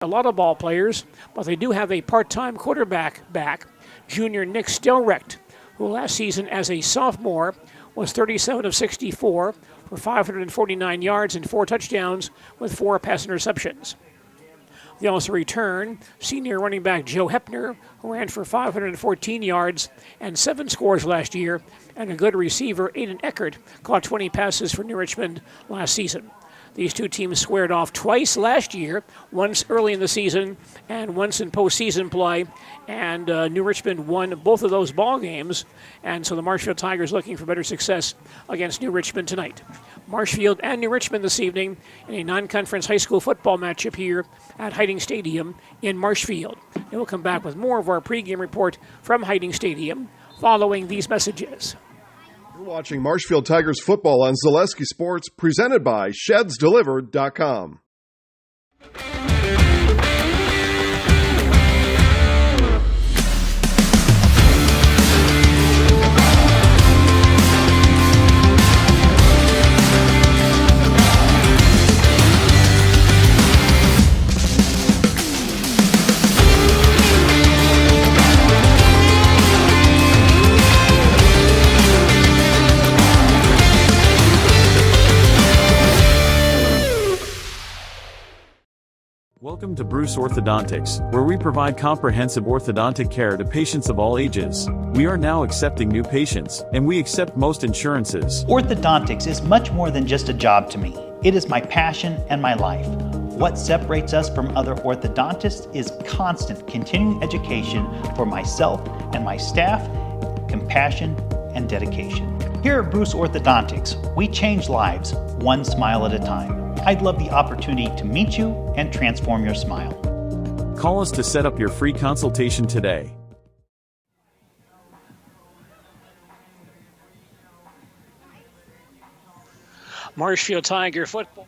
a lot of ball players, but they do have a part-time quarterback back, junior Nick Stelrecht, who last season as a sophomore was 37 of 64 for 549 yards and 4 touchdowns with 4 pass interceptions. They also return senior running back Joe Hepner, who ran for 514 yards and 7 scores last year, and a good receiver, Aiden Eckert, caught 20 passes for New Richmond last season. These two teams squared off twice last year, once early in the season and once in postseason play, and New Richmond won both of those ball games, and so the Marshfield Tigers looking for better success against New Richmond tonight. Marshfield and New Richmond this evening in a non-conference high school football matchup here at Hiding Stadium in Marshfield. And we'll come back with more of our pregame report from Hiding Stadium following these messages. You're watching Marshfield Tigers football on Zaleski Sports, presented by ShedsDelivered.com. Welcome to Bruce Orthodontics, where we provide comprehensive orthodontic care to patients of all ages. We are now accepting new patients, and we accept most insurances. Orthodontics is much more than just a job to me. It is my passion and my life. What separates us from other orthodontists is constant continuing education for myself and my staff, compassion, and dedication. Here at Bruce Orthodontics, we change lives one smile at a time. I'd love the opportunity to meet you and transform your smile. Call us to set up your free consultation today. Marshfield Tiger football.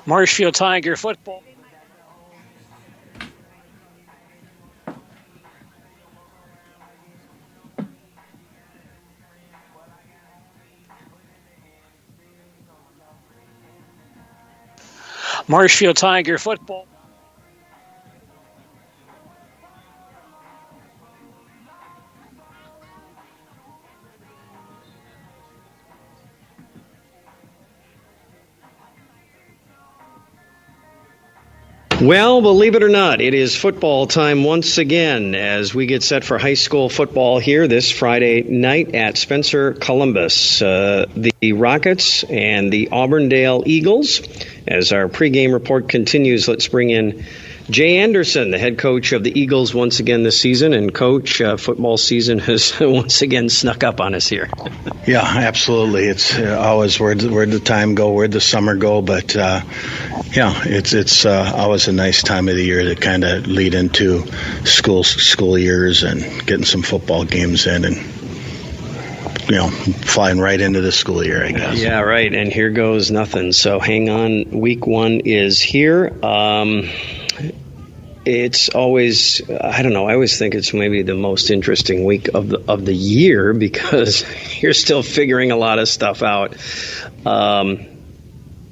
Marshfield Tiger football. Marshfield Tiger football. Well, believe it or not, it is football time once again as we get set for high school football here this Friday night at Spencer Columbus. The Rockets and the Auburndale Eagles. As our pregame report continues, let's bring in Jay Anderson, the head coach of the Eagles once again this season. And Coach, football season has once again snuck up on us here. Yeah, absolutely. It's always where'd the time go, where'd the summer go, but yeah, it's always a nice time of the year to kind of lead into school years and getting some football games in and, you know, flying right into the school year, I guess. Yeah, right. And here goes nothing. So hang on. Week 1 is here. It's always, I don't know, I always think it's maybe the most interesting week of the year because you're still figuring a lot of stuff out.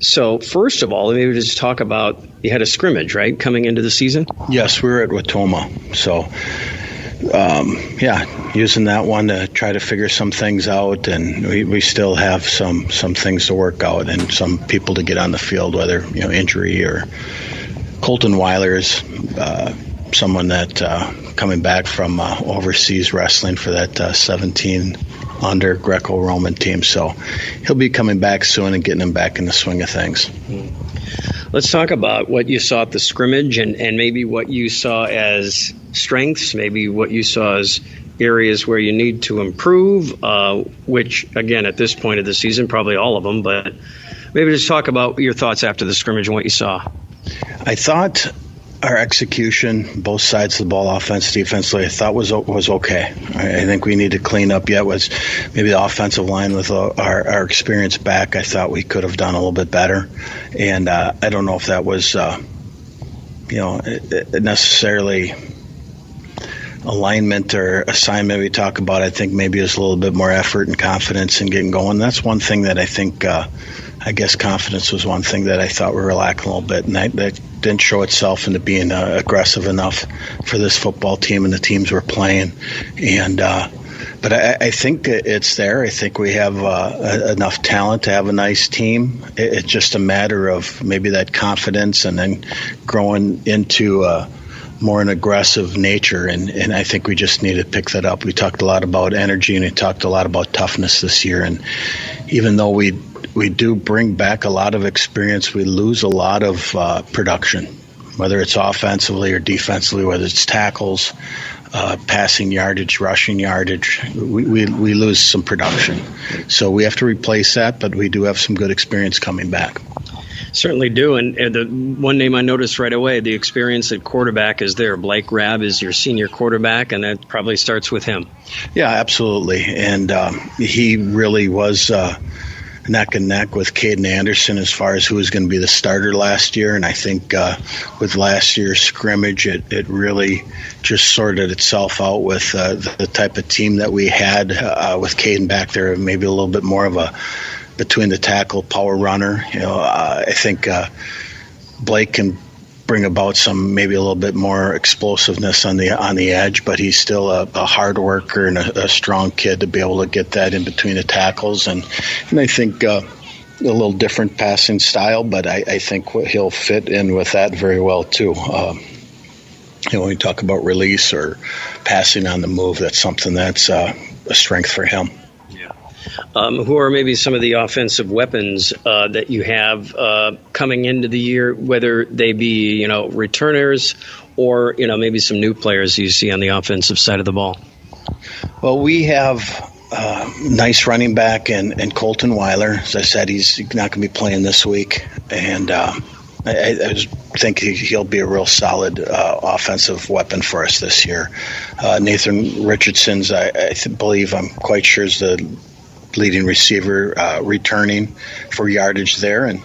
So first of all, maybe just talk about, you had a scrimmage, right, coming into the season? Yes, we were at Watoma. So, yeah, using that one to try to figure some things out, and we still have some things to work out and some people to get on the field, whether, you know, injury or Colton Weiler's someone that coming back from overseas wrestling for that 17 under Greco-Roman team. So he'll be coming back soon and getting him back in the swing of things. Let's talk about what you saw at the scrimmage and maybe what you saw as strengths, maybe what you saw as areas where you need to improve, which, again, at this point of the season, probably all of them, but maybe just talk about your thoughts after the scrimmage and what you saw. I thought our execution, both sides of the ball, offense, defensively, I thought was okay. I think we need to clean up yet was maybe the offensive line with our experience back. I thought we could have done a little bit better. And I don't know if that was, necessarily alignment or assignment we talk about, I think maybe is a little bit more effort and confidence in getting going. That's one thing that I think, I guess confidence was one thing that I thought we were lacking a little bit, and that didn't show itself into being aggressive enough for this football team and the teams we're playing. And but I think it's there. I think we have enough talent to have a nice team. It's just a matter of maybe that confidence and then growing into more an aggressive nature, and I think we just need to pick that up. We talked a lot about energy, and we talked a lot about toughness this year, and even though we do bring back a lot of experience, we lose a lot of production, whether it's offensively or defensively, whether it's tackles, passing yardage, rushing yardage. We lose some production. So we have to replace that, but we do have some good experience coming back. Certainly do. And the one name I noticed right away, the experience at quarterback is there. Blake Rabb is your senior quarterback, and that probably starts with him. Yeah, absolutely. And he really was neck and neck with Caden Anderson as far as who was going to be the starter last year. And I think with last year's scrimmage, it really just sorted itself out with the type of team that we had with Caden back there, maybe a little bit more of a between the tackle power runner. I think Blake can bring about some maybe a little bit more explosiveness on the edge, but he's still a hard worker and a strong kid to be able to get that in between the tackles. And I think a little different passing style, but I think he'll fit in with that very well too. When we talk about release or passing on the move, that's something that's a strength for him. Who are maybe some of the offensive weapons that you have coming into the year, whether they be, returners or, maybe some new players you see on the offensive side of the ball? Well, we have nice running back and Colton Weiler. As I said, he's not going to be playing this week. And I think he'll be a real solid offensive weapon for us this year. Nathan Richardson's, I believe, I'm quite sure, is the leading receiver returning for yardage there, and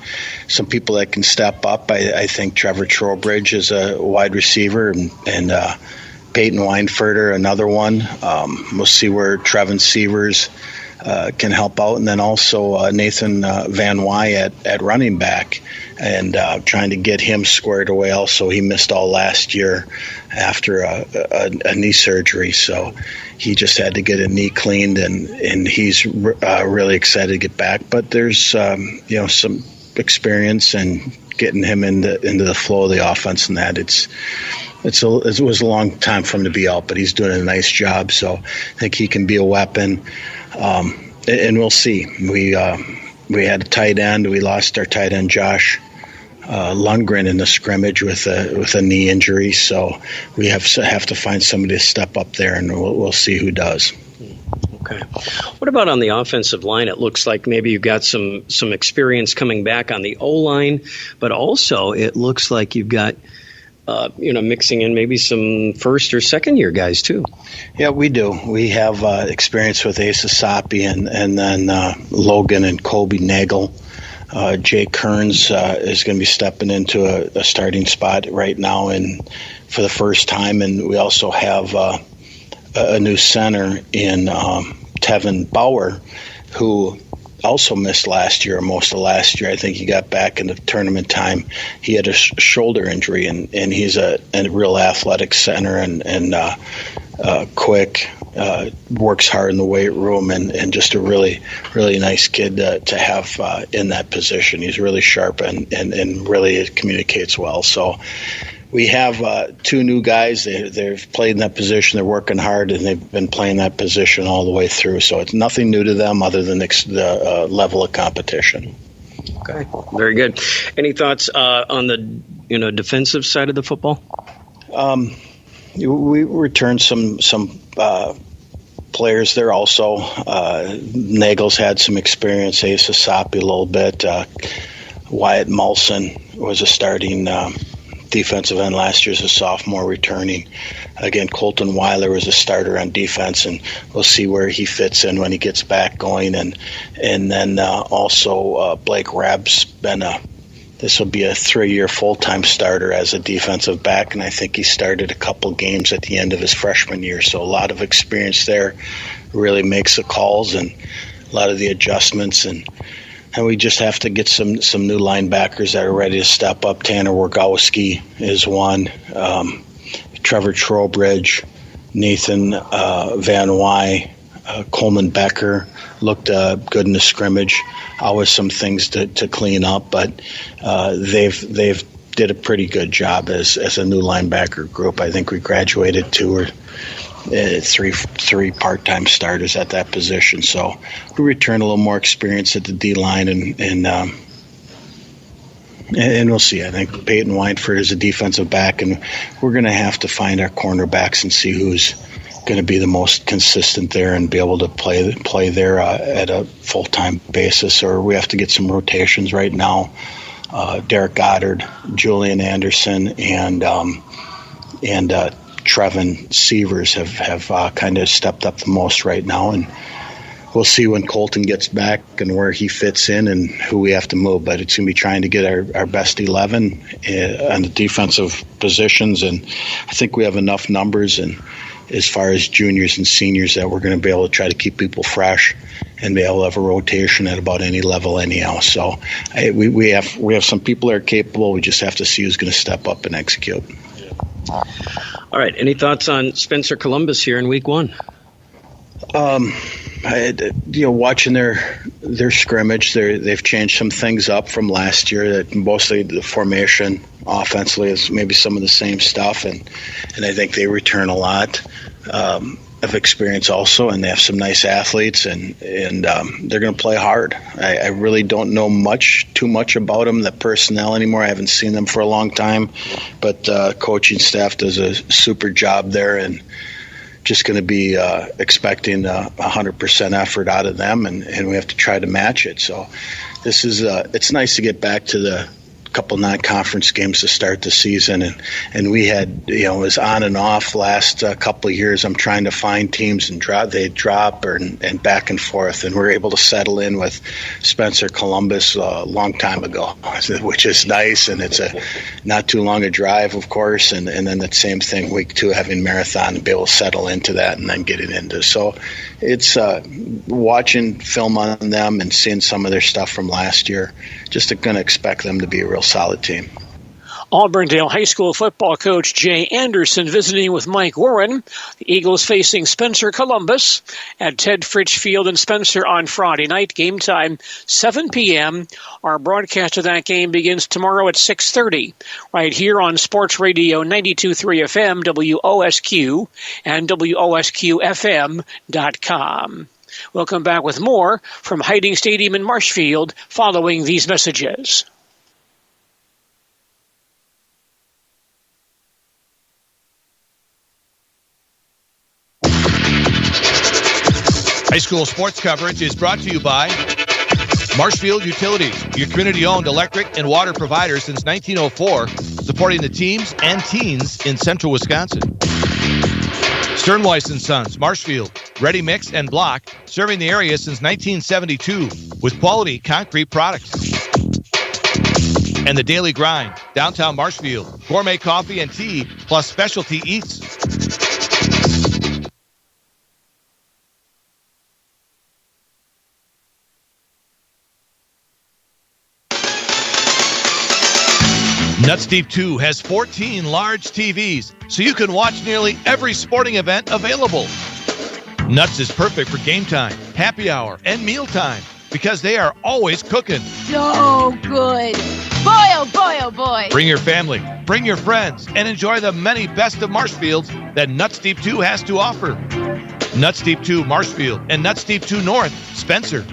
some people that can step up. I think Trevor Trowbridge is a wide receiver, and Peyton Weinfurter another one. We'll see where Trevin Sievers can help out, and then also Nathan Van Wy at running back, and trying to get him squared away. Also, he missed all last year after a knee surgery, so he just had to get a knee cleaned, and he's really excited to get back. But there's some experience and getting him into the flow of the offense, and that it was a long time for him to be out, but he's doing a nice job. So I think he can be a weapon, and we'll see. We had a tight end. We lost our tight end Josh Lundgren in the scrimmage with a knee injury, so we have to find somebody to step up there, and we'll see who does. Okay. What about on the offensive line? It looks like maybe you've got some experience coming back on the O-line, but also it looks like you've got mixing in maybe some first or second year guys too. Yeah, we do. We have experience with Asa Sapi and then Logan and Kobe Nagel. Jay Kearns is going to be stepping into a starting spot right now and for the first time. And we also have a new center in Tevin Bauer, who also missed last year, or most of last year. I think he got back in the tournament time. He had a shoulder injury, and he's a real athletic center and quick, works hard in the weight room, and just a really, really nice kid to have in that position. He's really sharp and really communicates well. So we have two new guys. They've played in that position. They're working hard, and they've been playing that position all the way through. So it's nothing new to them other than the level of competition. Okay, very good. Any thoughts on the defensive side of the football? We returned some players there also. Nagel's had some experience. Asa Sapi a little bit. Wyatt Mulson was a starting defensive end last year as a sophomore returning. Again, Colton Weiler was a starter on defense, and we'll see where he fits in when he gets back going. And then also Blake Rabb's been this will be a 3-year full-time starter as a defensive back, and I think he started a couple games at the end of his freshman year. So a lot of experience there, really makes the calls and a lot of the adjustments. And we just have to get some new linebackers that are ready to step up. Tanner Wargowski is one. Trevor Trowbridge, Nathan Van Wy, Coleman Becker looked good in the scrimmage. Always some things to clean up, but they've did a pretty good job as a new linebacker group. I think we graduated 2 or 3 part-time starters at that position. So we return a little more experience at the D-line, and we'll see. I think Peyton Weinford is a defensive back, and we're going to have to find our cornerbacks and see who's going to be the most consistent there and be able to play there at a full-time basis, or we have to get some rotations right now. Derek Goddard, Julian Anderson, and Trevin Sievers have kind of stepped up the most right now, and we'll see when Colton gets back and where he fits in and who we have to move. But it's going to be trying to get our best 11 on the defensive positions, and I think we have enough numbers and as far as juniors and seniors that we're going to be able to try to keep people fresh and be able to have a rotation at about any level anyhow. So we have some people that are capable. We just have to see who's going to step up and execute. All right. Any thoughts on Spencer Columbus here in week 1? Watching their scrimmage, they've changed some things up from last year. That mostly the formation offensively is maybe some of the same stuff, and I think they return a lot of experience also, and they have some nice athletes, and they're going to play hard. I really don't know too much about them, the personnel anymore. I haven't seen them for a long time, but coaching staff does a super job there, and just going to be expecting 100% effort out of them, and we have to try to match it. So this is it's nice to get back to the couple non-conference games to start the season, and we had, it was on and off last couple of years. I'm trying to find teams and they drop and back and forth, and we're able to settle in with Spencer Columbus a long time ago, which is nice, and it's a not too long a drive, of course, and then that same thing week 2 having Marathon and be able to settle into that and then get it into. So it's watching film on them and seeing some of their stuff from last year, just going to expect them to be a real solid team. Auburndale High School football coach Jay Anderson visiting with Mike Warren. The Eagles facing Spencer Columbus at Ted Fritsch Field in Spencer on Friday night. Game time, 7 p.m. Our broadcast of that game begins tomorrow at 6:30, right here on Sports Radio 92.3 FM, WOSQ, and WOSQFM.com. We'll come back with more from Hiding Stadium in Marshfield following these messages. High school sports coverage is brought to you by Marshfield Utilities, your community-owned electric and water provider since 1904, supporting the teams and teens in central Wisconsin. Sternweiss & Sons, Marshfield, ready mix and block, serving the area since 1972 with quality concrete products. And the Daily Grind, downtown Marshfield, gourmet coffee and tea, plus specialty eats. Nuts Deep 2 has 14 large TVs, so you can watch nearly every sporting event available. Nuts is perfect for game time, happy hour, and mealtime because they are always cooking. So good. Boy, oh boy, oh boy. Bring your family, bring your friends, and enjoy the many best of Marshfields that Nuts Deep 2 has to offer. Nuts Deep 2 Marshfield and Nuts Deep 2 North, Spencer.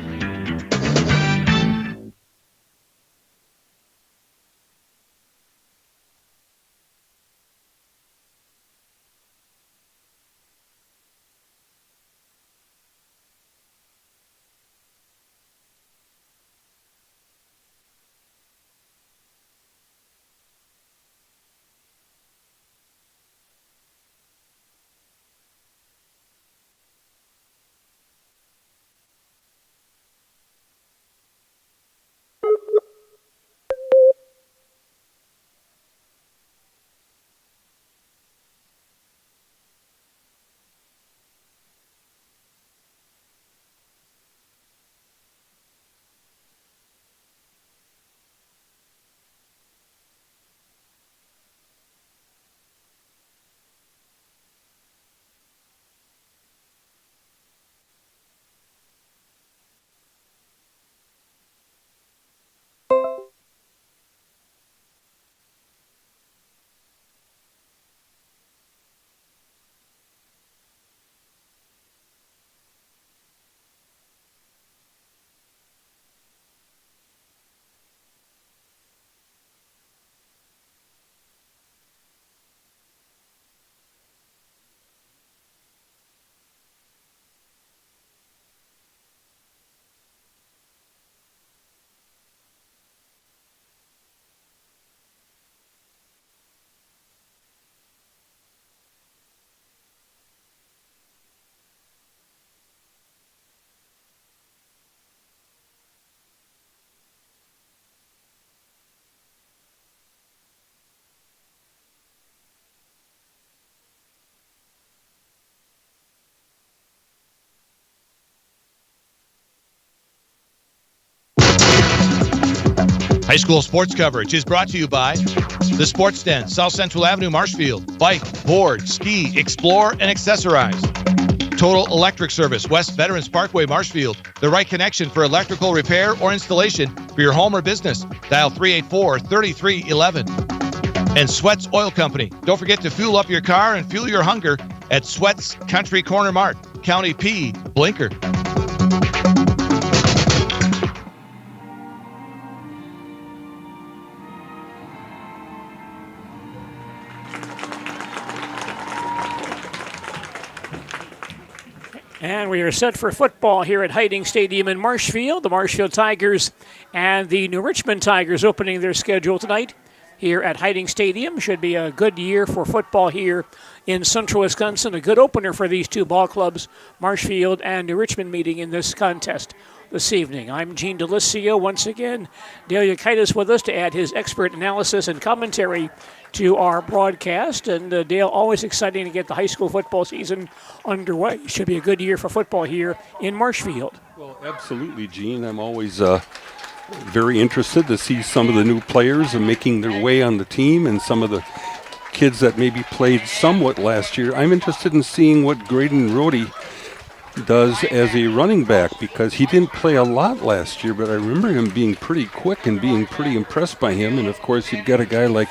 High school sports coverage is brought to you by the Sports Den, South Central Avenue, Marshfield. Bike, board, ski, explore, and accessorize. Total Electric Service, West Veterans Parkway, Marshfield. The right connection for electrical repair or installation for your home or business. Dial 384-3311. And Sweats Oil Company. Don't forget to fuel up your car and fuel your hunger at Sweats Country Corner Mart, County P, Blinker. And we are set for football here at Hiding Stadium in Marshfield. The Marshfield Tigers and the New Richmond Tigers opening their schedule tonight here at Hiding Stadium. Should be a good year for football here in central Wisconsin. A good opener for these two ball clubs, Marshfield and New Richmond, meeting in this contest this evening. I'm Gene Delisio. Once again, Dale Yukaitis with us to add his expert analysis and commentary to our broadcast. And Dale, always exciting to get the high school football season underway. Should be a good year for football here in Marshfield. Well, absolutely, Gene. I'm always very interested to see some of the new players making their way on the team and some of the kids that maybe played somewhat last year. I'm interested in seeing what Graydon Rohde does as a running back, because he didn't play a lot last year, but I remember him being pretty quick and being pretty impressed by him. And, of course, you've got a guy like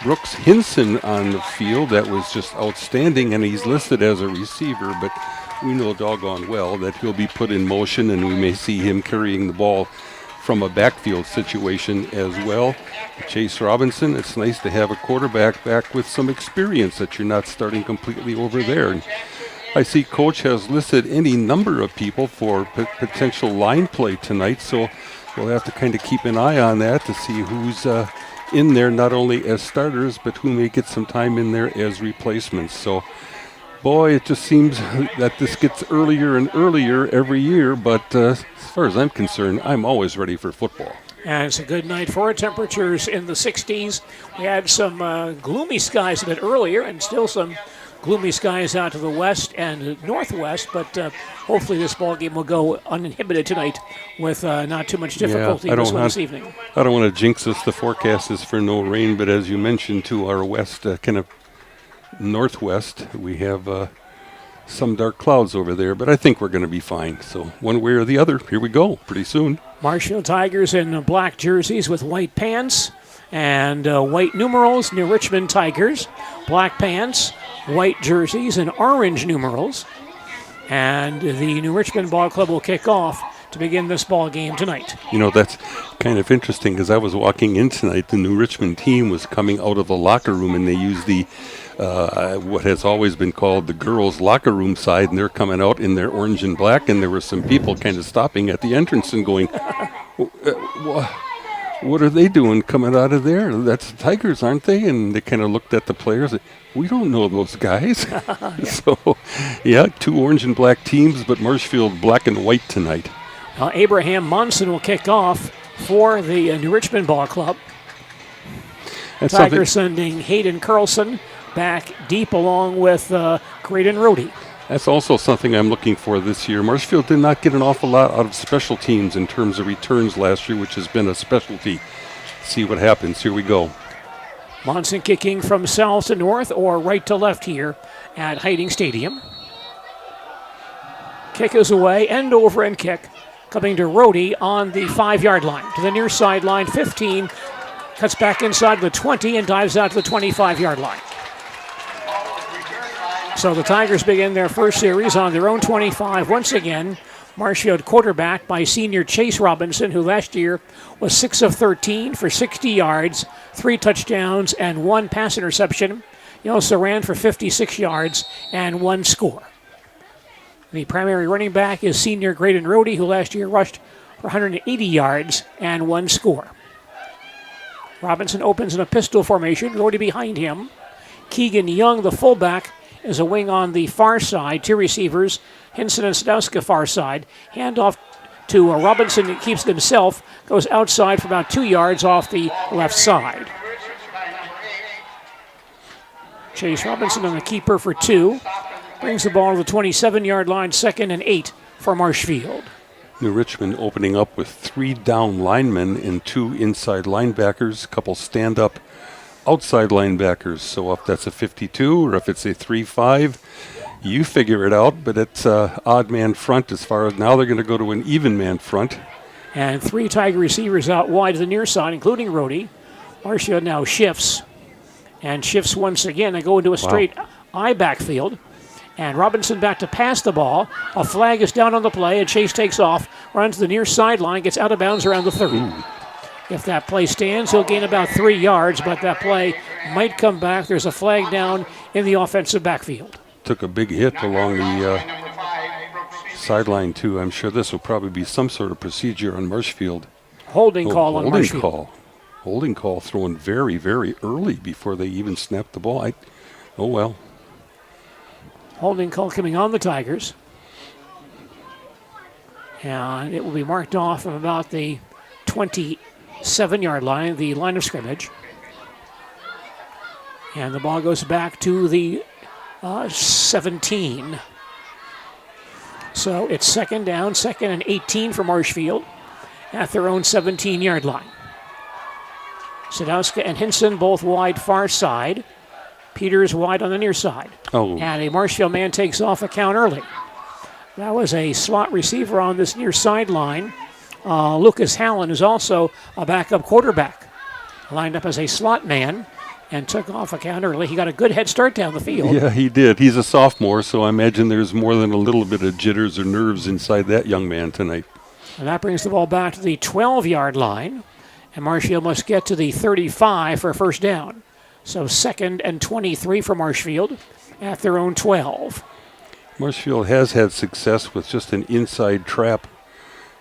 Brooks Hinson on the field that was just outstanding, and he's listed as a receiver, but we know doggone well that he'll be put in motion, and we may see him carrying the ball from a backfield situation as well. Chase Robinson, it's nice to have a quarterback back with some experience, that you're not starting completely over there. And I see Coach has listed any number of people for potential line play tonight, so we'll have to kind of keep an eye on that to see who's in there, not only as starters, but who may get some time in there as replacements. So, boy, it just seems that this gets earlier and earlier every year, but as far as I'm concerned, I'm always ready for football. And it's a good night for it. Temperatures in the 60s. We had some gloomy skies a bit earlier, and still some gloomy skies out to the west and northwest, but hopefully this ball game will go uninhibited tonight with not too much difficulty this evening. I don't want to jinx us. The forecast is for no rain, but as you mentioned, to our west, kind of northwest, we have some dark clouds over there, but I think we're going to be fine. So one way or the other, here we go pretty soon. Marshfield Tigers in black jerseys with white pants and white numerals. New Richmond Tigers, black pants, white jerseys, and orange numerals. And the New Richmond Ball Club will kick off to begin this ball game tonight. You know, that's kind of interesting, because I was walking in tonight. The New Richmond team was coming out of the locker room, and they used the what has always been called the girls' locker room side, and they're coming out in their orange and black, and there were some people kind of stopping at the entrance and going, what are they doing coming out of there? That's the Tigers, aren't they? And they kind of looked at the players. We don't know those guys. Yeah. So, yeah, two orange and black teams, but Marshfield black and white tonight. Abraham Monson will kick off for the New Richmond Ball Club. Tigers sending Hayden Carlson back deep along with Graydon Rohde. That's also something I'm looking for this year. Marshfield did not get an awful lot out of special teams in terms of returns last year, which has been a specialty. See what happens. Here we go. Monson kicking from south to north or right to left here at Hiding Stadium. Kick is away, end over end kick. Coming to Rohde on the 5-yard line. To the near sideline, 15. Cuts back inside the 20 and dives out to the 25-yard line. So the Tigers begin their first series on their own 25. Once again, Marshfield quarterback by senior Chase Robinson, who last year was 6 of 13 for 60 yards, 3 touchdowns, and 1 pass interception. He also ran for 56 yards and 1 score. The primary running back is senior Graydon Rohde, who last year rushed for 180 yards and 1 score. Robinson opens in a pistol formation, Rohde behind him. Keegan Young, the fullback, is a wing on the far side. 2 receivers, Hinson and Sadowska far side. Handoff to Robinson, that keeps it himself, goes outside for about 2 yards off the left side. Chase Robinson on the keeper for 2. Brings the ball to the 27-yard line, 2nd and 8 for Marshfield. New Richmond opening up with 3 down linemen and 2 inside linebackers, a couple stand-up outside linebackers. So if that's a 52 or if it's a 3-5, you figure it out. But it's an odd man front as far as now they're going to go to an even man front. And 3 Tiger receivers out wide to the near side, including Rhodey. Marshfield now shifts. And shifts once again. They go into a straight I backfield. And Robinson back to pass the ball. A flag is down on the play, and Chase takes off, runs to the near sideline, gets out of bounds around the 30. If that play stands, he'll gain about 3 yards, but that play might come back. There's a flag down in the offensive backfield. Took a big hit along the sideline, too. I'm sure this will probably be some sort of procedure on Marshfield. Holding call on Marshfield. Holding call thrown very, very early before they even snapped the ball. Oh, well. Holding call coming on the Tigers. And it will be marked off from about the 27-yard line, the line of scrimmage. And the ball goes back to the 17. So it's second down, 2nd and 18 for Marshfield at their own 17-yard line. Sadowska and Hinson both wide far side. Peters wide on the near side. Oh. And a Marshfield man takes off a count early. That was a slot receiver on this near sideline. Lucas Hallen is also a backup quarterback. Lined up as a slot man and took off a count early. He got a good head start down the field. Yeah, he did. He's a sophomore, so I imagine there's more than a little bit of jitters or nerves inside that young man tonight. And that brings the ball back to the 12-yard line. And Marshfield must get to the 35 for a first down. So 2nd and 23 for Marshfield at their own 12. Marshfield has had success with just an inside trap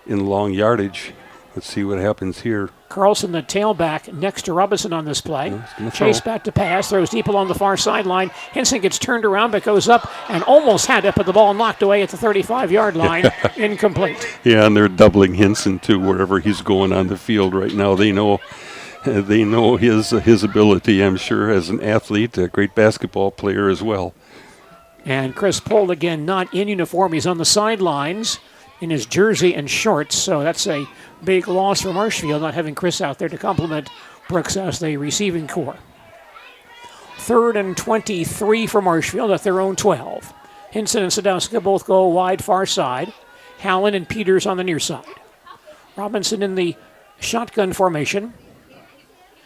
in long yardage. Let's see what happens here. Carlson, the tailback, next to Robinson on this play. Chase back to pass, throws deep along the far sideline. Hinson gets turned around, but goes up and almost had it, but the ball knocked away at the 35-yard line. Incomplete. Yeah, and they're doubling Hinson, too, wherever he's going on the field right now. They know his ability, I'm sure, as an athlete, a great basketball player as well. And Chris Pohl, again, not in uniform. He's on the sidelines in his jersey and shorts, so that's a big loss for Marshfield, not having Chris out there to complement Brooks as the receiving core. 3rd and 23 for Marshfield at their own 12. Hinson and Sadowska both go wide far side. Hallen and Peters on the near side. Robinson in the shotgun formation.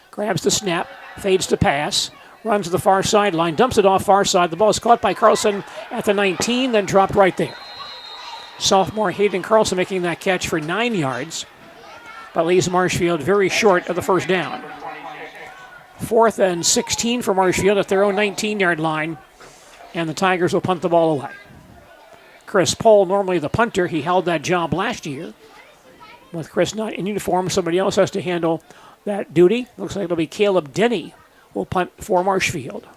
Grabs the snap, fades to pass, runs to the far sideline, dumps it off far side. The ball is caught by Carlson at the 19, then dropped right there. Sophomore Hayden Carlson making that catch for 9 yards, but leaves Marshfield very short of the first down. 4th and 16 for Marshfield at their own 19-yard line, and the Tigers will punt the ball away. Chris Pohl, normally the punter, he held that job last year. With Chris not in uniform, somebody else has to handle that duty. Looks like it'll be Caleb Denny will punt for Marshfield.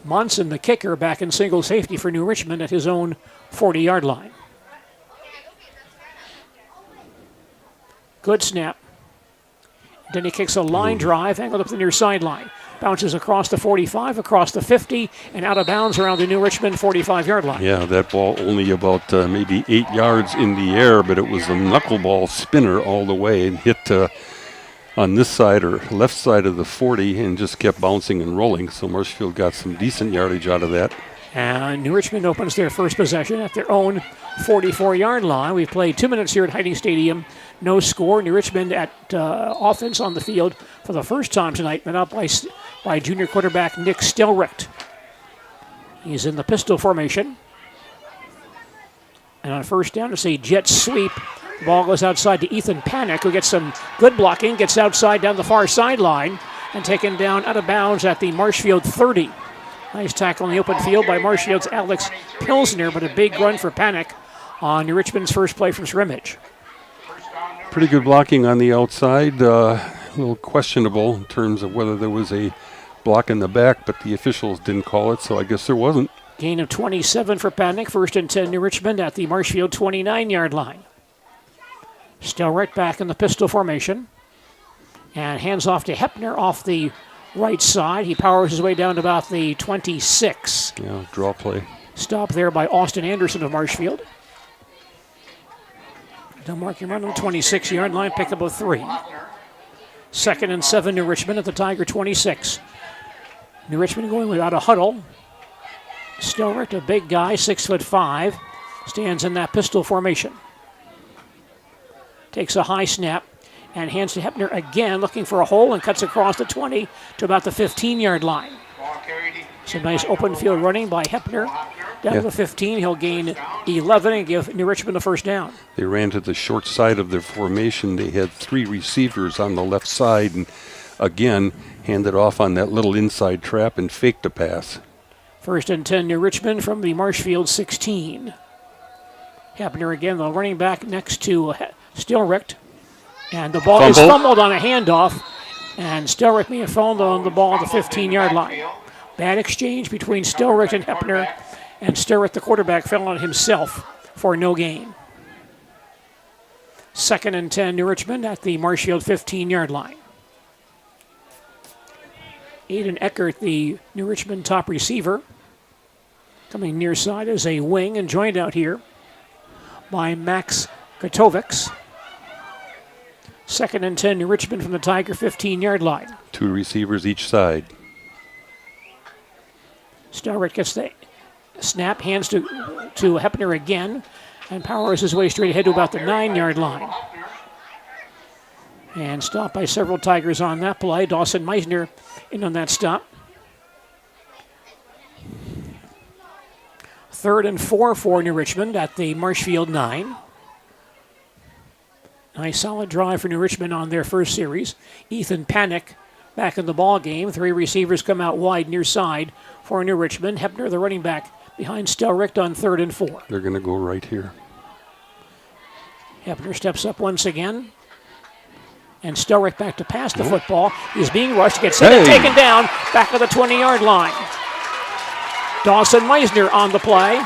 Monson, the kicker, back in single safety for New Richmond at his own 40-yard line. Good snap. Denny kicks a line drive, angled up the near sideline. Bounces across the 45, across the 50, and out of bounds around the New Richmond 45-yard line. Yeah, that ball only about maybe 8 yards in the air, but it was a knuckleball spinner all the way and hit on this side or left side of the 40 and just kept bouncing and rolling. So Marshfield got some decent yardage out of that. And New Richmond opens their first possession at their own 44-yard line. We've played 2 minutes here at Heidi Stadium. No score. New Richmond at offense on the field for the first time tonight, met up by junior quarterback Nick Stelrecht. He's in the pistol formation. And on first down, it's a jet sweep. The ball goes outside to Ethan Panic, who gets some good blocking, gets outside down the far sideline, and taken down out of bounds at the Marshfield 30. Nice tackle in the open field by Marshfield's Alex Pilsner, but a big run for Panic on New Richmond's first play from scrimmage. Pretty good blocking on the outside. A little questionable in terms of whether there was a block in the back, but the officials didn't call it, so I guess there wasn't. Gain of 27 for Panic. 1st and 10 New Richmond at the Marshfield 29-yard line. Still right back in the pistol formation. And hands off to Hepner off the right side. He powers his way down to about the 26. Yeah, draw play. Stop there by Austin Anderson of Marshfield. They'll mark him around the 26-yard line, pick up a 3. 2nd and 7, New Richmond at the Tiger 26. New Richmond going without a huddle. Stilrick, a big guy, 6'5", stands in that pistol formation. Takes a high snap and hands to Hepner again, looking for a hole, and cuts across the 20 to about the 15-yard line. Some nice open field running by Hepner. Down to the 15, he'll gain 11 and give New Richmond a first down. They ran to the short side of their formation. They had 3 receivers on the left side and, again, handed off on that little inside trap and faked a pass. 1st and 10, New Richmond from the Marshfield 16. Hepner again, the running back next to Stilrick. And the ball is fumbled on a handoff. And Stilrick may have fumbled on the ball at the 15-yard line. Bad exchange between Stilrick and Hepner. And Stilrick, the quarterback, fell on himself for no gain. 2nd and 10, New Richmond at the Marshfield 15-yard line. Aiden Eckert, the New Richmond top receiver, coming near side as a wing and joined out here by Max Gotovics. 2nd and 10, New Richmond from the Tiger 15-yard line. 2 receivers each side. Stilrick gets the snap, hands to Hepner again, and powers his way straight ahead to about the 9-yard line. And stopped by several Tigers on that play. Dawson Meisner in on that stop. 3rd and 4 for New Richmond at the Marshfield 9. Nice solid drive for New Richmond on their first series. Ethan Panic back in the ball game. 3 receivers come out wide near side for New Richmond. Hepner, the running back, behind Stelricht on 3rd and 4. They're going to go right here. Hepner steps up once again. And Stelricht back to pass the football. He's being rushed, gets hit and taken down back at the 20-yard line. Dawson Meisner on the play.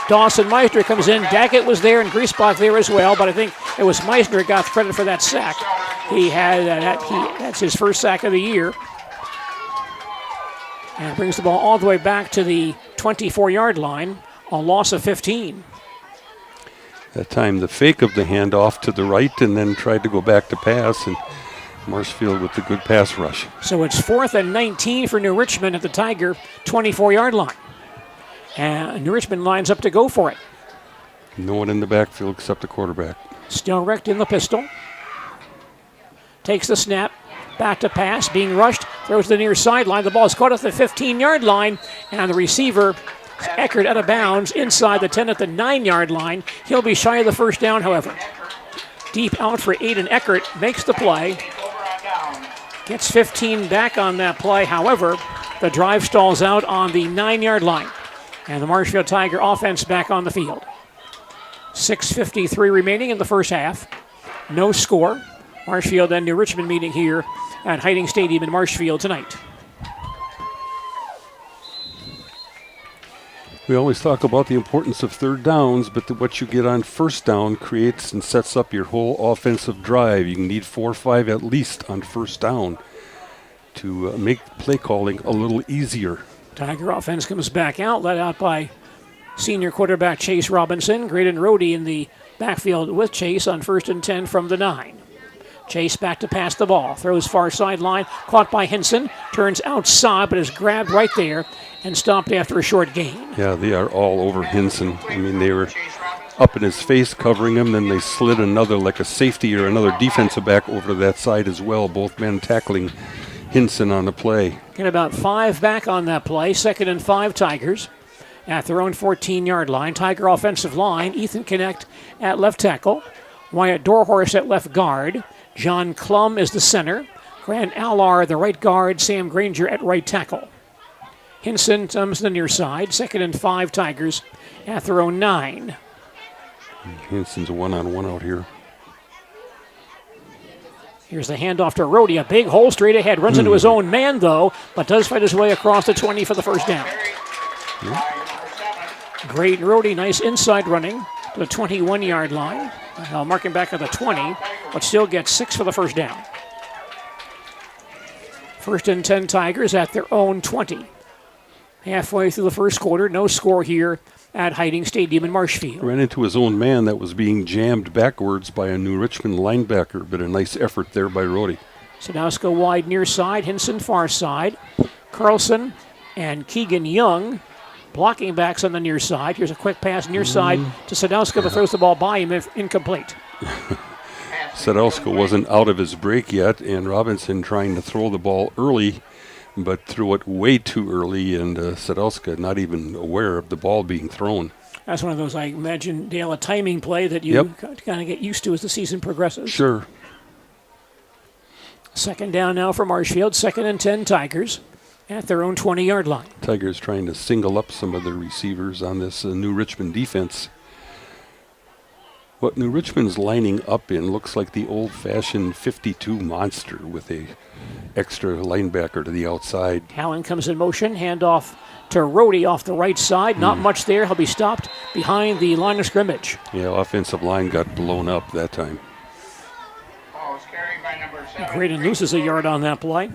Dawson Meisner comes in. Daggett was there and Griesbach there as well, but I think it was Meisner got credit for that sack. He had that's his first sack of the year. And brings the ball all the way back to the 24-yard line, a loss of 15. That time the fake of the handoff to the right and then tried to go back to pass, and Marshfield with the good pass rush. So it's 4th and 19 for New Richmond at the Tiger 24-yard line. And New Richmond lines up to go for it. No one in the backfield except the quarterback. Stilricht in the pistol. Takes the snap. Back to pass. Being rushed. Throws the near sideline. The ball is caught at the 15-yard line. And the receiver, Eckert, out of bounds inside the 10 at the 9-yard line. He'll be shy of the first down, however. Deep out for Aiden Eckert. Makes the play. Gets 15 back on that play. However, the drive stalls out on the 9-yard line. And the Marshfield Tiger offense back on the field. 6:53 remaining in the first half. No score. Marshfield and New Richmond meeting here at Hiding Stadium in Marshfield tonight. We always talk about the importance of third downs, but what you get on first down creates and sets up your whole offensive drive. You need 4 or 5 at least on first down to make play calling a little easier. Tiger offense comes back out, led out by senior quarterback Chase Robinson. Graydon Rohde in the backfield with Chase on 1st and 10 from the 9. Chase back to pass the ball. Throws far sideline. Caught by Hinson. Turns outside, but is grabbed right there and stopped after a short gain. Yeah, they are all over Hinson. I mean, they were up in his face covering him. Then they slid another, like a safety or another defensive back over to that side as well. Both men tackling Hinson on the play. Get about 5 back on that play. 2nd and 5 Tigers at their own 14-yard line. Tiger offensive line. Ethan Connect at left tackle. Wyatt Dorhorse at left guard. John Klum is the center. Grant Allar, the right guard. Sam Granger at right tackle. Hinson comes to the near side. 2nd and 5 Tigers at their own 9. Hinson's a one-on-one out here. Here's the handoff to Rohde. A big hole straight ahead. Runs into his own man, though, but does fight his way across the 20 for the first down. Great Rohde, nice inside running to the 21-yard line. I'll mark him back at the 20, but still gets 6 for the first down. First and 10 Tigers at their own 20. Halfway through the first quarter, no score here at Hiding Stadium in Marshfield. Ran into his own man that was being jammed backwards by a New Richmond linebacker, but a nice effort there by Rhodey. Sadowska wide near side, Hinson far side. Carlson and Keegan Young blocking backs on the near side. Here's a quick pass near side to Sadowska, but throws the ball by him, incomplete. Sadowska wasn't out of his break yet, and Robinson trying to throw the ball early, but threw it way too early, and Sadowska not even aware of the ball being thrown. That's one of those, I imagine, Dale, a timing play that you kind of get used to as the season progresses. Sure. Second down now for Marshfield. Second and 10 Tigers at their own 20-yard line. Tigers trying to single up some of their receivers on this New Richmond defense. What New Richmond's lining up in looks like the old-fashioned 52 monster with a extra linebacker to the outside. Allen comes in motion, handoff to Rhodey off the right side. Not much there. He'll be stopped behind the line of scrimmage. Yeah, offensive line got blown up that time. Graydon loses a yard on that play.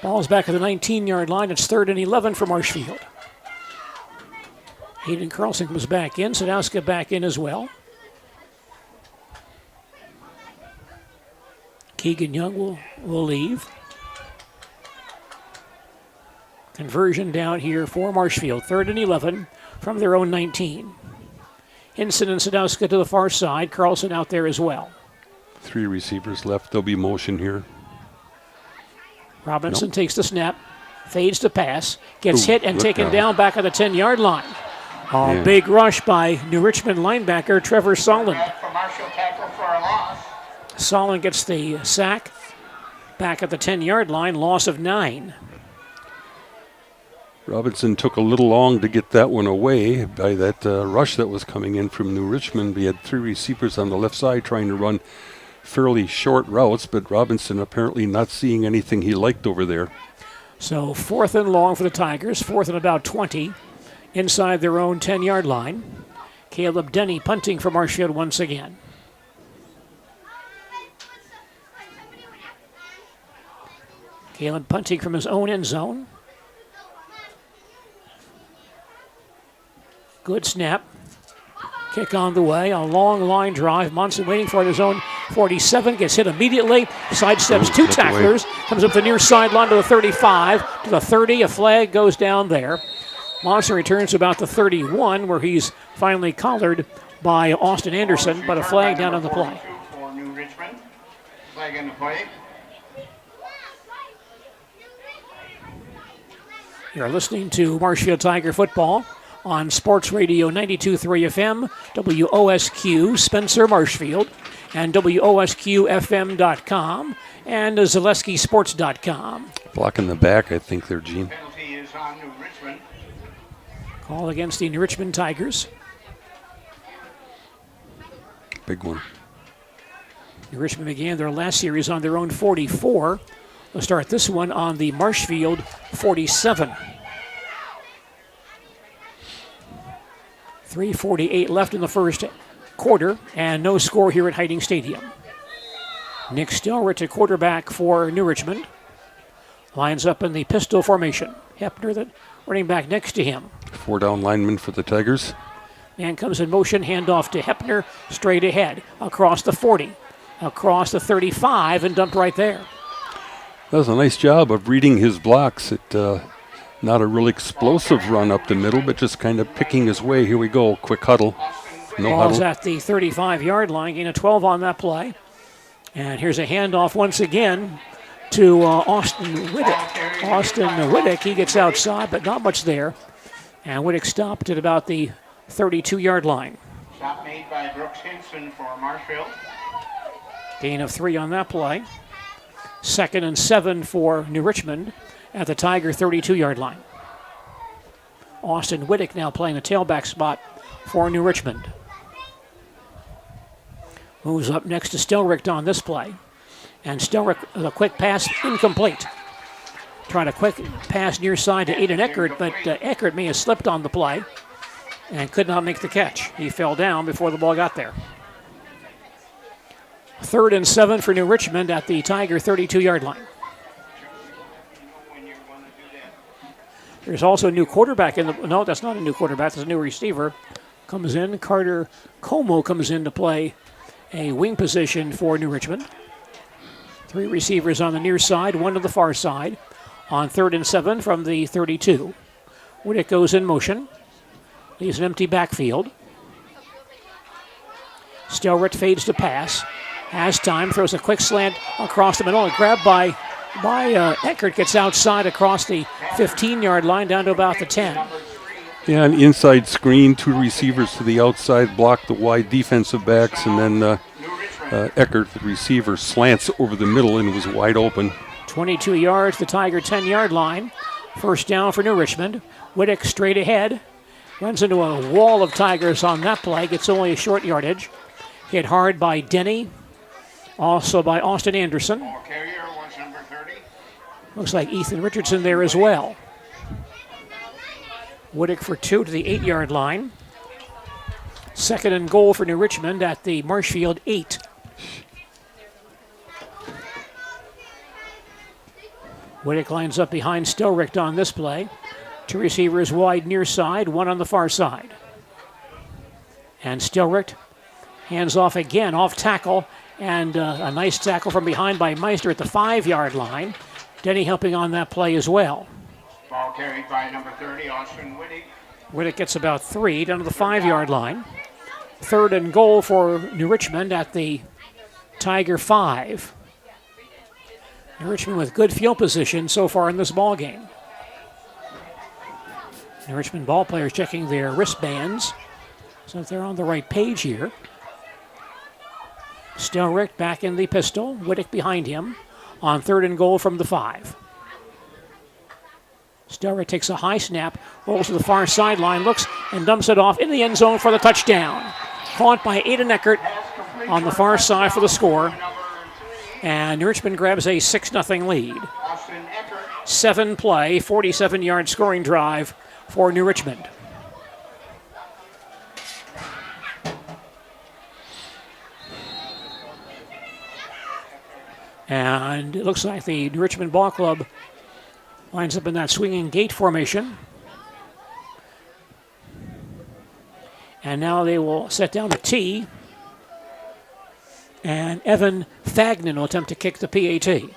Ball's back at the 19-yard line. It's 3rd and 11 for Marshfield. Hayden Carlson comes back in. Sadowska back in as well. Keegan Young will leave. Conversion down here for Marshfield. 3rd and 11 from their own 19. Hinson and Sadowska to the far side. Carlson out there as well. 3 receivers left. There'll be motion here. Robinson takes the snap, fades to pass, gets hit and taken down back at the 10-yard line. Big rush by New Richmond linebacker Trevor Solon. Solon gets the sack back at the 10-yard line, loss of 9. Robinson took a little long to get that one away by that rush that was coming in from New Richmond. We had 3 receivers on the left side trying to run fairly short routes, but Robinson apparently not seeing anything he liked over there. So 4th and long for the Tigers, 4th and about 20, inside their own 10-yard line. Caleb Denny punting for Marshfield once again. Caleb punting from his own end zone. Good snap. Kick on the way, a long line drive. Monson waiting for his own 47, gets hit immediately, sidesteps 2 tacklers, comes up the near sideline to the 35, to the 30, a flag goes down there. Monson returns to about the 31, where he's finally collared by Austin Anderson, but a flag down on the play. For New Richmond. Flag in the play. You're listening to Marshfield Tiger football on Sports Radio 92.3 FM, WOSQ, Spencer, Marshfield, and WOSQFM.com, and ZaleskiSports.com. Block in the back, I think there, Gene. Penalty is on New Richmond. Call against the New Richmond Tigers. Big one. New Richmond began their last series on their own 44. They'll start this one on the Marshfield 47. 3:48 left in the first quarter, and no score here at Hiding Stadium. Nick Stilrich, a quarterback for New Richmond, lines up in the pistol formation. Hepner, the running back next to him. 4 down linemen for the Tigers. Man comes in motion, handoff to Hepner, straight ahead, across the 40, across the 35, and dumped right there. That was a nice job of reading his blocks. Not a real explosive run up the middle, but just kind of picking his way. Here we go, quick huddle. No Ball's huddle. at the 35-yard line, gain of 12 on that play. And here's a handoff once again to Austin Whittick. Austin Whittick, he gets outside, but not much there. And Whittick stopped at about the 32-yard line. Stop made by Brooks Hinson for Marshfield. Gain of 3 on that play. 2nd and 7 for New Richmond at the Tiger 32-yard line. Austin Whittick now playing the tailback spot for New Richmond. Moves up next to Stilrich on this play. And Stilrich, a quick pass, incomplete. Tried a quick pass near side to Aiden Eckert, but Eckert may have slipped on the play and could not make the catch. He fell down before the ball got there. 3rd and 7 for New Richmond at the Tiger 32-yard line. There's also a new quarterback in the. No, that's not a new quarterback. That's a new receiver. Comes in. Carter Como comes in to play a wing position for New Richmond. 3 receivers on the near side, 1 to the far side. On 3rd and 7 from the 32. Whittick goes in motion. Leaves an empty backfield. Stelrich fades to pass. Has time, throws a quick slant across the middle, and grabbed by Eckert, gets outside across the 15-yard line down to about the 10. Yeah, an inside screen, 2 receivers to the outside, block the wide defensive backs, and then Eckert, the receiver, slants over the middle and was wide open. 22 yards, the Tiger 10-yard line. First down for New Richmond. Whittick straight ahead. Runs into a wall of Tigers on that play. Gets only a short yardage. Hit hard by Denny. Also by Austin Anderson. Carrier was number 30. Looks like Ethan Richardson there as well. Whittick for 2 to the 8-yard line. 2nd and goal for New Richmond at the Marshfield 8. Whittick lines up behind Stelrich on this play. 2 receivers wide near side, 1 on the far side. And Stelrich hands off again, off tackle, and a nice tackle from behind by Meister at the 5-yard line. Denny helping on that play as well. Ball carried by number 30, Austin Whittick. Whittick gets about 3 down to the 5-yard line. 3rd and goal for New Richmond at the Tiger 5. New Richmond with good field position so far in this ball game. New Richmond ball players checking their wristbands so that they're on the right page here. Stelrich back in the pistol. Whittick behind him on 3rd and goal from the 5. Stelrich takes a high snap, rolls to the far sideline, looks and dumps it off in the end zone for the touchdown. Caught by Aiden Eckert on the far side for the score. And New Richmond grabs a 6-0 lead. 7-play, 47-yard scoring drive for New Richmond. And it looks like the New Richmond Ball Club lines up in that swinging gate formation. And now they will set down a tee. And Evan Fagnan will attempt to kick the PAT.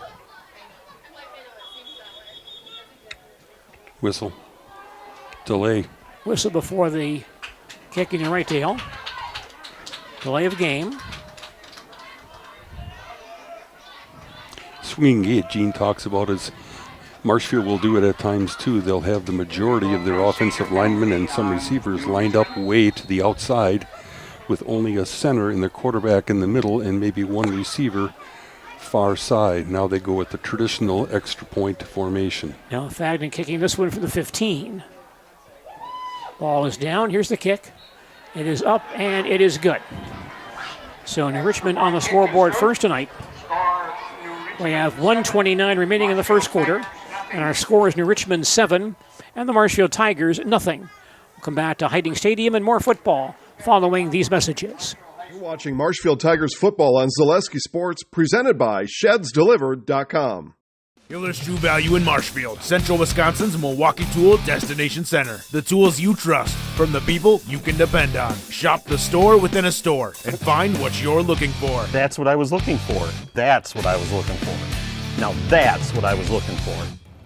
Whistle. Delay. Whistle before the kick in your right tail. Delay of game. Swinging gate, Gene talks about is Marshfield will do it at times too. They'll have the majority of their offensive linemen and some receivers lined up way to the outside with only a center and the quarterback in the middle and maybe 1 receiver far side. Now they go with the traditional extra point formation. Now Fagnan kicking this one for the 15. Ball is down. Here's the kick. It is up and it is good. So New Richmond on the scoreboard first tonight. We have 1:29 remaining in the first quarter. And our score is New Richmond 7 and the Marshfield Tigers 0. We'll come back to Hiding Stadium and more football following these messages. You're watching Marshfield Tigers football on Zaleski Sports, presented by ShedsDelivered.com. Hiller's True Value in Marshfield, Central Wisconsin's Milwaukee Tool Destination Center. The tools you trust from the people you can depend on. Shop the store within a store and find what you're looking for. That's what I was looking for. That's what I was looking for. Now that's what I was looking for.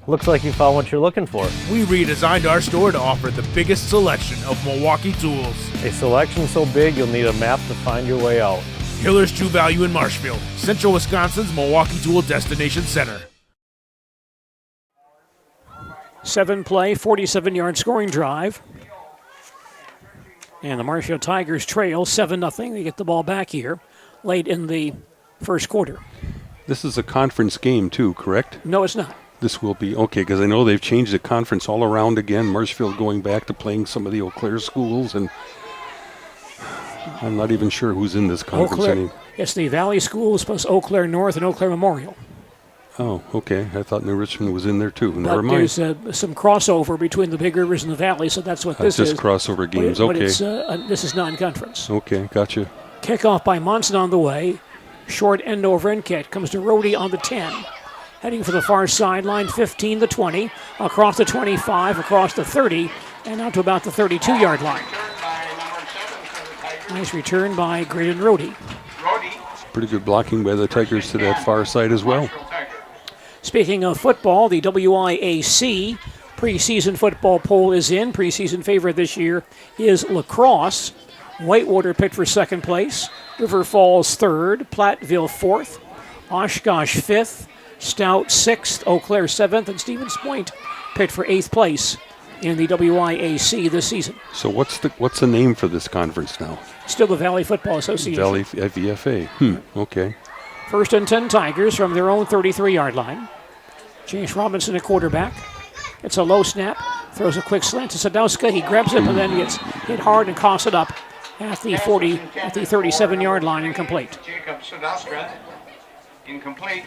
Looks like you found what you're looking for. We redesigned our store to offer the biggest selection of Milwaukee tools. A selection so big you'll need a map to find your way out. Hiller's True Value in Marshfield, Central Wisconsin's Milwaukee Tool Destination Center. 7-play, 47-yard scoring drive. And the Marshfield Tigers trail 7-0. They get the ball back here late in the first quarter. This is a conference game too, correct? No, it's not. This will be, okay, because I know they've changed the conference all around again. Marshfield going back to playing some of the Eau Claire schools, and I'm not even sure who's in this conference anymore. It's the Valley Schools plus Eau Claire North and Eau Claire Memorial. Oh, okay. I thought New Richmond was in there too. Never but mind. There's some crossover between the Big Rivers and the Valley, so that's what this is. Just crossover games, but okay. This is non-conference. Okay, gotcha. Kickoff by Monson on the way. Short end-over-end kick. Comes to Rhodey on the 10. heading for the far sideline, 15 the 20, across the 25, across the 30, and out to about the 32-yard line. Nice return by Graydon Rohde. Pretty good blocking by the Tigers to that far side as well. Speaking of football, the WIAC preseason football poll is in. Preseason favorite this year is lacrosse. Whitewater picked for second place, River Falls third, Platteville fourth, Oshkosh fifth, Stout sixth, Eau Claire 7th, and Stevens Point picked for 8th place in the WIAC this season. So what's the name for this conference now? Still the Valley Football Association. Valley VFA. Okay. 1st and 10 Tigers from their own 33-yard line. James Robinson, a quarterback. It's a low snap, throws a quick slant to Sadowska. He grabs it, but then gets hit hard and coughs it up at the 37-yard line, incomplete. Jacob Sadowska, incomplete.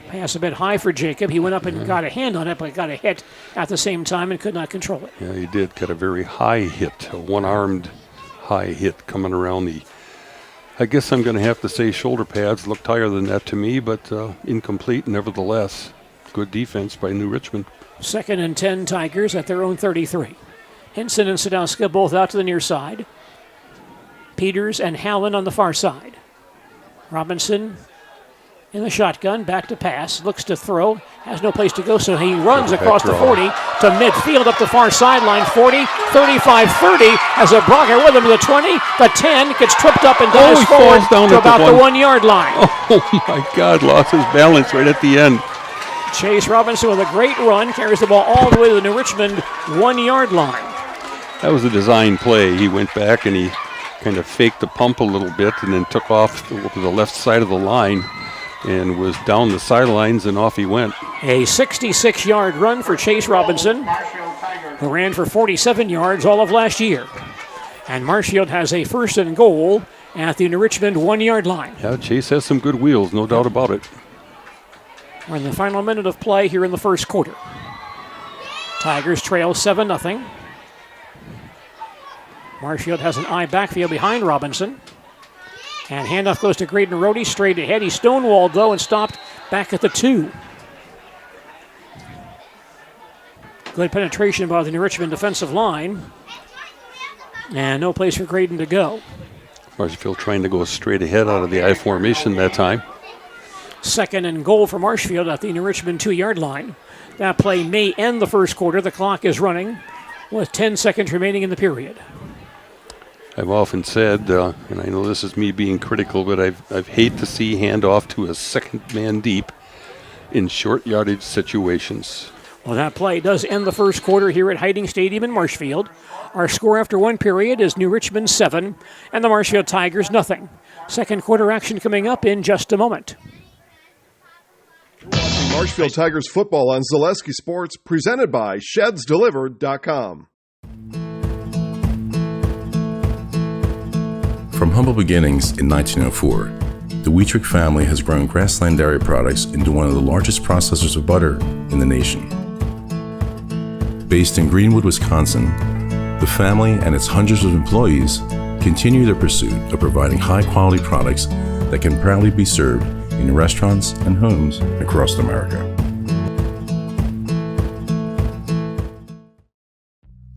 Pass a bit high for Jacob. He went up and got a hand on it, but got a hit at the same time and could not control it. Yeah, he did. Got a very high hit, a one-armed high hit coming around the, I guess I'm going to have to say shoulder pads. Looked higher than that to me, but incomplete nevertheless. Good defense by New Richmond. 2nd and 10 Tigers at their own 33. Hinson and Sadowska both out to the near side. Peters and Hallen on the far side. Robinson in the shotgun, back to pass, looks to throw, has no place to go, so he runs across the 40 to midfield up the far sideline, 40, 35, 30, has a blocker with him to the 20, the 10, gets tripped up and dives forward to about the 1 yard line. Oh my God, lost his balance right at the end. Chase Robinson with a great run, carries the ball all the way to the New Richmond 1 yard line. That was a design play. He went back and he kind of faked the pump a little bit and then took off to the left side of the line and was down the sidelines, and off he went. A 66-yard run for Chase Robinson, who ran for 47 yards all of last year. And Marshfield has a 1st and goal at the New Richmond 1 yard line. Yeah, Chase has some good wheels, no doubt about it. We're in the final minute of play here in the first quarter. Tigers trail 7-0. Marshfield has an eye backfield behind Robinson. And handoff goes to Graydon Rohde, straight ahead. He stonewalled, though, and stopped back at the 2. Good penetration by the New Richmond defensive line. And no place for Graydon to go. Marshfield trying to go straight ahead out of the I formation that time. 2nd and goal for Marshfield at the New Richmond 2 yard line. That play may end the first quarter. The clock is running with 10 seconds remaining in the period. I've often said, and I know this is me being critical, but I've hate to see handoff to a second man deep in short yardage situations. Well, that play does end the first quarter here at Hiding Stadium in Marshfield. Our score after one period is New Richmond 7 and the Marshfield Tigers 0. Second quarter action coming up in just a moment. Watching Marshfield Tigers football on Zaleski Sports, presented by ShedsDelivered.com. From humble beginnings in 1904, the Wheatrick family has grown Grassland Dairy Products into one of the largest processors of butter in the nation. Based in Greenwood, Wisconsin, the family and its hundreds of employees continue their pursuit of providing high-quality products that can proudly be served in restaurants and homes across America.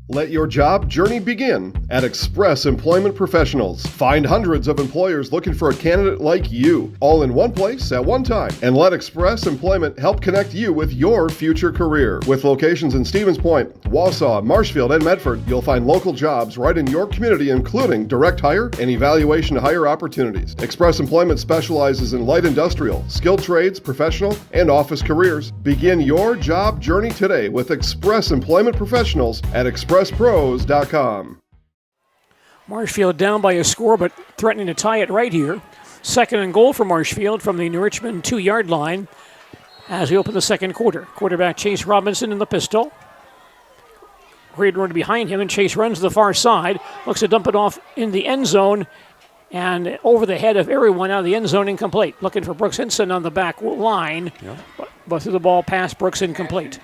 Let your job journey begin at Express Employment Professionals. Find hundreds of employers looking for a candidate like you, all in one place at one time. And let Express Employment help connect you with your future career. With locations in Stevens Point, Wausau, Marshfield, and Medford, you'll find local jobs right in your community, including direct hire and evaluation to hire opportunities. Express Employment specializes in light industrial, skilled trades, professional, and office careers. Begin your job journey today with Express Employment Professionals at expresspros.com. Marshfield down by a score, but threatening to tie it right here. 2nd and goal for Marshfield from the New Richmond 2 yard line as we open the second quarter. Quarterback Chase Robinson in the pistol. Graydon Rohde behind him, and Chase runs to the far side, looks to dump it off in the end zone, and over the head of everyone out of the end zone, incomplete. Looking for Brooks Hinson on the back line, but through the ball past Brooks, incomplete.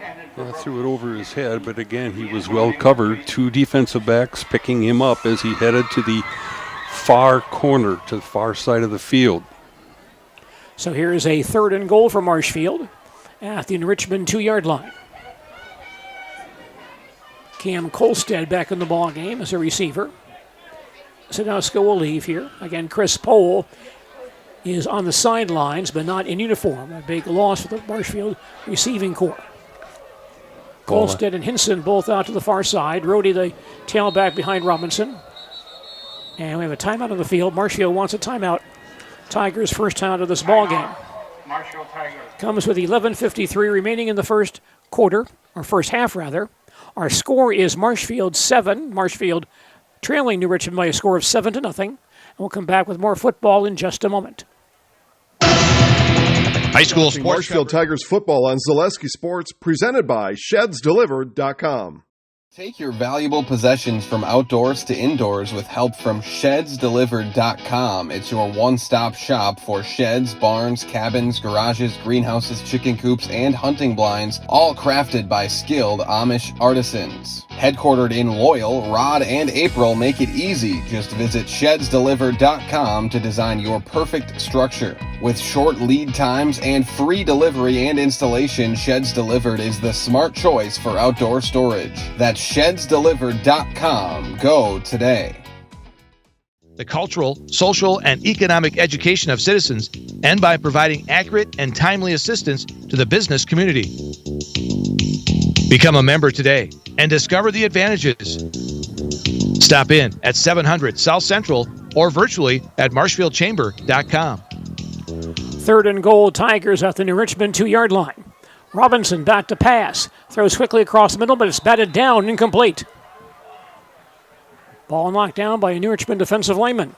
Threw it over his head, but again, he was well covered. 2 defensive backs picking him up as he headed to the far corner, to the far side of the field. So here is a 3rd and goal for Marshfield at the Richmond 2-yard line. Cam Kolstad back in the ball game as a receiver. Sadowska will leave here. Again, Chris Pohl is on the sidelines, but not in uniform. A big loss for the Marshfield receiving corps. Kolstad and Hinson both out to the far side. Rhodey, the tailback behind Robinson. And we have a timeout on the field. Marshfield wants a timeout. Tigers' first timeout of this ball game. Marshfield Tigers. Comes with 11:53 remaining in the first quarter, or first half rather. Our score is Marshfield 7. Marshfield trailing New Richmond by a score of 7-0. And we'll come back with more football in just a moment. High school sports. Marshfield Tigers football on Zaleski Sports, presented by ShedsDelivered.com. Take your valuable possessions from outdoors to indoors with help from ShedsDelivered.com. It's your one-stop shop for sheds, barns, cabins, garages, greenhouses, chicken coops, and hunting blinds, all crafted by skilled Amish artisans. Headquartered in Loyal, Rod and April make it easy. Just visit ShedsDelivered.com to design your perfect structure. With short lead times and free delivery and installation, Sheds Delivered is the smart choice for outdoor storage. That's ShedsDelivered.com. Go today. The cultural, social, and economic education of citizens, and by providing accurate and timely assistance to the business community. Become a member today and discover the advantages. Stop in at 700 South Central or virtually at marshfieldchamber.com. 3rd and goal, Tigers at the New Richmond 2-yard line. Robinson back to pass. Throws quickly across the middle, but it's batted down, incomplete. Ball knocked down by a New Richmond defensive lineman.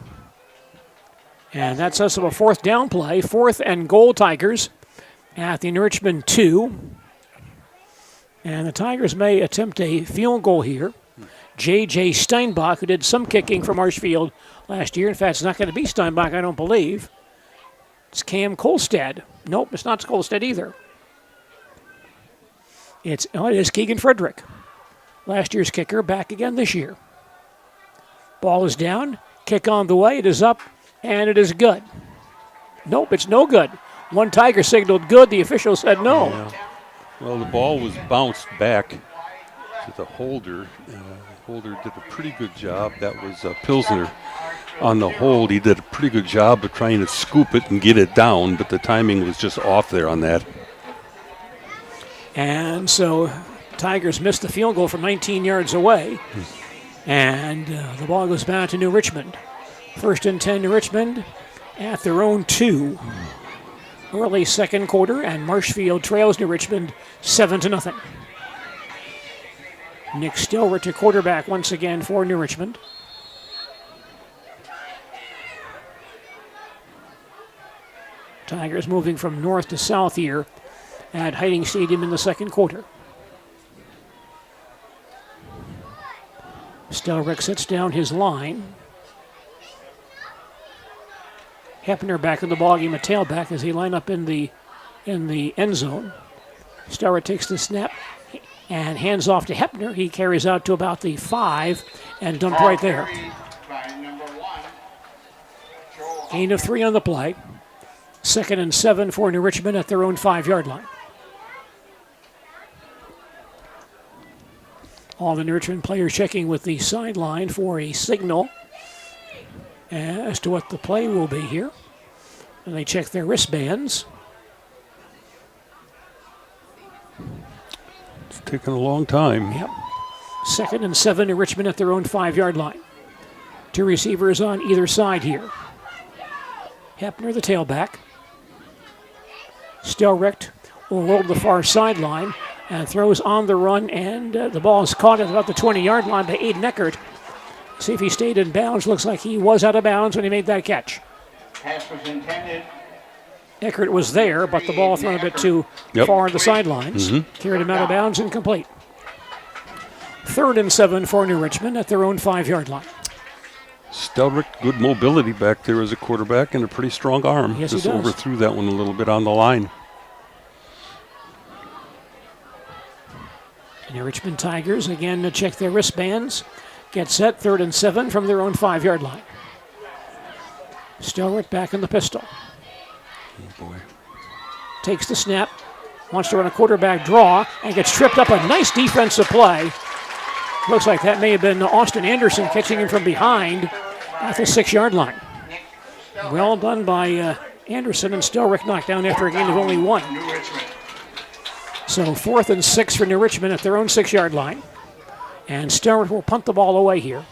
And that sets up a 4th down play. 4th and goal, Tigers at the New Richmond 2. And the Tigers may attempt a field goal here. J.J. Steinbach, who did some kicking for Marshfield last year. In fact, it's not going to be Steinbach, I don't believe. It's Cam Kolstad. Nope, it's not Kolstad either. It is Keegan Frederick. Last year's kicker, back again this year. Ball is down. Kick on the way. It is up, and it is good. Nope, it's no good. One Tiger signaled good. The official said no. Yeah. Well, the ball was bounced back to the holder. Holder did a pretty good job. That was Pilsner on the hold. He did a pretty good job of trying to scoop it and get it down, but the timing was just off there on that. And so Tigers missed the field goal from 19 yards away. And the ball goes back to New Richmond. 1st and 10 New Richmond at their own 2. Early second quarter, and Marshfield trails New Richmond 7-0. Nick Stilrich, a quarterback once again for New Richmond. Tigers moving from north to south here at Hiding Stadium in the second quarter. Stelrick sits down his line. Hepner back in the ballgame, a tailback as he line up in the end zone. Stelrick takes the snap and hands off to Hepner. He carries out to about the 5 and dumped right there. Gain of 3 on the play. 2nd and 7 for New Richmond at their own 5-yard line. All the New Richmond players checking with the sideline for a signal as to what the play will be here. And they check their wristbands. It's taken a long time. Yep. 2nd and 7 New Richmond at their own 5-yard line. 2 receivers on either side here. Hepner, the tailback. Stelrecht will roll to the far sideline and throws on the run, and the ball is caught at about the 20-yard line by Aiden Eckert. See if he stayed in bounds. Looks like he was out of bounds when he made that catch. Pass was intended. Eckert was there, but the ball thrown a bit too far on the sidelines. Carried him out of bounds, incomplete. 3rd and 7 for New Richmond at their own 5-yard line. Stelrick, good mobility back there as a quarterback and a pretty strong arm. Yes, just he does. Overthrew that one a little bit on the line. And the Richmond Tigers again to check their wristbands. Get set, 3rd and 7 from their own 5-yard line. Stelrick back in the pistol. Oh boy. Takes the snap, wants to run a quarterback draw and gets tripped up. A nice defensive play. Looks like that may have been Austin Anderson catching him from behind at the 6-yard line. Well done by Anderson, and still Rick knocked down after a gain of only 1. So 4th and 6 for New Richmond at their own 6-yard line. And Stelrich will punt the ball away here.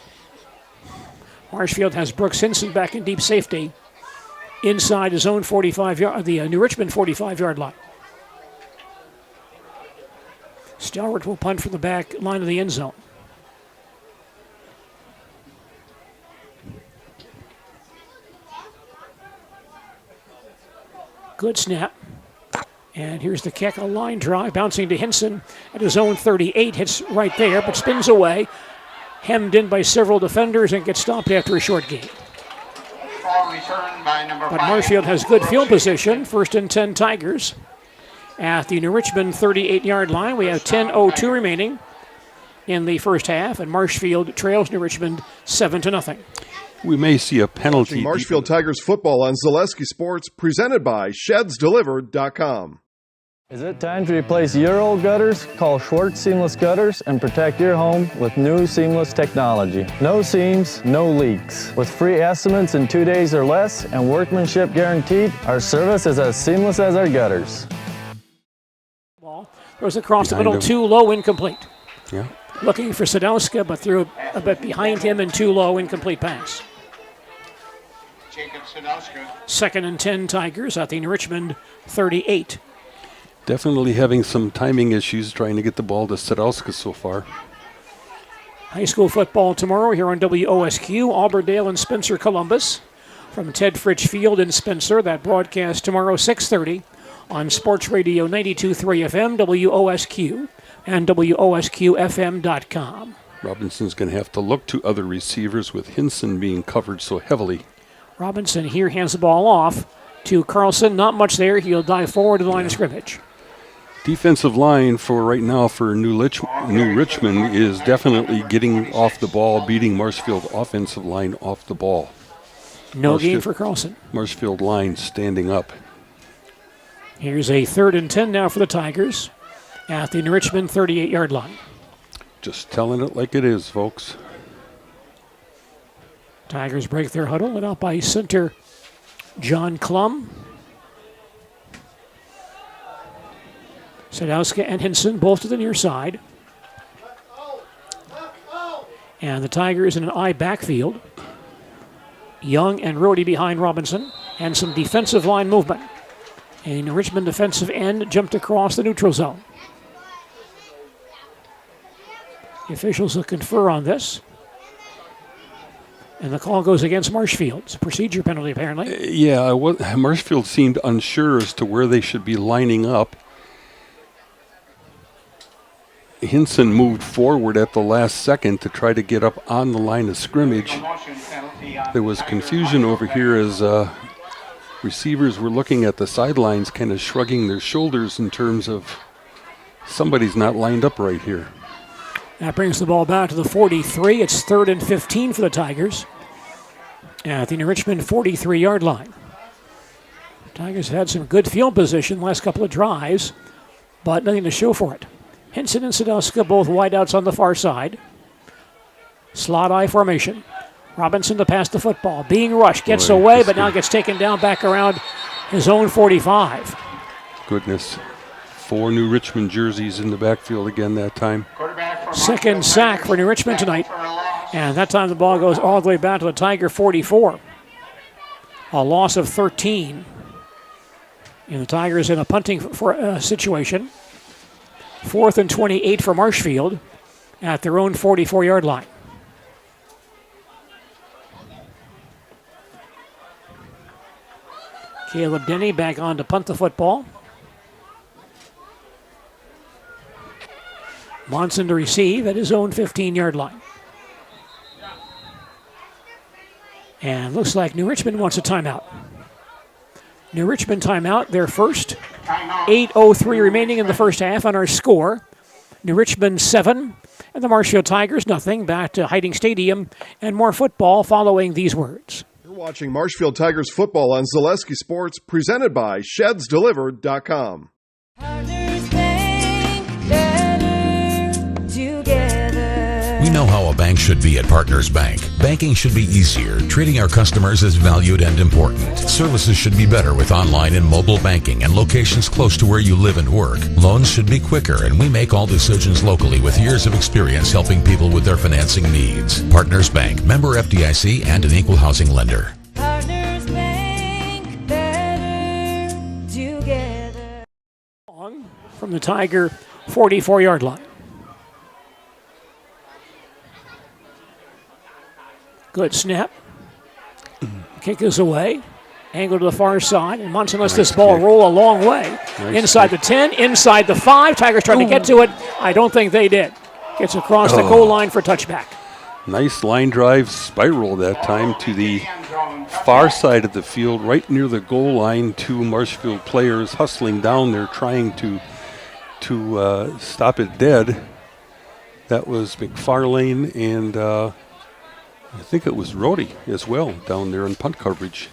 Marshfield has Brooks Hinson back in deep safety inside his own 45-yard, the New Richmond 45-yard line. Stelrich will punt from the back line of the end zone. Good snap. And here's the kick, a line drive, bouncing to Hinson at his own 38, hits right there, but spins away, hemmed in by several defenders, and gets stopped after a short gain. But Marshfield has good field position, 1st and 10 Tigers. At the New Richmond 38-yard line, we have 10:02 remaining in the first half, and Marshfield trails New Richmond 7-0. We may see a penalty. Watching Marshfield Tigers football on Zaleski Sports, presented by ShedsDelivered.com. Is it time to replace your old gutters? Call Schwartz Seamless Gutters and protect your home with new seamless technology. No seams, no leaks. With free estimates in 2 days or less and workmanship guaranteed, our service is as seamless as our gutters. Ball throws across the middle, too low, incomplete. Yeah. Looking for Sadowska, but threw a bit behind him and too low, incomplete pass. 2nd and 10 Tigers at the New Richmond 38. Definitely having some timing issues trying to get the ball to Sadowska so far. High school football tomorrow here on WOSQ, Auburndale and Spencer Columbus. From Ted Fritsch Field in Spencer, that broadcast tomorrow 6:30 on Sports Radio 92.3 FM, WOSQ, and WOSQFM.com. Robinson's going to have to look to other receivers with Hinson being covered so heavily. Robinson here hands the ball off to Carlson. Not much there. He'll dive forward to the line of scrimmage. Defensive line for right now for New Richmond is definitely getting off the ball, beating Marshfield offensive line off the ball. No gain for Carlson. Marshfield line standing up. Here's a 3rd and 10 now for the Tigers at the New Richmond 38-yard line. Just telling it like it is, folks. Tigers break their huddle, led out by center John Klum. Sadowska and Hinson both to the near side. And the Tigers in an I backfield. Young and Rohde behind Robinson, and some defensive line movement. A New Richmond defensive end jumped across the neutral zone. The officials will confer on this. And the call goes against Marshfield. It's a procedure penalty, apparently. Yeah, Marshfield seemed unsure as to where they should be lining up. Hinson moved forward at the last second to try to get up on the line of scrimmage. There was confusion over here as receivers were looking at the sidelines, kind of shrugging their shoulders in terms of somebody's not lined up right here. That brings the ball back to the 43. It's 3rd and 15 for the Tigers at the New Richmond 43-yard line. Tigers have had some good field position the last couple of drives, but nothing to show for it. Hinson and Sadowska both wideouts on the far side. Slot I formation. Robinson to pass the football. Being rushed, gets away, but now gets taken down back around his own 45. Goodness. 4 New Richmond jerseys in the backfield again that time. 2nd sack for New Richmond tonight. And that time the ball goes all the way back to the Tiger 44. A loss of 13. And the Tigers in a punting situation. 4th and 28 for Marshfield at their own 44-yard line. Caleb Denny back on to punt the football. Monson to receive at his own 15-yard line. And looks like New Richmond wants a timeout. New Richmond timeout, their first. 8:03 remaining in the first half on our score. New Richmond 7 and the Marshfield Tigers nothing. Back to Hiding Stadium and more football following these words. You're watching Marshfield Tigers football on Zaleski Sports, presented by ShedsDelivered.com. know how a bank should be at Partners Bank. Banking should be easier, treating our customers as valued and important. Services should be better with online and mobile banking and locations close to where you live and work. Loans should be quicker, and we make all decisions locally with years of experience helping people with their financing needs. Partners Bank, member FDIC, and an equal housing lender. Partners Bank, better together. From the Tiger 44-yard line. Good snap. Kick is away. Angle to the far side. And Munson lets this ball roll a long way. Inside the 10, inside the 5. Tigers trying to get to it. I don't think they did. Gets across the goal line for touchback. Nice line drive spiral that time to the far side of the field, right near the goal line. Two Marshfield players hustling down there trying to stop it dead. That was McFarlane and I think it was Rhodey as well down there in punt coverage.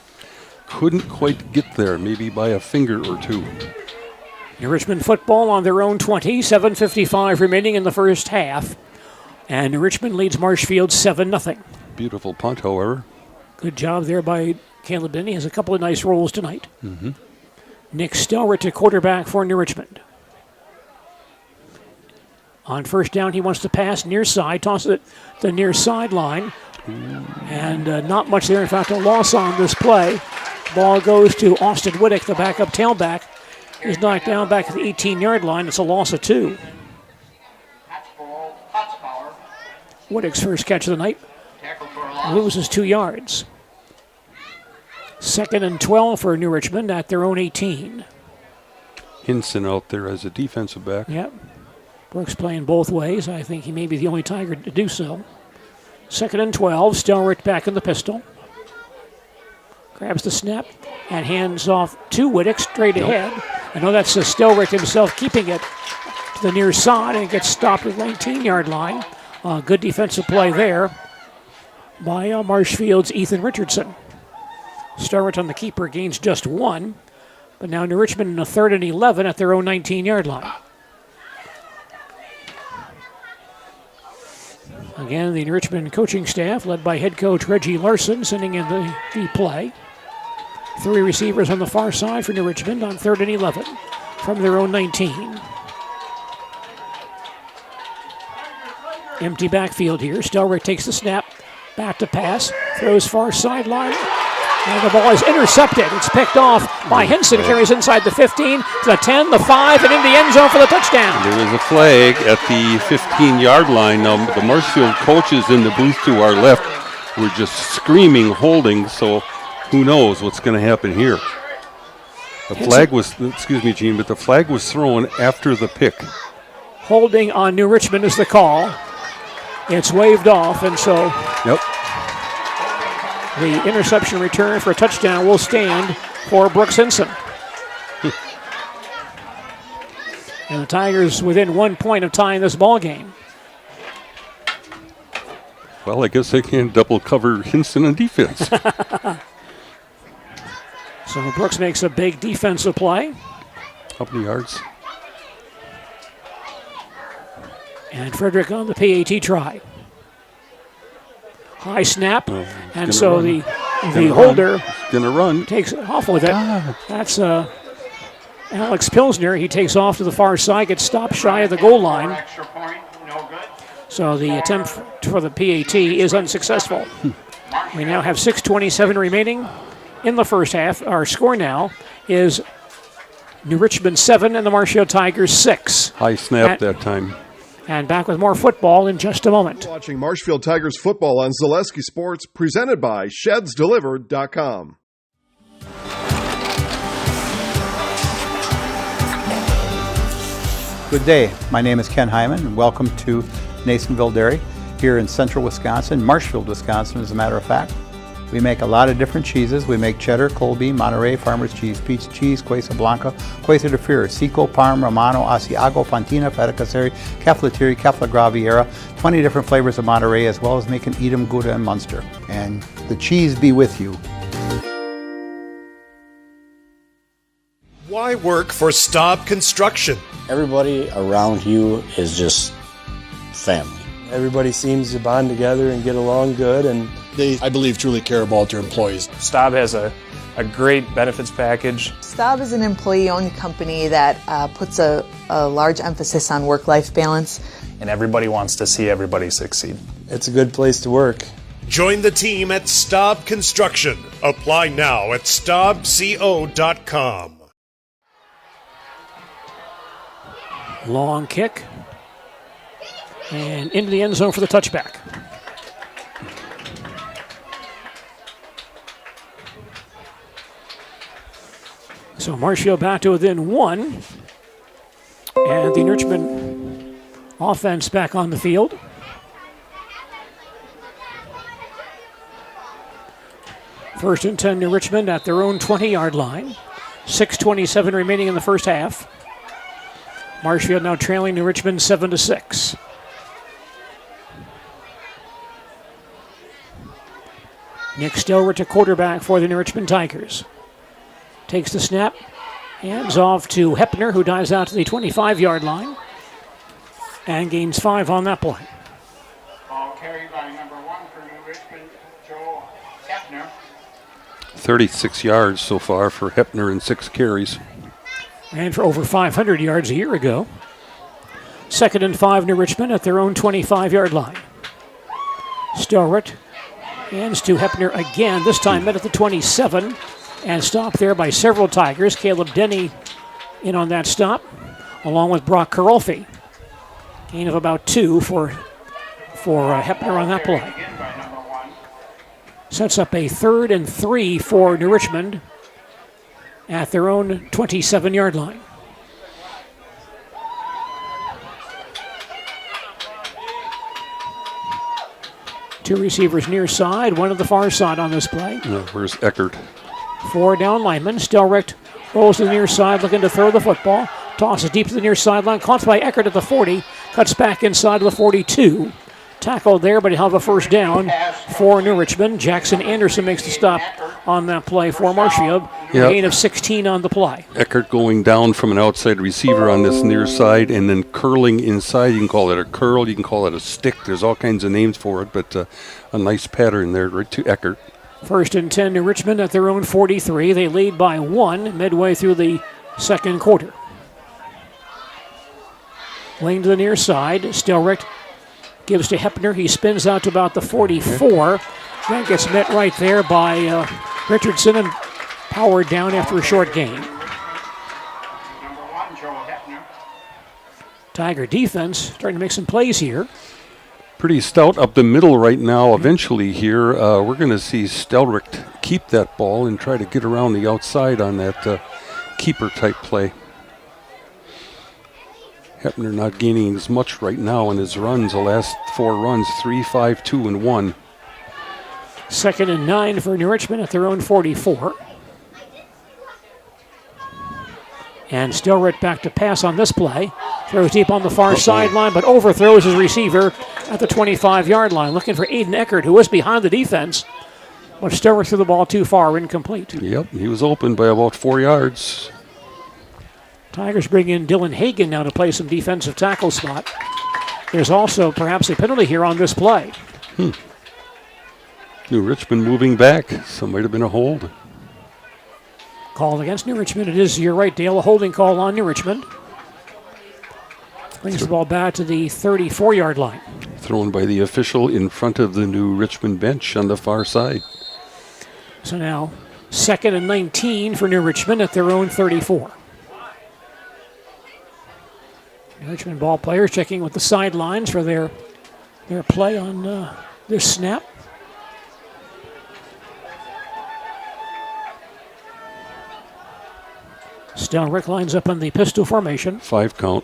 Couldn't quite get there, maybe by a finger or two. New Richmond football on their own 20, 7:55 remaining in the first half. And New Richmond leads Marshfield 7-0. Beautiful punt, however. Good job there by Caleb Binney. Has a couple of nice rolls tonight. Mm-hmm. Nick Stelrich at quarterback for New Richmond. On first down, he wants to pass near side, tosses it the near sideline. And not much there. In fact, a loss on this play. Ball goes to Austin Whittick, the backup tailback. He's knocked down back at the 18-yard line. It's a loss of 2. Whittick's first catch of the night loses 2 yards. 2nd and 12 for New Richmond at their own 18. Hinson out there as a defensive back. Yep. Brooks playing both ways. I think he may be the only Tiger to do so. 2nd and 12. Stelrich back in the pistol. Grabs the snap and hands off to Whittick straight ahead. I know that's Stelrich himself keeping it to the near side, and it gets stopped at the 19-yard line. Good defensive play there by Marshfield's Ethan Richardson. Stelrich on the keeper gains just 1, but now New Richmond in a 3rd and 11 at their own 19-yard line. Again, the New Richmond coaching staff, led by head coach Reggie Larson, sending in the play. 3 receivers on the far side for New Richmond on 3rd and 11 from their own 19. Empty backfield here. Stelrich takes the snap, back to pass, throws far sideline, and the ball is intercepted. It's picked off by Hinson, carries inside the 15, to the 10, the 5, and in the end zone for the touchdown. There was a flag at the 15-yard line. Now, the Marshfield coaches in the booth to our left were just screaming holding, so who knows what's going to happen here. The flag was, excuse me, Gene, but the flag was thrown after the pick. Holding on New Richmond is the call. It's waved off, and so the interception return for a touchdown will stand for Brooks Hinson. And the Tigers within 1 point of tying this ball game. Well, I guess they can double cover Hinson on defense. So Brooks makes a big defensive play. How many yards? And Frederick on the PAT try. High snap, and so run. the holder gonna run. Takes it off with it. That's Alex Pilsner. He takes off to the far side, gets stopped shy of the goal line. So the attempt for the PAT is unsuccessful. We now have 6:27 remaining in the first half. Our score now is New Richmond 7 and the Marshfield Tigers 6. High snap that time. And back with more football in just a moment. Watching Marshfield Tigers football on Zaleski Sports, presented by ShedsDelivered.com. Good day. My name is Ken Hyman, and welcome to Nasonville Dairy here in central Wisconsin, Marshfield, Wisconsin, as a matter of fact. We make a lot of different cheeses. We make cheddar, Colby, Monterey, Farmer's Cheese, Peach Cheese, Quesa Blanca, Quesa de Fury, Seco, Parm, Romano, Asiago, Fontina, Feta Caseri, Caflatiri, Cafla Graviera, 20 different flavors of Monterey, as well as making Edam, Gouda, and Munster. And the cheese be with you. Why work for Staub Construction? Everybody around you is just family. Everybody seems to bond together and get along good, and they, I believe, truly care about their employees. Staub has a great benefits package. Staub is an employee-owned company that puts a large emphasis on work-life balance. And everybody wants to see everybody succeed. It's a good place to work. Join the team at Staub Construction. Apply now at staubco.com. Long kick. And into the end zone for the touchback. So Marshfield back to within 1. And the Richmond offense back on the field. First and 10 to Richmond at their own 20-yard line. 6:27 remaining in the first half. Marshfield now trailing New Richmond 7-6. Nick Stelrich, a quarterback for the New Richmond Tigers. Takes the snap, hands off to Hepner, who dives out to the 25-yard line and gains 5 on that play. Ball carried by number 1 for New Richmond, Joe Hepner. 36 yards so far for Hepner and 6 carries. Ran for over 500 yards a year ago. 2nd and 5 New Richmond at their own 25-yard line. Stelrich hands to Hepner again, this time met at the 27, and stopped there by several Tigers. Caleb Denny in on that stop, along with Brock Karolfi. Gain of about 2 for Hepner on that play. Sets up a 3rd and 3 for New Richmond at their own 27-yard line. Two receivers near side, one at the far side on this play. Where's Eckert? 4 down linemen. Stelrich rolls to the near side, looking to throw the football. Tosses deep to the near sideline. Caught by Eckert at the 40. Cuts back inside to the 42. Tackled there, but he'll have a first down for New Richmond. Jackson Anderson makes the stop on that play for Marshfield. Yep. Gain of 16 on the play. Eckert going down from an outside receiver on this near side and then curling inside. You can call it a curl, you can call it a stick. There's all kinds of names for it, but a nice pattern there right to Eckert. 1st and 10 New Richmond at their own 43. They lead by 1 midway through the second quarter. Wing to the near side. Stelrich gives to Hepner. He spins out to about the 44. Then gets met right there by Richardson and powered down after a short gain. Number 1, Joe Hepner. Tiger defense starting to make some plays here. Pretty stout up the middle right now. Eventually here, we're going to see Stelrich keep that ball and try to get around the outside on that keeper-type play. Hepner not gaining as much right now in his runs. The last 4 runs, 3, 5, 2, and 1. 2nd and 9 for New Richmond at their own 44. And Stelrich back to pass on this play. Throws deep on the far sideline, but overthrows his receiver at the 25-yard line. Looking for Aiden Eckert, who was behind the defense. But Stelrich threw the ball too far, incomplete. Yep, he was open by about 4 yards. Tigers bring in Dylan Hagan now to play some defensive tackle spot. There's also perhaps a penalty here on this play. New Richmond moving back. So might have been a hold. Called against New Richmond. It is, you're right, Dale, a holding call on New Richmond. Brings the ball back to the 34-yard line. Thrown by the official in front of the New Richmond bench on the far side. So now 2nd and 19 for New Richmond at their own 34. New Richmond ball players checking with the sidelines for their play on this snap. Stelrich lines up in the pistol formation. 5 count.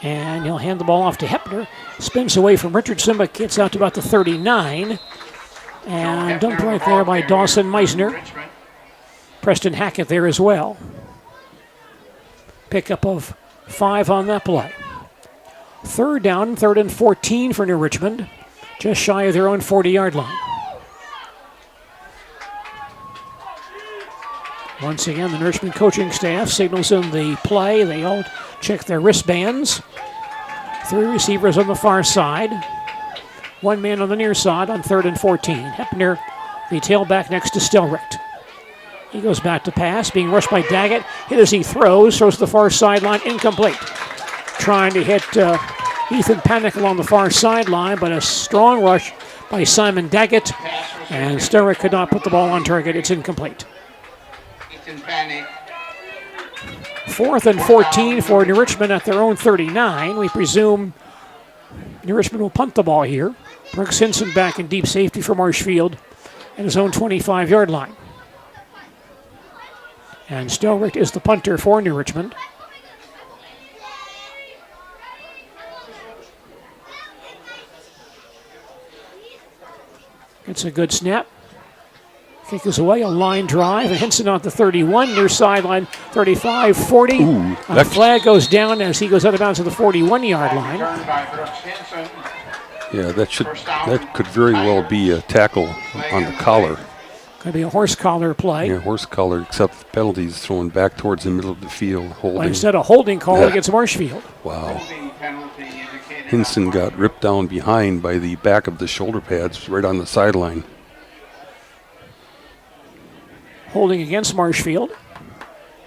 And he'll hand the ball off to Hepner. Spins away from Richardson, but gets out to about the 39. And dumped right there by Dawson Meisner. Preston Hackett there as well. Pickup of 5 on that play. 3rd down, 3rd and 14 for New Richmond. Just shy of their own 40-yard line. Once again, the New Richmond coaching staff signals in the play. They all check their wristbands. Three receivers on the far side. One man on the near side on 3rd and 14. Hepner, the tailback next to Stelrecht. He goes back to pass, being rushed by Daggett. Hit as he throws to the far sideline, incomplete. Trying to hit Ethan Panic along the far sideline, but a strong rush by Simon Daggett. And Stelrecht could not put the ball on target. It's incomplete. Ethan Panic. 4th and 14 for New Richmond at their own 39. We presume New Richmond will punt the ball here. Brooks Hinson back in deep safety for Marshfield at his own 25-yard line. And Stelrecht is the punter for New Richmond. It's a good snap. Kick is away, a line drive, and Hinson on the 31, near sideline 35, 40. A flag goes down as he goes out of bounds to the 41-yard line. Yeah, that could very well be a tackle on the collar. Could be a horse collar play. Yeah, horse collar, except the penalties thrown back towards the middle of the field. Holding. Well, instead of holding call against Marshfield. Wow. Hinson got ripped down behind by the back of the shoulder pads right on the sideline. Holding against Marshfield.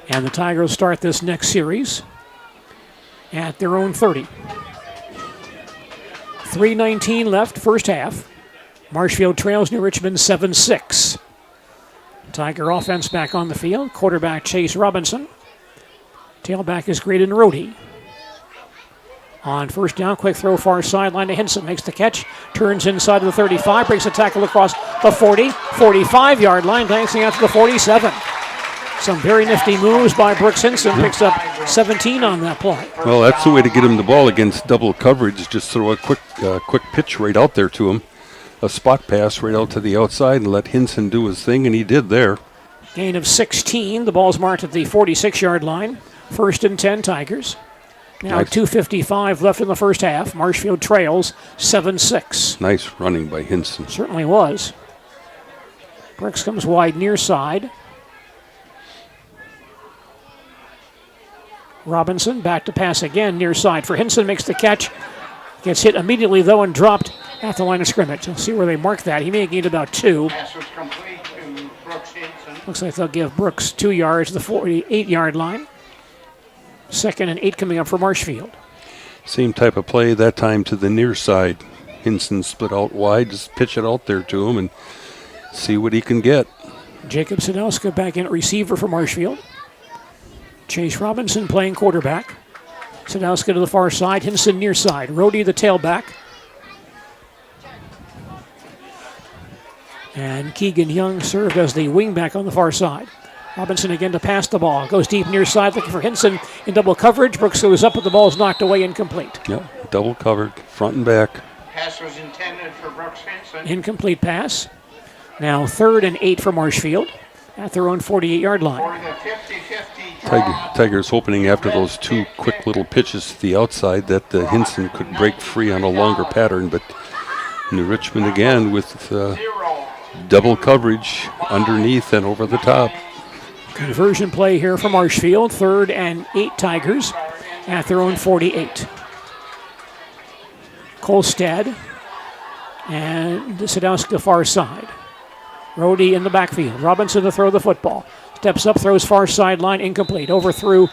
And the Tigers start this next series at their own 30. 3:19 left, first half. Marshfield trails New Richmond 7-6. Tiger offense back on the field. Quarterback Chase Robinson. Tailback is Graydon Rohde. On first down, quick throw far sideline to Hinson. Makes the catch, turns inside of the 35, breaks a tackle across the 40, 45-yard line, glancing out to the 47. Some very nifty moves by Brooks Hinson. Picks up 17 on that play. Well, that's the way to get him the ball against double coverage. Just throw a quick pitch right out there to him. A spot pass right out to the outside and let Hinson do his thing, and he did there. Gain of 16. The ball's marked at the 46-yard line. 1st and 10 Tigers. Now Nice. 2:55 left in the first half. Marshfield trails 7-6. Nice running by Hinson. Certainly was. Brooks comes wide near side. Robinson back to pass again near side for Hinson. Makes the catch. Gets hit immediately, though, and dropped at the line of scrimmage. We'll see where they mark that. He may have gained about 2. Pass was complete to Brooks Hinson. Looks like they'll give Brooks 2 yards to the 48-yard line. 2nd and 8 coming up for Marshfield. Same type of play, that time to the near side. Hinson split out wide, just pitch it out there to him and see what he can get. Jacob Sadowska back in at receiver for Marshfield. Chase Robinson playing quarterback. Sadowska to the far side, Hinson near side. Rohde the tailback. And Keegan Young served as the wingback on the far side. Robinson again to pass the ball. Goes deep near side looking for Hinson in double coverage. Brooks goes up, but the ball is knocked away, incomplete. Yep, double covered, front and back. Pass was intended for Brooks Hinson. Incomplete pass. Now 3rd and 8 for Marshfield at their own 48-yard line. For the 50-50 Tigers hoping after those 2 quick little pitches to the outside that Hinson could break free on a longer pattern, but New Richmond again with double coverage underneath and over the top. Conversion play here for Marshfield. 3rd and 8 Tigers at their own 48. Kolstad and Sadowski far side. Rohde in the backfield. Robinson to throw the football. Steps up, throws far sideline, incomplete. Overthrew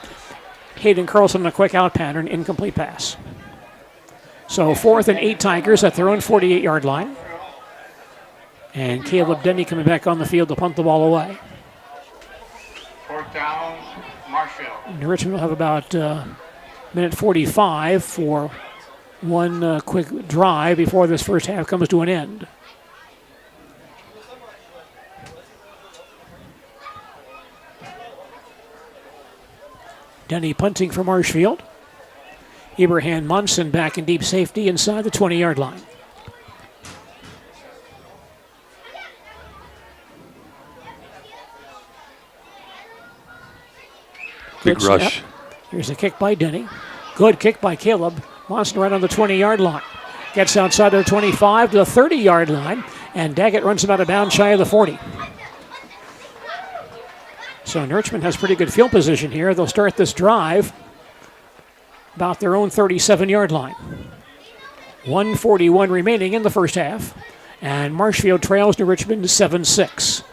Hayden Carlson in a quick out pattern, incomplete pass. So 4th and 8 Tigers at their own 48-yard line. And Caleb Denny coming back on the field to punt the ball away. 4th down, Marshfield. New Richmond will have about minute 45 for one quick drive before this first half comes to an end. Denny punting for Marshfield. Ibrahim Munson back in deep safety inside the 20-yard line. Big rush. Here's a kick by Denny. Good kick by Caleb. Monson right on the 20-yard line. Gets outside the 25 to the 30-yard line, and Daggett runs him out of bounds shy of the 40. So Richmond has pretty good field position here. They'll start this drive about their own 37-yard line. 1:41 remaining in the first half, and Marshfield trails New Richmond 7-6.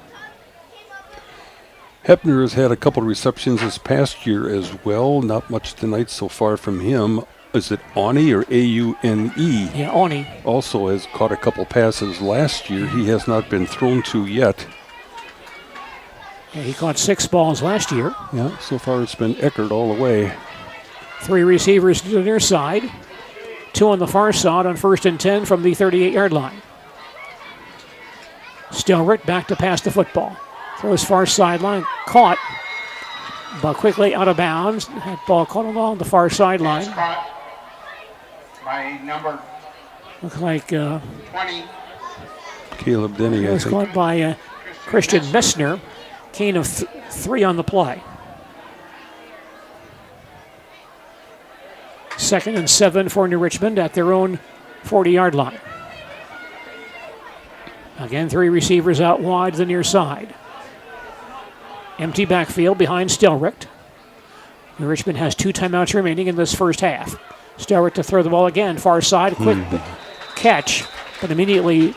Hepner has had a couple of receptions this past year as well. Not much tonight so far from him. Is it Aune or A-U-N-E? Yeah, Aune. Also has caught a couple passes last year. He has not been thrown to yet. Yeah, he caught 6 balls last year. Yeah, so far it's been Eckert all the way. 3 receivers to the near side. 2 on the far side on 1st and 10 from the 38-yard line. Stilrick back to pass the football. Throws far sideline, caught, but quickly out of bounds. That ball caught along the far sideline. Caught by number Looks like 20. Caleb Denny, it I was think. caught by Christian Messner. Gain of 3 on the play. 2nd and 7 for New Richmond at their own 40-yard line. Again, 3 receivers out wide to the near side. Empty backfield behind Stelricht. New Richmond has 2 timeouts remaining in this first half. Stelricht to throw the ball again, far side, quick catch, but immediately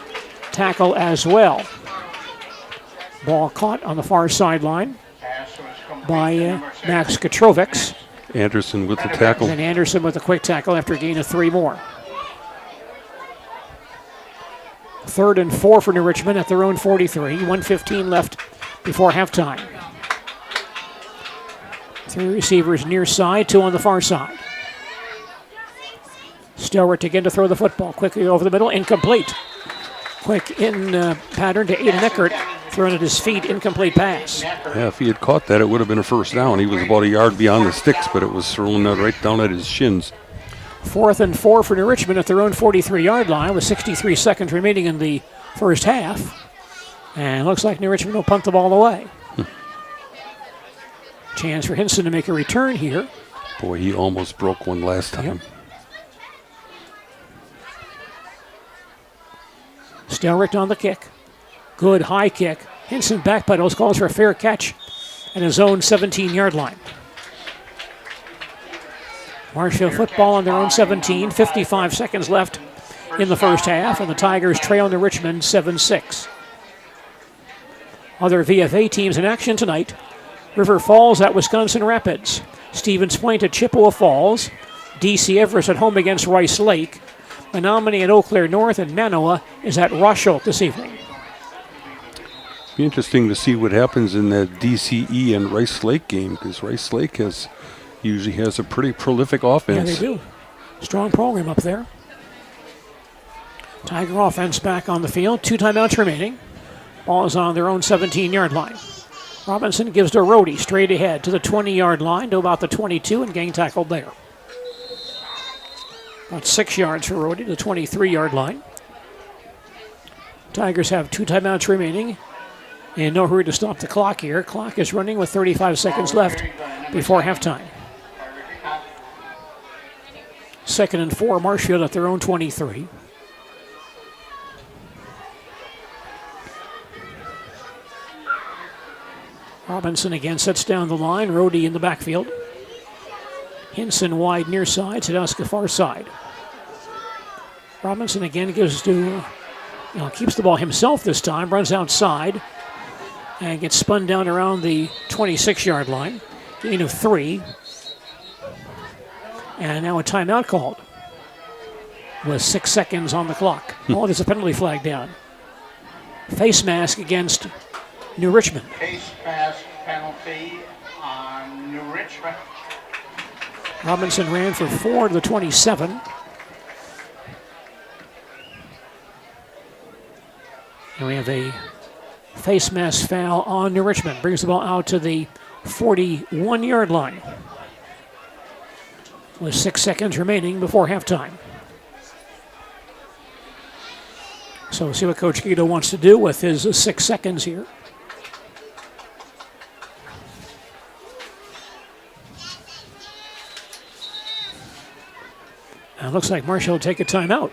tackle as well. Ball caught on the far sideline by Max Katrovics. Anderson with the tackle. And Anderson with a quick tackle after a gain of 3 more. 3rd and 4 for New Richmond at their own 43. 1:15 left before halftime. 3 receivers near side, 2 on the far side. Stelricht again to throw the football. Quickly over the middle, incomplete. Quick in pattern to Aiden Eckert. Thrown at his feet, incomplete pass. Yeah, if he had caught that, it would have been a first down. He was about a yard beyond the sticks, but it was thrown right down at his shins. 4th and 4 for New Richmond at their own 43-yard line with 63 seconds remaining in the first half. And looks like New Richmond will punt the ball away. Chance for Hinson to make a return here. Boy, he almost broke one last time. Yep. Stelricht on the kick. Good high kick. Hinson backpedals, calls for a fair catch at his own 17-yard line. Marshfield football on their own 17. 55 seconds left in the first half, and the Tigers trail New Richmond 7-6. Other VFA teams in action tonight. River Falls at Wisconsin Rapids. Stevens Point at Chippewa Falls. DC Everest at home against Rice Lake. Menominee at Eau Claire North, and Manoa is at Rosholt this evening. Be interesting to see what happens in the DCE and Rice Lake game, because Rice Lake usually has a pretty prolific offense. Yeah, they do. Strong program up there. Tiger offense back on the field. 2 timeouts remaining. Ball is on their own 17-yard line. Robinson gives to Rhodey straight ahead to the 20-yard line to about the 22 and gang tackled there. About 6 yards for Rhodey to the 23-yard line. Tigers have 2 timeouts remaining. In no hurry to stop the clock here. Clock is running with 35 seconds left before halftime. 2nd and 4, Marshfield at their own 23. Robinson again sets down the line. Rhodey in the backfield. Hinson wide near side. Sadowska far side. Robinson again gives to, keeps the ball himself this time. Runs outside and gets spun down around the 26-yard line. Gain of 3. And now a timeout called with 6 seconds on the clock. Oh, there's a penalty flag down. Face mask against New Richmond. Face mask penalty on New Richmond. Robinson ran for 4 to the 27. And we have a face mask foul on New Richmond. Brings the ball out to the 41-yard line with 6 seconds remaining before halftime. So we'll see what Coach Guido wants to do with his 6 seconds here. And it looks like Marshall will take a timeout.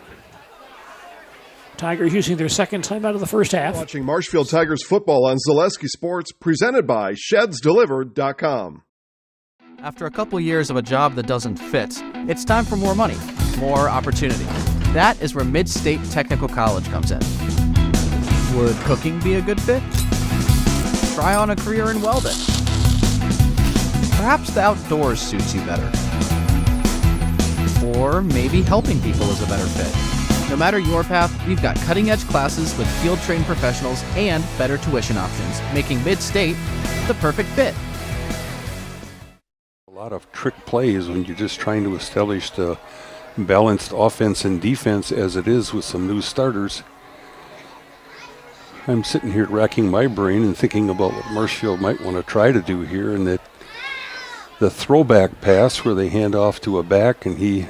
Tigers using their second timeout of the first half. Watching Marshfield Tigers football on Zaleski Sports, presented by ShedsDelivered.com. After a couple years of a job that doesn't fit, it's time for more money, more opportunity. That is where Mid-State Technical College comes in. Would cooking be a good fit? Try on a career in welding. Perhaps the outdoors suits you better. Or maybe helping people is a better fit. No matter your path, we've got cutting-edge classes with field-trained professionals and better tuition options, making Mid-State the perfect fit. A lot of trick plays when you're just trying to establish the balanced offense and defense as it is with some new starters. I'm sitting here racking my brain and thinking about what Marshfield might want to try to do here, and that the throwback pass where they hand off to a back and he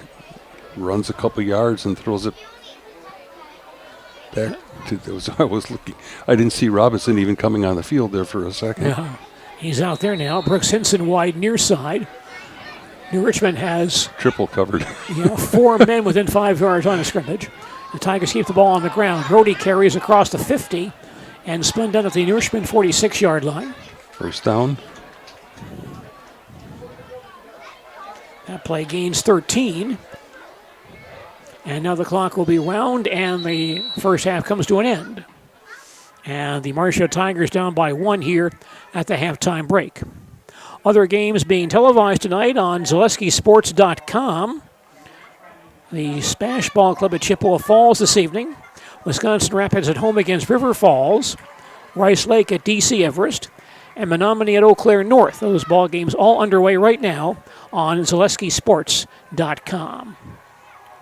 runs a couple yards and throws it back to those. I didn't see Robinson even coming on the field there for a second. Yeah, he's out there now. Brooks Hinson wide near side. New Richmond has triple covered. 4 men within 5 yards on a scrimmage. The Tigers keep the ball on the ground. Brody carries across the 50 and spun down at the New Richmond 46-yard line. First down. That play gains 13. And now the clock will be wound, and the first half comes to an end. And the Marshfield Tigers down by 1 here at the halftime break. Other games being televised tonight on ZaleskiSports.com. The Spash Ball Club at Chippewa Falls this evening. Wisconsin Rapids at home against River Falls. Rice Lake at DC Everest. And Menominee at Eau Claire North. Those ball games all underway right now on ZaleskiSports.com.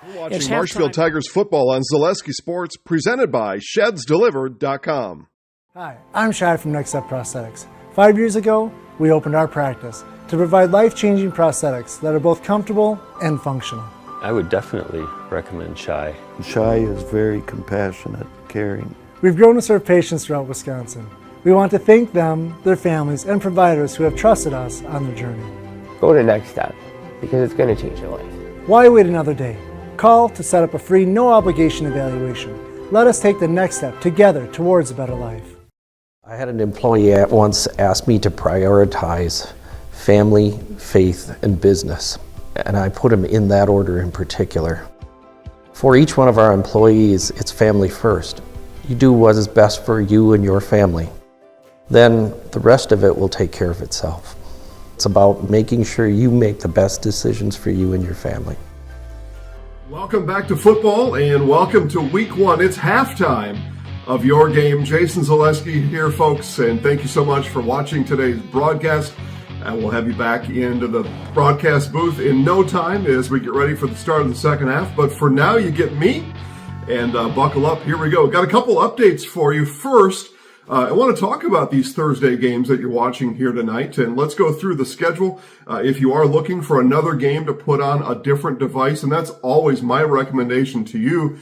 You're watching Marshfield Tigers football on Zaleski Sports, presented by ShedsDelivered.com. Hi, I'm Shai from Next Step Prosthetics. 5 years ago, we opened our practice to provide life-changing prosthetics that are both comfortable and functional. I would definitely recommend Shai. Shai is very compassionate, caring. We've grown to serve patients throughout Wisconsin. We want to thank them, their families, and providers who have trusted us on their journey. Go to Next Step, because it's going to change your life. Why wait another day? Call to set up a free, no-obligation evaluation. Let us take the next step together towards a better life. I had an employee at once ask me to prioritize family, faith, and business, and I put them in that order in particular. For each one of our employees, it's family first. You do what is best for you and your family. Then the rest of it will take care of itself. It's about making sure you make the best decisions for you and your family. Welcome back to football, and welcome to week 1. It's halftime of your game. Jason Zaleski here, folks, and thank you so much for watching today's broadcast. And we'll have you back into the broadcast booth in no time as we get ready for the start of the second half. But for now, you get me, and buckle up. Here we go. Got a couple updates for you. First, I want to talk about these Thursday games that you're watching here tonight, and let's go through the schedule. If you are looking for another game to put on a different device, and that's always my recommendation to you,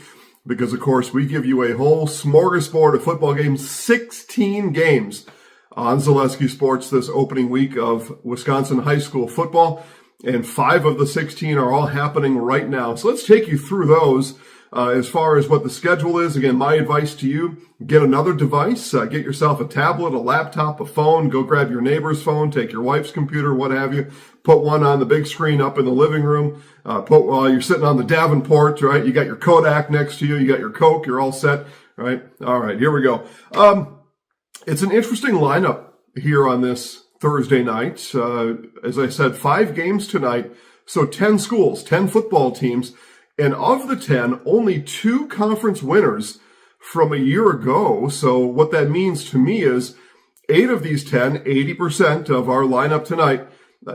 because, of course, we give you a whole smorgasbord of football games, 16 games on Zaleski Sports this opening week of Wisconsin high school football, and 5 of the 16 are all happening right now. So let's take you through those. As far as what the schedule is, again, my advice to you, get another device, get yourself a tablet, a laptop, a phone, go grab your neighbor's phone, take your wife's computer, what have you, put one on the big screen up in the living room, put while you're sitting on the Davenport, right? You got your Kodak next to you, you got your Coke, you're all set, right? All right, here we go. It's an interesting lineup here on this Thursday night. As I said, 5 games tonight, so 10 schools, 10 football teams. And of the 10, only 2 conference winners from a year ago. So what that means to me is 8 of these 10, 80% of our lineup tonight,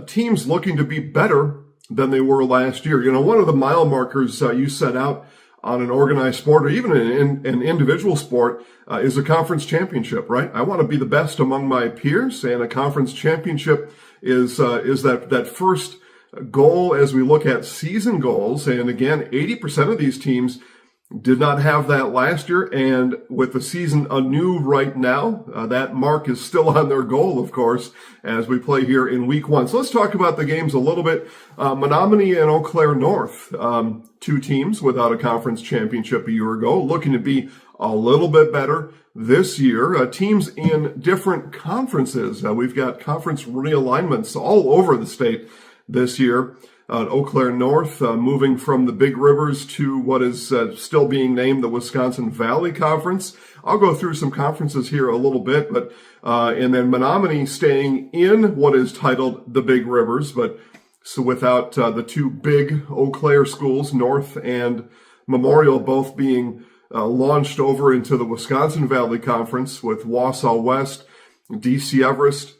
teams looking to be better than they were last year. You know, one of the mile markers you set out on an organized sport or even in an individual sport is a conference championship, right? I want to be the best among my peers, and a conference championship is that first goal as we look at season goals. And again, 80% of these teams did not have that last year. And with the season anew right now, that mark is still on their goal, of course, as we play here in week 1. So let's talk about the games a little bit. Menominee and Eau Claire North, 2 teams without a conference championship a year ago, looking to be a little bit better this year. Teams in different conferences. We've got conference realignments all over the state this year. Eau Claire North moving from the Big Rivers to what is still being named the Wisconsin Valley Conference. I'll go through some conferences here a little bit, but and then Menominee staying in what is titled the Big Rivers, but so without the two big Eau Claire schools, North and Memorial, both being launched over into the Wisconsin Valley Conference with Wausau West, DC Everest,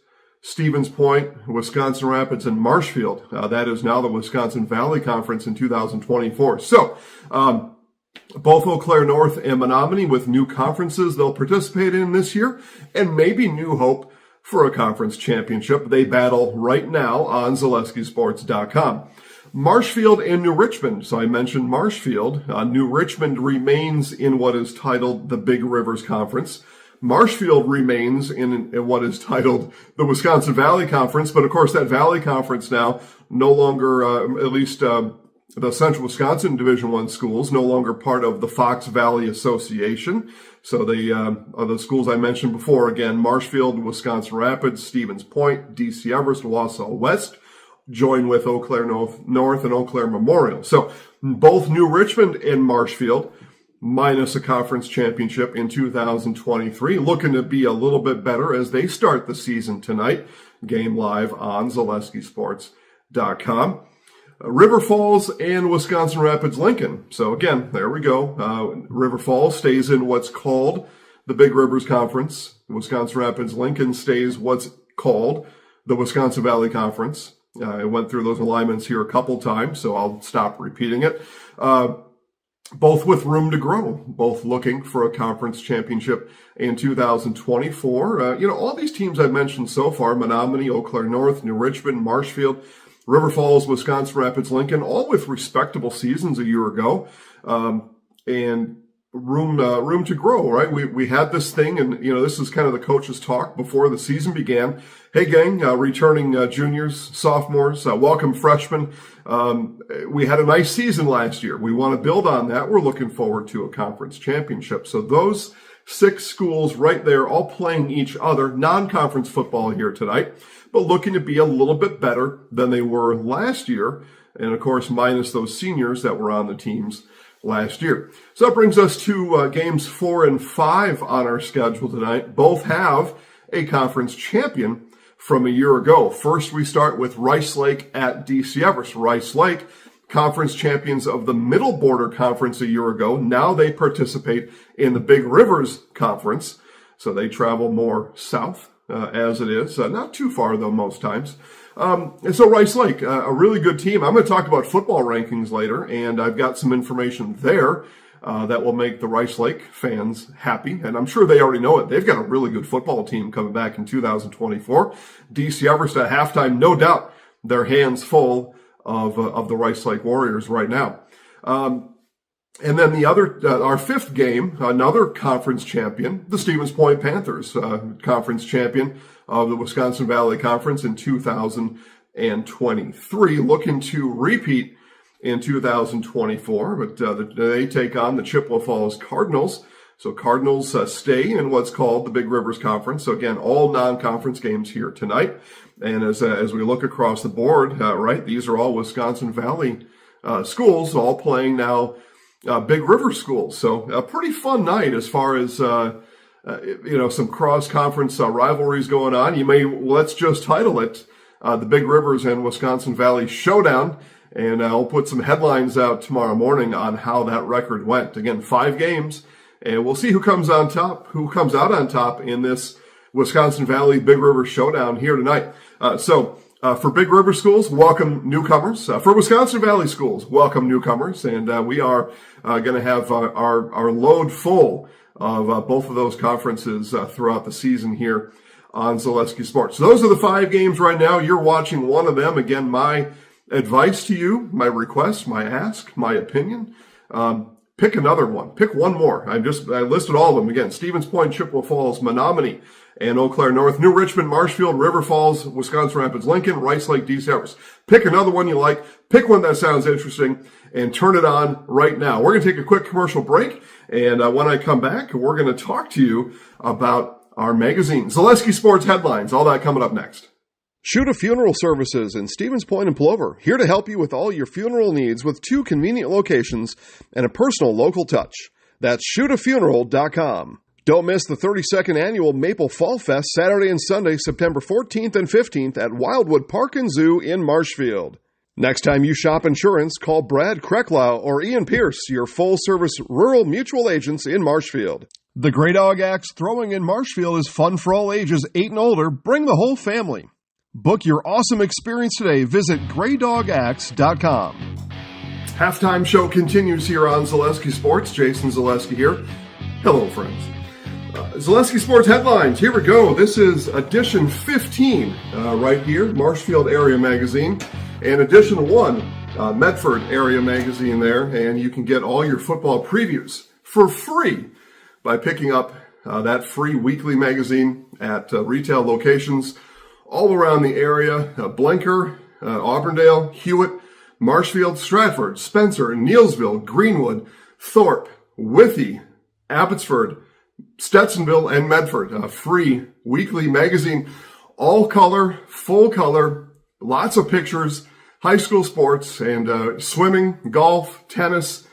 Stevens Point, Wisconsin Rapids, and Marshfield. That is now the Wisconsin Valley Conference in 2024. So, both Eau Claire North and Menominee with new conferences they'll participate in this year, and maybe new hope for a conference championship. They battle right now on ZaleskiSports.com. Marshfield and New Richmond. So I mentioned Marshfield. New Richmond remains in what is titled the Big Rivers Conference. Marshfield remains in what is titled the Wisconsin Valley Conference, but of course that Valley Conference now no longer, at least the Central Wisconsin Division I schools, no longer part of the Fox Valley Association. So the schools I mentioned before, again, Marshfield, Wisconsin Rapids, Stevens Point, DC Everest, Wausau West, join with Eau Claire North and Eau Claire Memorial. So both New Richmond and Marshfield, minus a conference championship in 2023, looking to be a little bit better as they start the season tonight. Game live on ZaleskiSports.com. River Falls and Wisconsin Rapids Lincoln. So again, there we go. River Falls stays in what's called the Big Rivers Conference. Wisconsin Rapids Lincoln stays what's called the Wisconsin Valley Conference. I went through those alignments here a couple times, so I'll stop repeating it. Both with room to grow, both looking for a conference championship in 2024. All these teams I've mentioned so far, Menominee, Eau Claire North, New Richmond, Marshfield, River Falls, Wisconsin Rapids, Lincoln, all with respectable seasons a year ago, and room to grow, right? We had this thing, and this is kind of the coach's talk before the season began. Hey gang, returning juniors, sophomores, welcome freshmen. We had a nice season last year. We want to build on that. We're looking forward to a conference championship. So those 6 schools right there, all playing each other, non-conference football here tonight, but looking to be a little bit better than they were last year. And of course, minus those seniors that were on the teams last year. So that brings us to games 4 and 5 on our schedule tonight. Both have a conference champion from a year ago. First, we start with Rice Lake at DC Everest. Rice Lake, conference champions of the Middle Border Conference a year ago. Now they participate in the Big Rivers Conference. So they travel more south as it is. Not too far, though, most times. And so Rice Lake, a really good team. I'm going to talk about football rankings later, and I've got some information there that will make the Rice Lake fans happy. And I'm sure they already know it. They've got a really good football team coming back in 2024. DC Everest at halftime, no doubt their hands full of the Rice Lake Warriors right now. And then our 5th game, another conference champion, the Stevens Point Panthers, conference champion of the Wisconsin Valley Conference in 2023, looking to repeat in 2024, but they take on the Chippewa Falls Cardinals. So Cardinals stay in what's called the Big Rivers Conference. So again, all non-conference games here tonight. And as we look across the board, right, these are all Wisconsin Valley schools, all playing now Big River schools. So a pretty fun night as far as some cross-conference rivalries going on. Let's just title it the Big Rivers and Wisconsin Valley Showdown. And I'll put some headlines out tomorrow morning on how that record went. Again, 5 games, and we'll see who comes out on top in this Wisconsin Valley Big River Showdown here tonight. For Big River schools, welcome newcomers. For Wisconsin Valley schools, welcome newcomers. And we are going to have our load full of both of those conferences throughout the season here on Zaleski Sports. So those are the 5 games right now. You're watching one of them. Again, my advice to you, my request, my ask, my opinion, Pick another one. Pick one more. I listed all of them again. Stevens Point, Chippewa Falls, Menominee, and Eau Claire North, New Richmond, Marshfield, River Falls, Wisconsin Rapids, Lincoln, Rice Lake, East Harris. Pick another one you like. Pick one that sounds interesting and turn it on right now. We're going to take a quick commercial break. And when I come back, we're going to talk to you about our magazine, Zaleski Sports Headlines, all that coming up next. Shoot a Funeral Services in Stevens Point and Plover, here to help you with all your funeral needs with 2 convenient locations and a personal local touch. That's shootafuneral.com. Don't miss the 32nd annual Maple Fall Fest Saturday and Sunday, September 14th and 15th at Wildwood Park and Zoo in Marshfield. Next time you shop insurance, call Brad Krecklau or Ian Pierce, your full-service rural mutual agents in Marshfield. The Grey Dog Axe Throwing in Marshfield is fun for all ages 8 and older. Bring the whole family. Book your awesome experience today. Visit GreyDogAxe.com. Halftime show continues here on Zaleski Sports. Jason Zaleski here. Hello, friends. Zaleski Sports Headlines. Here we go. This is edition 15 right here, Marshfield Area Magazine. And edition 1, Medford Area Magazine there. And you can get all your football previews for free by picking up that free weekly magazine at retail locations all around the area. Blenker, Auburndale, Hewitt, Marshfield, Stratford, Spencer, Neelsville, Greenwood, Thorpe, Withee, Abbotsford, Stetsonville, and Medford. A free weekly magazine, all color, full color, lots of pictures, high school sports, and swimming, golf, tennis,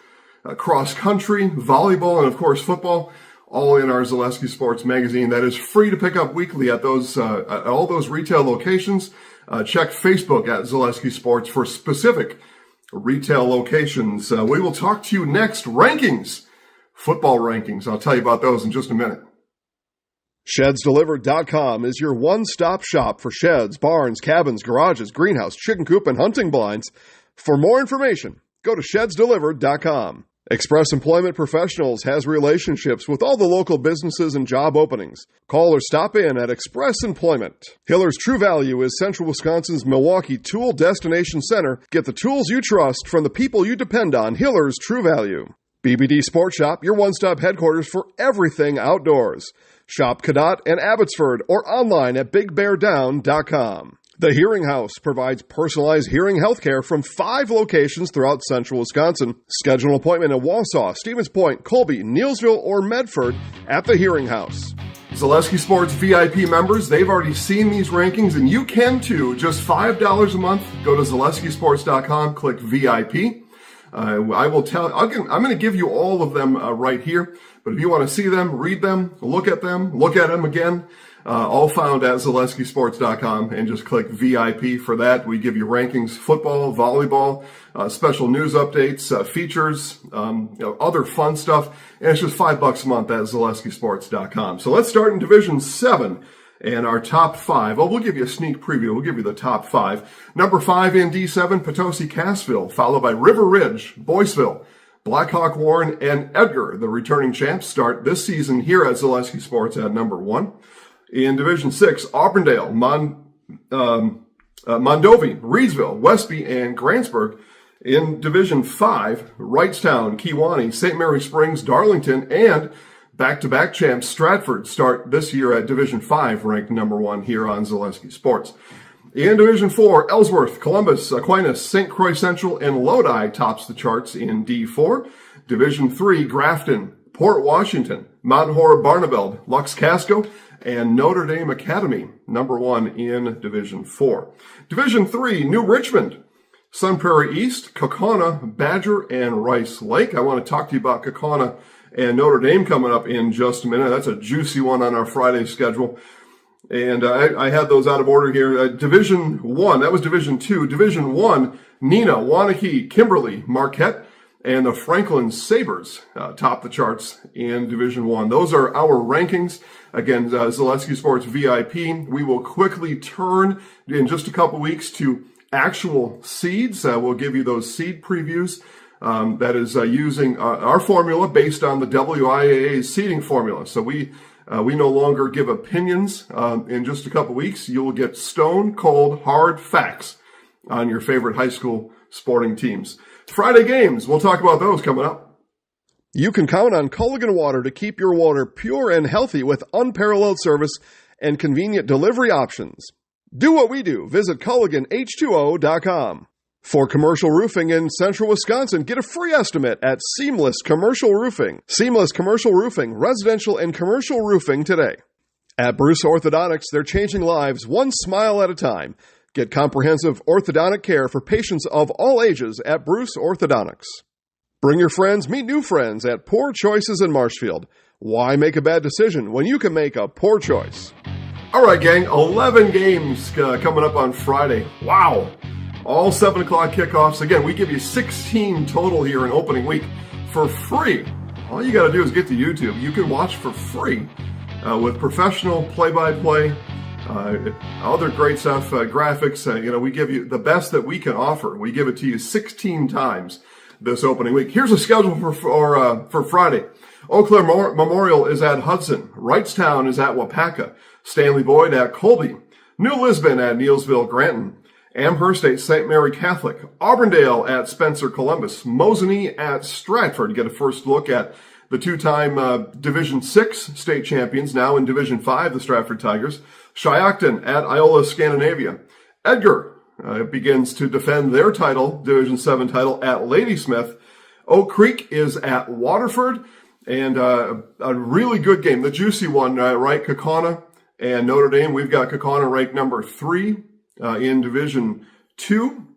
cross country, volleyball, and of course football, all in our Zaleski Sports magazine. That is free to pick up weekly at those at all those retail locations. Check Facebook at Zaleski Sports for specific retail locations. We will talk to you next. Rankings, football rankings. I'll tell you about those in just a minute. ShedsDelivered.com is your one-stop shop for sheds, barns, cabins, garages, greenhouse, chicken coop, and hunting blinds. For more information, go to ShedsDelivered.com. Express Employment Professionals has relationships with all the local businesses and job openings. Call or stop in at Express Employment. Hiller's True Value is Central Wisconsin's Milwaukee Tool Destination Center. Get the tools you trust from the people you depend on. Hiller's True Value. BBD Sport Shop, your one-stop headquarters for everything outdoors. Shop Cadott and Abbotsford or online at BigBearDown.com. The Hearing House provides personalized hearing health care from 5 locations throughout central Wisconsin. Schedule an appointment in Wausau, Stevens Point, Colby, Neelsville, or Medford at The Hearing House. Zaleski Sports VIP members, they've already seen these rankings, and you can too. Just $5 a month. Go to ZaleskiSports.com, click VIP. I'm going to give you all of them right here. But if you want to see them, read them, look at them again, all found at ZaleskiSports.com, and just click VIP for that. We give you rankings, football, volleyball, special news updates, features, other fun stuff, and it's just $5 a month at ZaleskiSports.com. So let's start in Division 7 and our top 5. Well, we'll give you a sneak preview. We'll give you the top 5. Number 5 in D7, Potosi-Cassville, followed by River Ridge, Boyceville, Blackhawk Warren, and Edgar. The returning champs start this season here at Zaleski Sports at number 1. In Division 6, Auburndale, Mondovi, Reedsville, Westby, and Grantsburg. In Division 5, Wrightstown, Kewanee, St. Mary Springs, Darlington, and back-to-back champs Stratford start this year at Division 5, ranked number 1 here on Zaleski Sports. In Division 4, Ellsworth, Columbus, Aquinas, St. Croix Central, and Lodi tops the charts in D4. Division 3, Grafton, Port Washington, Mount Horeb, Barneveld, Lux Casco, and Notre Dame Academy, number 1 in Division 4. Division 3, New Richmond, Sun Prairie East, Kaukauna, Badger, and Rice Lake. I want to talk to you about Kaukauna and Notre Dame coming up in just a minute. That's a juicy one on our Friday schedule. And I had those out of order here. Division 1, that was Division 2. Division 1, Neenah, Waunakee, Kimberly, Marquette, and the Franklin Sabres top the charts in Division 1. Those are our rankings. Again, Zaleski Sports VIP. We will quickly turn in just a couple weeks to actual seeds. We'll give you those seed previews. That is using our formula based on the WIAA seeding formula. So we no longer give opinions. In just a couple weeks, you will get stone cold hard facts on your favorite high school sporting teams. Friday games, we'll talk about those coming up. You can count on Culligan Water to keep your water pure and healthy with unparalleled service and convenient delivery options. Do what we do. Visit CulliganH2O.com. For commercial roofing in central Wisconsin, get a free estimate at Seamless Commercial Roofing. Seamless Commercial Roofing, residential and commercial roofing today. At Bruce Orthodontics, they're changing lives one smile at a time. Get comprehensive orthodontic care for patients of all ages at Bruce Orthodontics. Bring your friends, meet new friends at Poor Choices in Marshfield. Why make a bad decision when you can make a poor choice? All right, gang, 11 games coming up on Friday. Wow. All 7 o'clock kickoffs. Again, we give you 16 total here in opening week for free. All you got to do is get to YouTube. You can watch for free with professional play-by-play, other great stuff, graphics. We give you the best that we can offer. We give it to you 16 times this opening week. Here's a schedule for Friday. Eau Claire Memorial is at Hudson. Wrightstown is at Wapaka. Stanley Boyd at Colby. New Lisbon at Neilsville Granton. Amherst at St. Mary Catholic. Auburndale at Spencer Columbus. Mosinee at Stratford. Get a first look at the two-time Division 6 state champions, now in Division 5, the Stratford Tigers. Shiocton at Iola Scandinavia. Edgar begins to defend their title, Division 7 title, at Ladysmith. Oak Creek is at Waterford, and a really good game, the juicy one, right? Kaukauna and Notre Dame. We've got Kaukauna ranked number 3 in Division 2,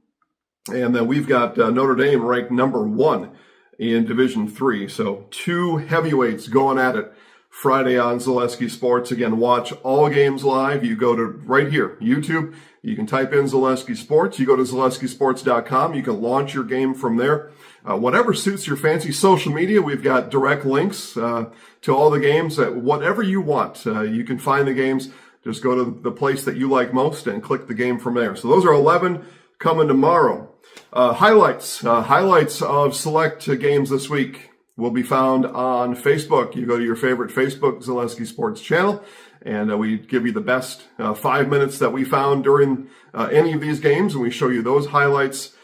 and then we've got Notre Dame ranked number 1 in Division 3. So 2 heavyweights going at it Friday on Zaleski Sports. Again, watch all games live. You go to right here, YouTube. You can type in Zaleski Sports. You go to ZaleskiSports.com. You can launch your game from there. Whatever suits your fancy. Social media, we've got direct links to all the games. Whatever you want, you can find the games. Just go to the place that you like most and click the game from there. So those are 11 coming tomorrow. Highlights of select games this week will be found on Facebook. You go to your favorite Facebook Zaleski Sports channel, and we give you the best 5 minutes that we found during any of these games, and we show you those highlights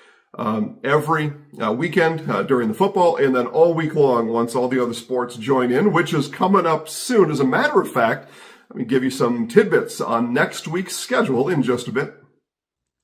every weekend during the football, and then all week long once all the other sports join in, which is coming up soon. As a matter of fact, let me give you some tidbits on next week's schedule in just a bit.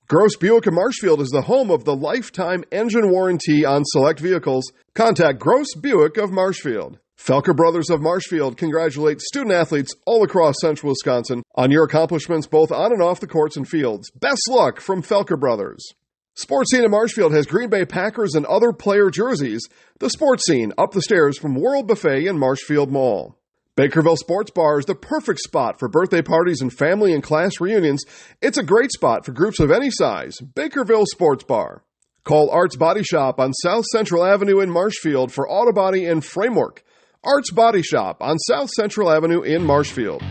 Gross Buick of Marshfield is the home of the lifetime engine warranty on select vehicles. Contact Gross Buick of Marshfield. Felker Brothers of Marshfield congratulate student-athletes all across central Wisconsin on your accomplishments both on and off the courts and fields. Best luck from Felker Brothers. Sports Scene in Marshfield has Green Bay Packers and other player jerseys. The Sports Scene, up the stairs from World Buffet in Marshfield Mall. Bakerville Sports Bar is the perfect spot for birthday parties and family and class reunions. It's a great spot for groups of any size. Bakerville Sports Bar. Call Arts Body Shop on South Central Avenue in Marshfield for auto body and framework. Arts Body Shop on South Central Avenue in Marshfield.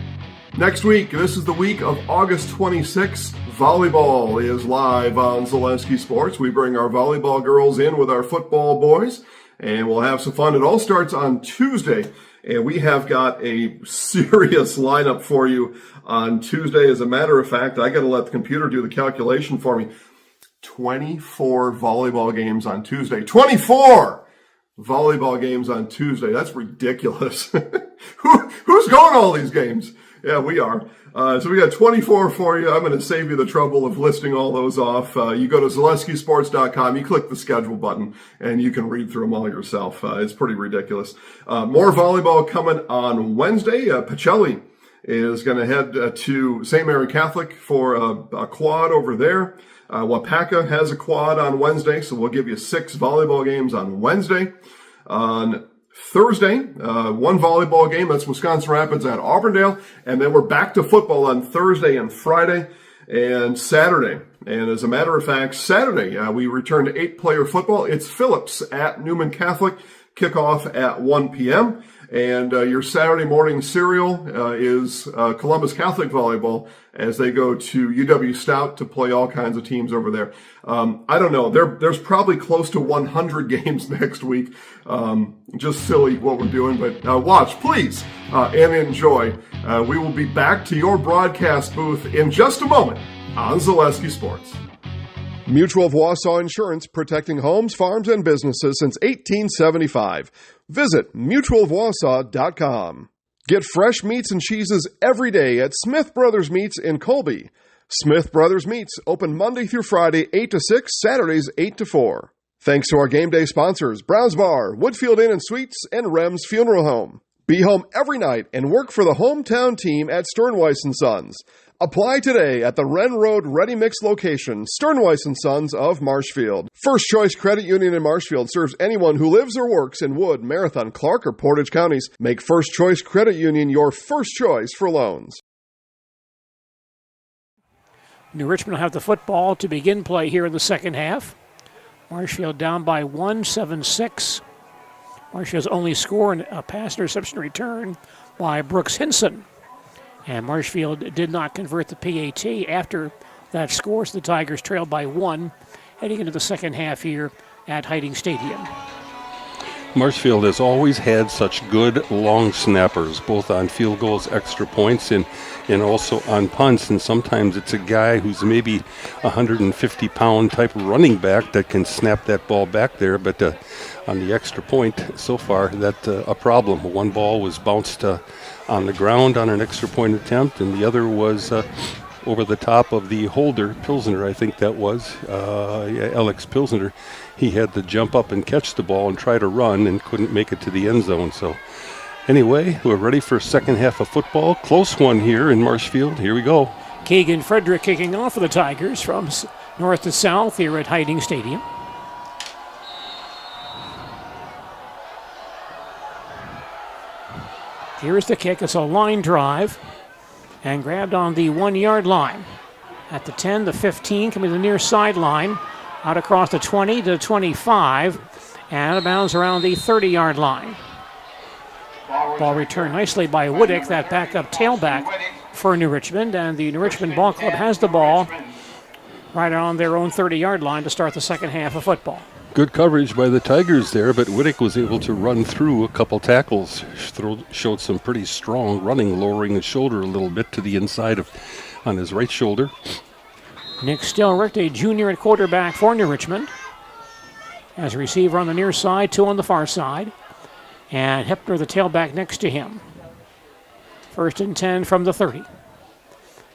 Next week, this is the week of August 26th. Volleyball is live on Zaleski Sports. We bring our volleyball girls in with our football boys, and we'll have some fun. It all starts on Tuesday. And we have got a serious lineup for you on Tuesday. As a matter of fact, I got to let the computer do the calculation for me. 24 volleyball games on Tuesday. 24 volleyball games on Tuesday. That's ridiculous. Who's going to all these games? Yeah, we are. So we got 24 for you. I'm going to save you the trouble of listing all those off. You go to ZaleskiSports.com, you click the schedule button, and you can read through them all yourself. It's pretty ridiculous. More volleyball coming on Wednesday. Pacelli is going to head to St. Mary Catholic for a quad over there. Wapaka has a quad on Wednesday, so we'll give you 6 volleyball games on Wednesday. On Thursday, one volleyball game, that's Wisconsin Rapids at Auburndale, and then we're back to football on Thursday and Friday and Saturday. And as a matter of fact, Saturday, we return to 8-player football. It's Phillips at Newman Catholic, kickoff at 1 p.m., and your Saturday morning serial is Columbus Catholic volleyball as they go to UW Stout to play all kinds of teams over there. I don't know. There's probably close to 100 games next week. Just silly what we're doing, but watch, please, and enjoy. We will be back to your broadcast booth in just a moment on Zaleski Sports. Mutual of Wausau Insurance, protecting homes, farms, and businesses since 1875. Visit mutualofwausau.com. Get fresh meats and cheeses every day at Smith Brothers Meats in Colby. Smith Brothers Meats, open Monday through Friday, 8 to 6, Saturdays, 8 to 4. Thanks to our game day sponsors, Browns Bar, Woodfield Inn and Suites, and Rem's Funeral Home. Be home every night and work for the hometown team at Sternweiss & Sons. Apply today at the Wren Road Ready Mix location, Sternweiss & Sons of Marshfield. First Choice Credit Union in Marshfield serves anyone who lives or works in Wood, Marathon, Clark, or Portage counties. Make First Choice Credit Union your first choice for loans. New Richmond will have the football to begin play here in the second half. Marshfield down by 1, 7-6. Marshfield's only score in a pass interception return by Brooks Hinson. And Marshfield did not convert the PAT after that score, so the Tigers trailed by 1 heading into the second half here at Hiding Stadium. Marshfield has always had such good long snappers, both on field goals, extra points, and also on punts. And sometimes it's a guy who's maybe 150-pound type of running back that can snap that ball back there. But on the extra point, so far, that's a problem. One ball was bounced on the ground on an extra point attempt, and the other was over the top of the holder, Pilsner, I think that was, Alex Pilsner. He had to jump up and catch the ball and try to run and couldn't make it to the end zone. So anyway, we're ready for second half of football. Close one here in Marshfield. Here we go. Keegan Frederick kicking off for the Tigers from north to south here at Hiding Stadium. Here's the kick. It's a line drive and grabbed on the 1-yard line. At the 10, the 15, coming to the near sideline. Out across the 20 to 25, and out of bounds around the 30-yard line. Ball returned nicely by Woodick, that backup tailback for New Richmond, and the New Richmond Ball Club has the ball right on their own 30-yard line to start the second half of football. Good coverage by the Tigers there, but Woodick was able to run through a couple tackles, showed some pretty strong running, lowering his shoulder a little bit to the inside on his right shoulder. Nick Stelrecht, a junior at quarterback for New Richmond. As a receiver on the near side, 2 on the far side. And Hepner, the tailback, next to him. 1st and 10 from the 30.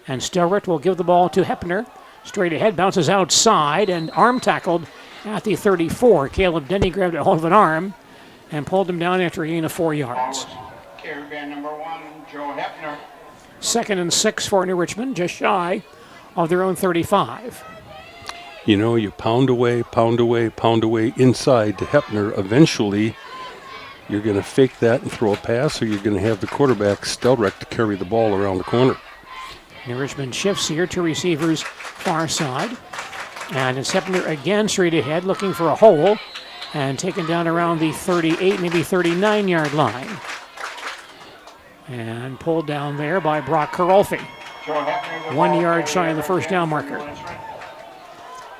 And Stelrecht will give the ball to Hepner. Straight ahead, bounces outside, and arm tackled at the 34. Caleb Denny grabbed a hold of an arm and pulled him down after a gain of 4 yards. Carry by number 1, Joe Hepner. 2nd and 6 for New Richmond, just shy of their own 35. You know, you pound away inside to Hepner. Eventually, you're going to fake that and throw a pass, or you're going to have the quarterback, Stelrecht, to carry the ball around the corner. New Richmond shifts here, 2 receivers far side. And it's Hepner again straight ahead, looking for a hole, and taken down around the 38, maybe 39-yard line. And pulled down there by Brock Karolfi. 1 yard shy of the first down marker.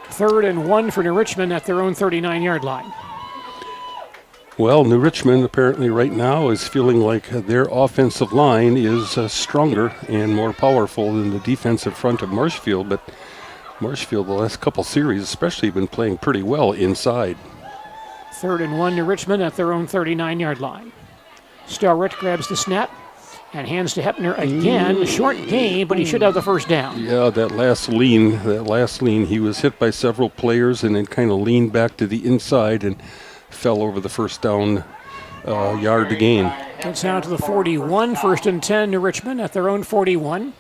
3rd and 1 for New Richmond at their own 39-yard line. Well, New Richmond apparently right now is feeling like their offensive line is stronger and more powerful than the defensive front of Marshfield, but Marshfield the last couple series especially been playing pretty well inside. 3rd and 1 New Richmond at their own 39-yard line. Stelrecht grabs the snap and hands to Hepner again. Short gain, but he should have the first down. Yeah, that last lean, he was hit by several players and then kind of leaned back to the inside and fell over the first down yard to gain. Gets out to the 41, 1st and 10, New Richmond at their own 41.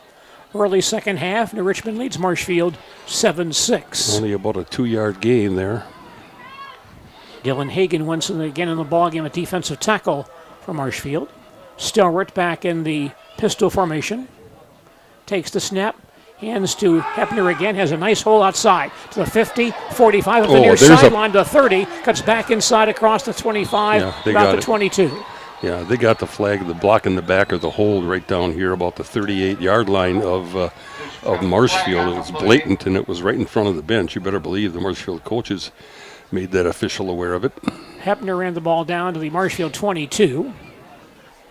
Early second half, New Richmond leads Marshfield 7-6. Only about a 2-yard gain there. Dylan Hagan once again in the ballgame, a defensive tackle for Marshfield. Stelrecht back in the pistol formation. Takes the snap, hands to Hepner again, has a nice hole outside to the 50, 45 of the near sideline to the 30, cuts back inside across the 25, about the 22. Yeah, they got the flag, the block in the back of the hold right down here about the 38-yard line of Marshfield. It was blatant, and it was right in front of the bench. You better believe the Marshfield coaches made that official aware of it. Hepner ran the ball down to the Marshfield 22.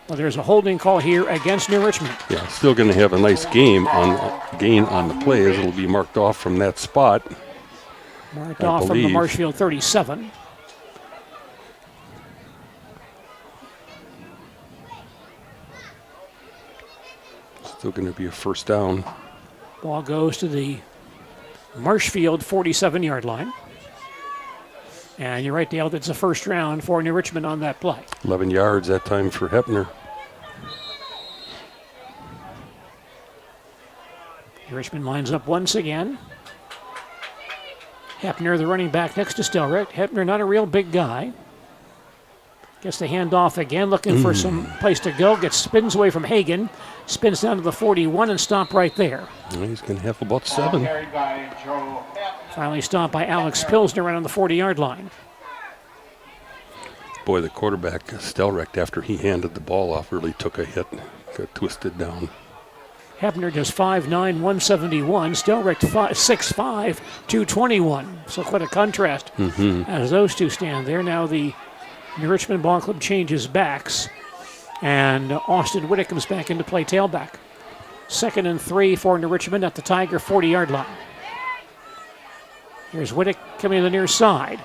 Well, there's a holding call here against New Richmond. Yeah, still going to have a nice gain on the play as it'll be marked off from that spot. Marked off from the Marshfield 37. Still going to be a first down. Ball goes to the Marshfield 47-yard line. And you're right, Dale, that's a first round for New Richmond on that play. 11 yards that time for Hepner. New Richmond lines up once again. Hepner, the running back next to Stelrecht. Hepner, not a real big guy. Gets the handoff again, looking for some place to go. Spins away from Hagan. Spins down to the 41 and stop right there. Well, he's going to have about 7. Finally stopped by Alex Pilsner right on the 40-yard line. Boy, the quarterback, Stelrecht, after he handed the ball off, really took a hit. Got twisted down. Hepner just 5'9", 171. Stelrecht 6'5", 221. So quite a contrast as those two stand there. Now the New Richmond Ball Club changes backs, and Austin Whittick comes back into play tailback. 2nd and 3 for New Richmond at the Tiger 40-yard line. Here's Whittick coming to the near side.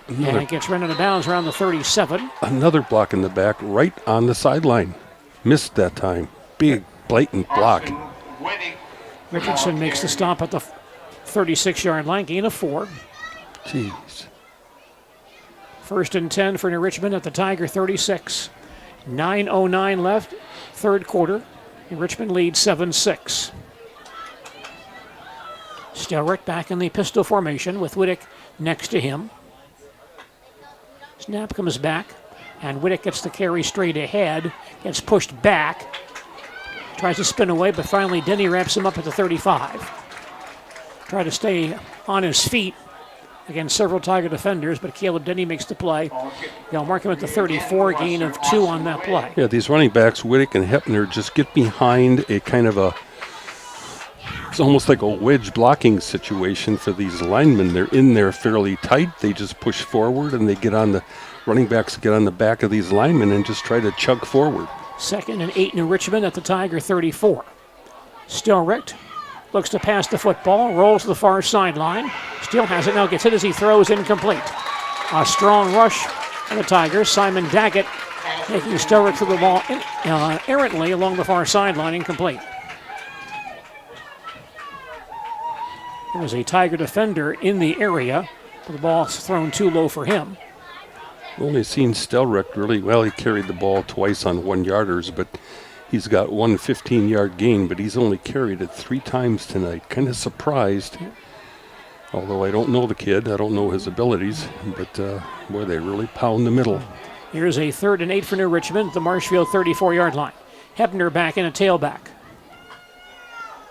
And it gets run out of bounds around the 37. Another block in the back, right on the sideline. Missed that time. Big, blatant block. Richardson makes the stop at the 36-yard line, gain of 4. Jeez. 1st and 10 for New Richmond at the Tiger 36. 9:09 left, third quarter. New Richmond leads 7-6. Stelrecht back in the pistol formation with Whittick next to him. Snap comes back, and Whittick gets the carry straight ahead, gets pushed back, tries to spin away, but finally Denny wraps him up at the 35. Try to stay on his feet against several Tiger defenders, but Caleb Denny makes the play. They'll mark him at the 34, gain of 2 on that play. Yeah, these running backs, Whittick and Hepner, just get behind a kind of a, it's almost like a wedge blocking situation for these linemen. They're in there fairly tight. They just push forward, and they get on the, running backs get on the back of these linemen and just try to chug forward. 2nd and 8 New Richmond at the Tiger 34. Stelrecht looks to pass the football, rolls to the far sideline. Still has it now, gets hit as he throws, incomplete. A strong rush for the Tigers. Simon Daggett making Stelrecht through the ball errantly along the far sideline, incomplete. There was a Tiger defender in the area, but the ball's thrown too low for him. Only seen Stelrecht really well. He carried the ball twice on 1-yarders, but he's got one 15-yard gain, but he's only carried it 3 times tonight. Kind of surprised. Although I don't know the kid, I don't know his abilities, but boy, they really pound the middle. Here's a 3rd and 8 for New Richmond at the Marshfield 34-yard line. Hebner back in a tailback.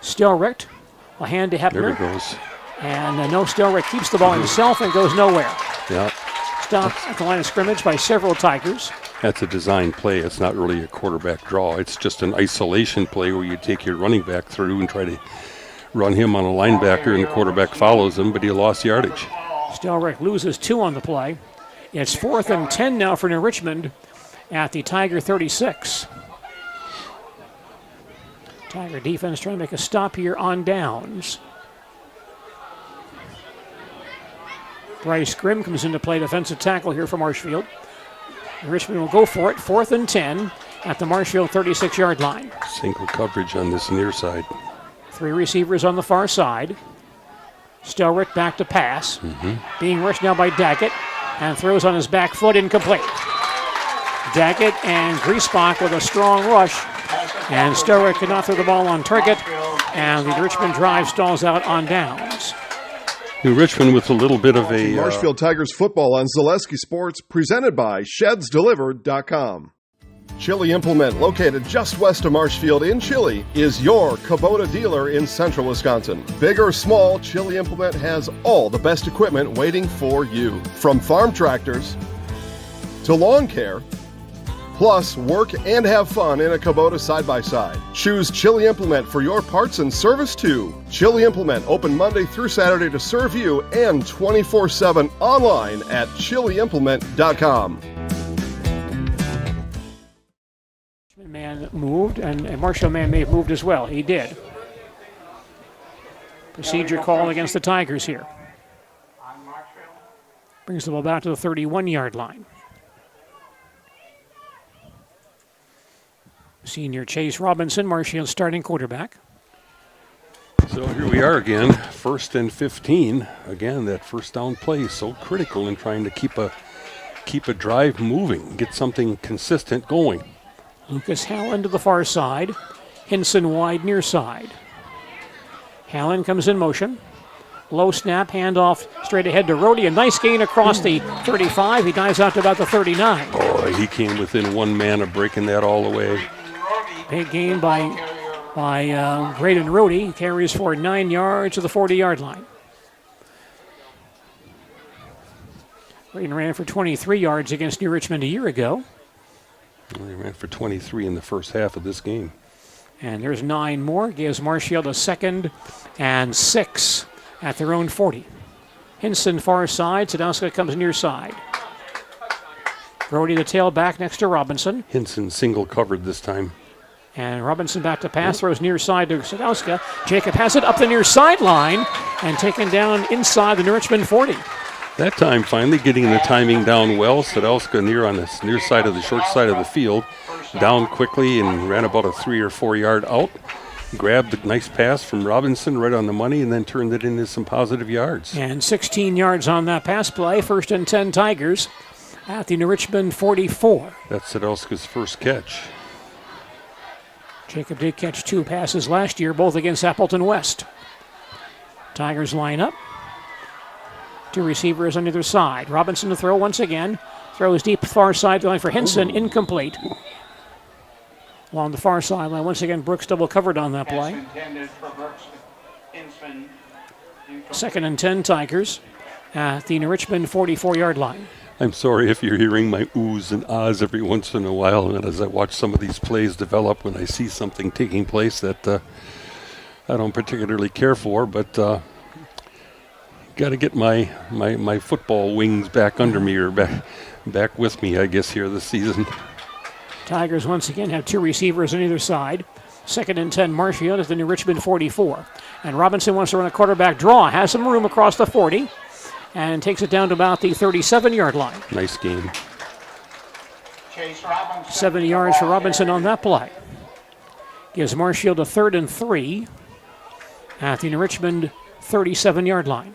Stelrecht will hand to Hebner. There he goes. And no, Stelrecht keeps the ball himself and goes nowhere. Yeah. Stopped at the line of scrimmage by several Tigers. That's a design play. It's not really a quarterback draw. It's just an isolation play where you take your running back through and try to run him on a linebacker, and the quarterback follows him, but he lost yardage. Stelrecht loses 2 on the play. It's 4th and 10 now for New Richmond at the Tiger 36. Tiger defense trying to make a stop here on downs. Bryce Grimm comes into play, defensive tackle here for Marshfield. Richmond will go for it, 4th and 10 at the Marshfield 36-yard line. Single coverage on this near side. 3 receivers on the far side. Stelrecht back to pass. Being rushed now by Daggett, and throws on his back foot, incomplete. Daggett and Griesbach with a strong rush, and Stelrecht could not throw the ball on target, and the Richmond drive stalls out on downs. New Richmond with a little bit of a... Marshfield Tigers football on Zaleski Sports, presented by ShedsDelivered.com. Chili Implement, located just west of Marshfield in Chile, is your Kubota dealer in central Wisconsin. Big or small, Chili Implement has all the best equipment waiting for you. From farm tractors to lawn care, plus work and have fun in a Kubota side-by-side. Choose Chili Implement for your parts and service too. Chili Implement, open Monday through Saturday to serve you, and 24/7 online at chiliimplement.com. Man moved, and Marshall man may have moved as well. He did. Procedure call against the Tigers here. Brings the ball back to the 31-yard line. Senior Chase Robinson, Marshfield's starting quarterback. So here we are again, 1st and 15. Again, that first down play is so critical in trying to keep a drive moving, get something consistent going. Lucas Hallen to the far side. Hinson wide near side. Hallen comes in motion. Low snap, handoff straight ahead to Rhodey. A nice gain across the 35. He dives out to about the 39. Boy, he came within one man of breaking that all the way. Big gain by Graydon Rhodey. He carries for 9 yards to the 40-yard line. Graydon ran for 23 yards against New Richmond a year ago. He ran for 23 in the first half of this game. And there's 9 more. Gives Marshfield a 2nd and 6 at their own 40. Hinson far side. Sadowska comes near side. Brody the tailback next to Robinson. Hinson single covered this time. And Robinson back to pass, throws near side to Sadowska. Jacob has it up the near sideline and taken down inside the New Richmond 40. That time finally getting the timing down well. Sadowska near on the near side of the short side of the field. Down quickly and ran about a 3 or 4 yard out. Grabbed a nice pass from Robinson right on the money and then turned it into some positive yards. And 16 yards on that pass play. 1st and 10 Tigers at the New Richmond 44. That's Sadowska's first catch. Jacob did catch 2 passes last year, both against Appleton West. Tigers line up. 2 receivers on either side. Robinson to throw once again. Throws deep far sideline for Hinson. Incomplete. Along the far sideline, once again, Brooks double covered on that play. 2nd and 10 Tigers at the New Richmond 44-yard line. I'm sorry if you're hearing my oohs and ahs every once in a while, and as I watch some of these plays develop, when I see something taking place that I don't particularly care for, but got to get my football wings back under me or back with me, I guess, here this season. Tigers once again have 2 receivers on either side. 2nd and 10 Marshfield at the New Richmond 44. And Robinson wants to run a quarterback draw. Has some room across the 40. And takes it down to about the 37-yard line. Nice game. 70 yards for Robinson on that play. Gives Marshfield a 3rd and 3 at the New Richmond 37-yard line.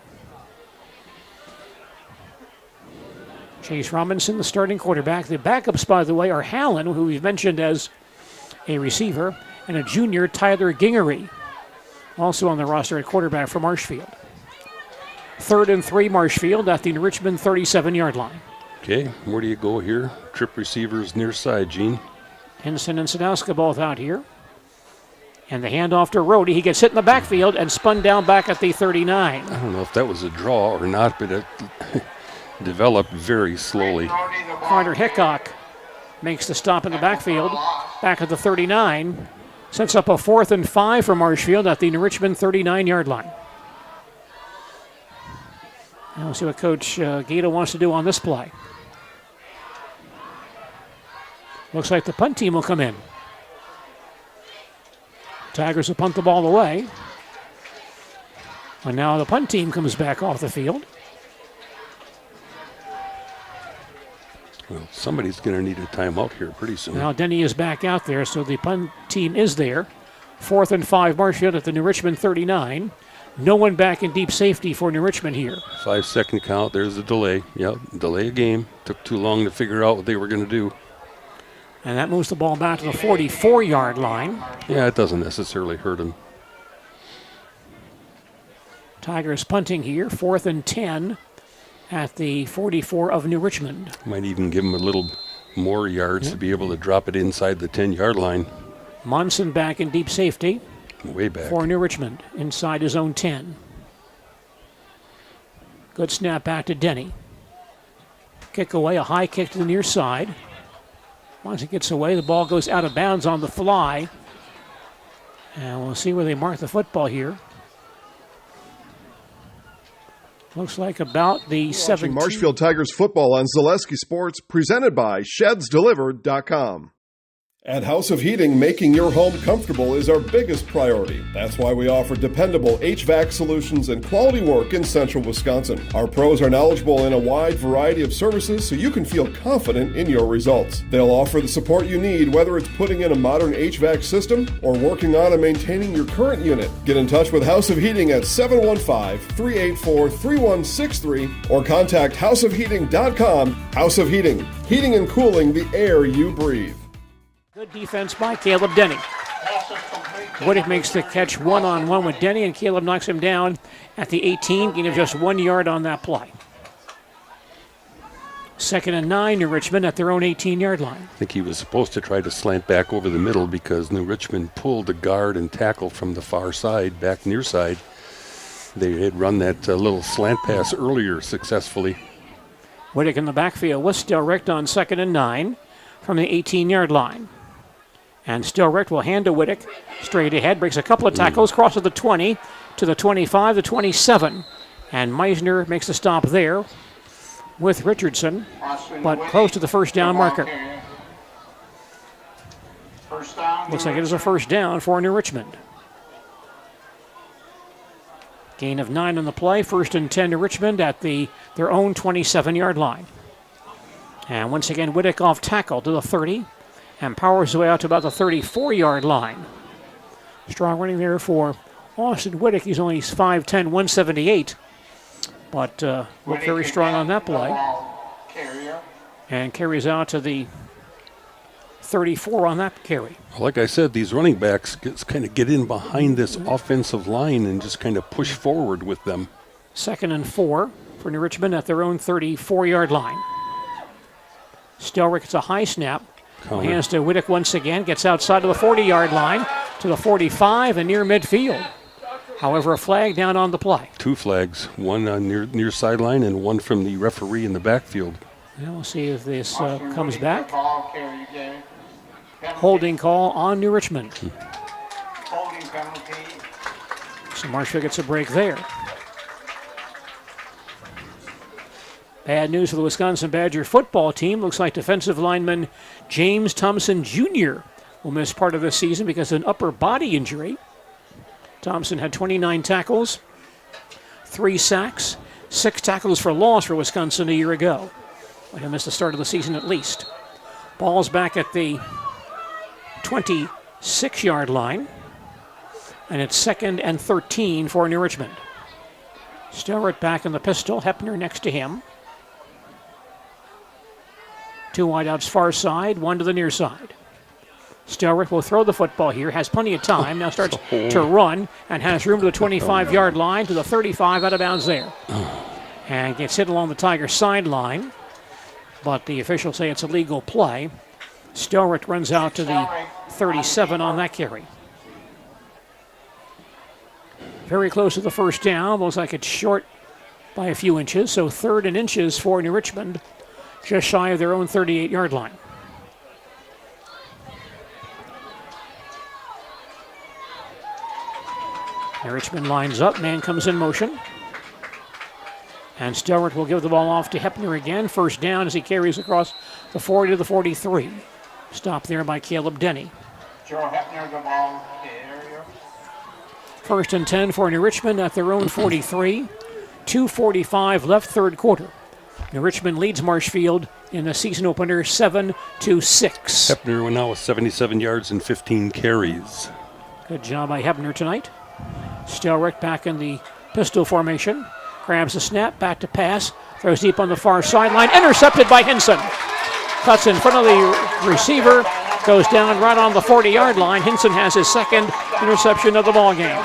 Chase Robinson, the starting quarterback. The backups, by the way, are Hallen, who we've mentioned as a receiver, and a junior, Tyler Gingery, also on the roster at quarterback for Marshfield. 3rd and 3 Marshfield at the Richmond 37-yard line. Okay, where do you go here? Trip receivers near side, Gene. Hinson and Sadowska both out here. And the handoff to Rhodey. He gets hit in the backfield and spun down back at the 39. I don't know if that was a draw or not, but it developed very slowly. Carter Hickok makes the stop in the backfield. Back at the 39. Sets up a 4th and 5 for Marshfield at the Richmond 39-yard line. And we'll see what Coach Gato wants to do on this play. Looks like the punt team will come in. Tigers will punt the ball away. And now the punt team comes back off the field. Well, somebody's going to need a timeout here pretty soon. Now Denny is back out there, so the punt team is there. 4th and 5 Marshfield at the New Richmond 39. No one back in deep safety for New Richmond here. 5-second count. There's a delay. Yep, delay a game. Took too long to figure out what they were going to do. And that moves the ball back to the 44-yard line. Yeah, it doesn't necessarily hurt him. Tigers punting here, 4th and 10 at the 44 of New Richmond. Might even give him a little more yards to be able to drop it inside the 10-yard line. Monson back in deep safety. Way back. For New Richmond, inside his own 10. Good snap back to Denny. Kick away, a high kick to the near side. Once it gets away, the ball goes out of bounds on the fly. And we'll see where they mark the football here. Looks like about the 17. Marshfield Tigers football on Zaleski Sports, presented by ShedsDelivered.com. At House of Heating, making your home comfortable is our biggest priority. That's why we offer dependable HVAC solutions and quality work in central Wisconsin. Our pros are knowledgeable in a wide variety of services so you can feel confident in your results. They'll offer the support you need, whether it's putting in a modern HVAC system or working on and maintaining your current unit. Get in touch with House of Heating at 715-384-3163 or contact houseofheating.com. House of Heating, heating and cooling the air you breathe. Good defense by Caleb Denny. Whittick makes the catch one-on-one with Denny, and Caleb knocks him down at the 18, gain of just 1 yard on that play. 2nd and 9, New Richmond at their own 18-yard line. I think he was supposed to try to slant back over the middle because New Richmond pulled the guard and tackle from the far side, back near side. They had run that little slant pass earlier successfully. Whittick in the backfield with Stelrecht on 2nd and 9 from the 18-yard line. And Stelrecht will hand to Whittick straight ahead, breaks a couple of tackles, crosses the 20 to the 25, the 27. And Meisner makes a stop there with Richardson, but close to the first down marker. Looks like it is a first down for New Richmond. Gain of 9 on the play, 1st and 10 to Richmond at their own 27-yard line. And once again, Whittick off tackle to the 30 and powers his way out to about the 34-yard line. Strong running there for Austin Whittick. He's only 5'10", 178, but looked very strong on that play. And carries out to the 34 on that carry. Like I said, these running backs kind of get in behind this offensive line and just kind of push forward with them. 2nd and 4 for New Richmond at their own 34-yard line. Stelrecht gets a high snap. Hands to Whittick once again. Gets outside of the 40-yard line to the 45 and near midfield. However, a flag down on the play. 2 flags, one on near sideline and one from the referee in the backfield. Now we'll see if this comes back. Holding call on New Richmond. So Marshfield gets a break there. Bad news for the Wisconsin Badger football team. Looks like defensive lineman James Thompson Jr. will miss part of the season because of an upper body injury. Thompson had 29 tackles, 3 sacks, 6 tackles for loss for Wisconsin a year ago. But he'll miss the start of the season at least. Ball's back at the 26-yard line. And it's 2nd and 13 for New Richmond. Stelrecht back in the pistol. Hepner next to him. 2 wideouts far side, 1 to the near side. Stelrecht will throw the football here, has plenty of time, now starts to run and has room to the 25-yard line, to the 35, out of bounds there. And gets hit along the Tiger sideline, but the officials say it's a legal play. Stelrecht runs out to the 37 on that carry. Very close to the first down, looks like it's short by a few inches, so 3rd and inches for New Richmond, just shy of their own 38-yard line. Now Richmond lines up, man comes in motion. And Stelrecht will give the ball off to Hepner again. First down as he carries across the 40 to the 43. Stop there by Caleb Denny. Joe Hepner, the ball area. 1st and 10 for New Richmond at their own 43. 2:45 left, 3rd quarter. New Richmond leads Marshfield in the season opener 7-6. Hepner now with 77 yards and 15 carries. Good job by Hepner tonight. Stelrecht back in the pistol formation. Grabs the snap, back to pass. Throws deep on the far sideline. Intercepted by Hinson. Cuts in front of the receiver. Goes down right on the 40-yard line. Hinson has his 2nd interception of the ball game.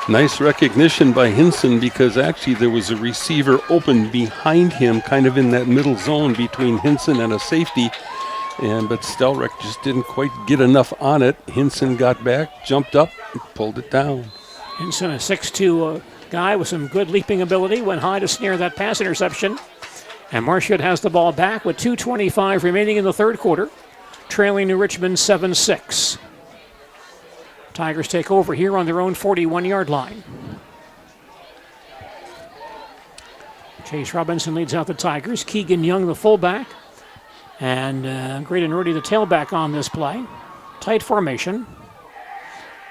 Nice recognition by Hinson because actually there was a receiver open behind him, kind of in that middle zone between Hinson and a safety. But Stelrecht just didn't quite get enough on it. Hinson got back, jumped up, and pulled it down. Hinson, a 6'2" guy with some good leaping ability, went high to snare that pass interception. And Marshfield has the ball back with 2:25 remaining in the 3rd quarter, trailing New Richmond 7-6. Tigers take over here on their own 41-yard line. Chase Robinson leads out the Tigers. Keegan Young, the fullback, And Graydon Rohde, the tailback on this play. Tight formation.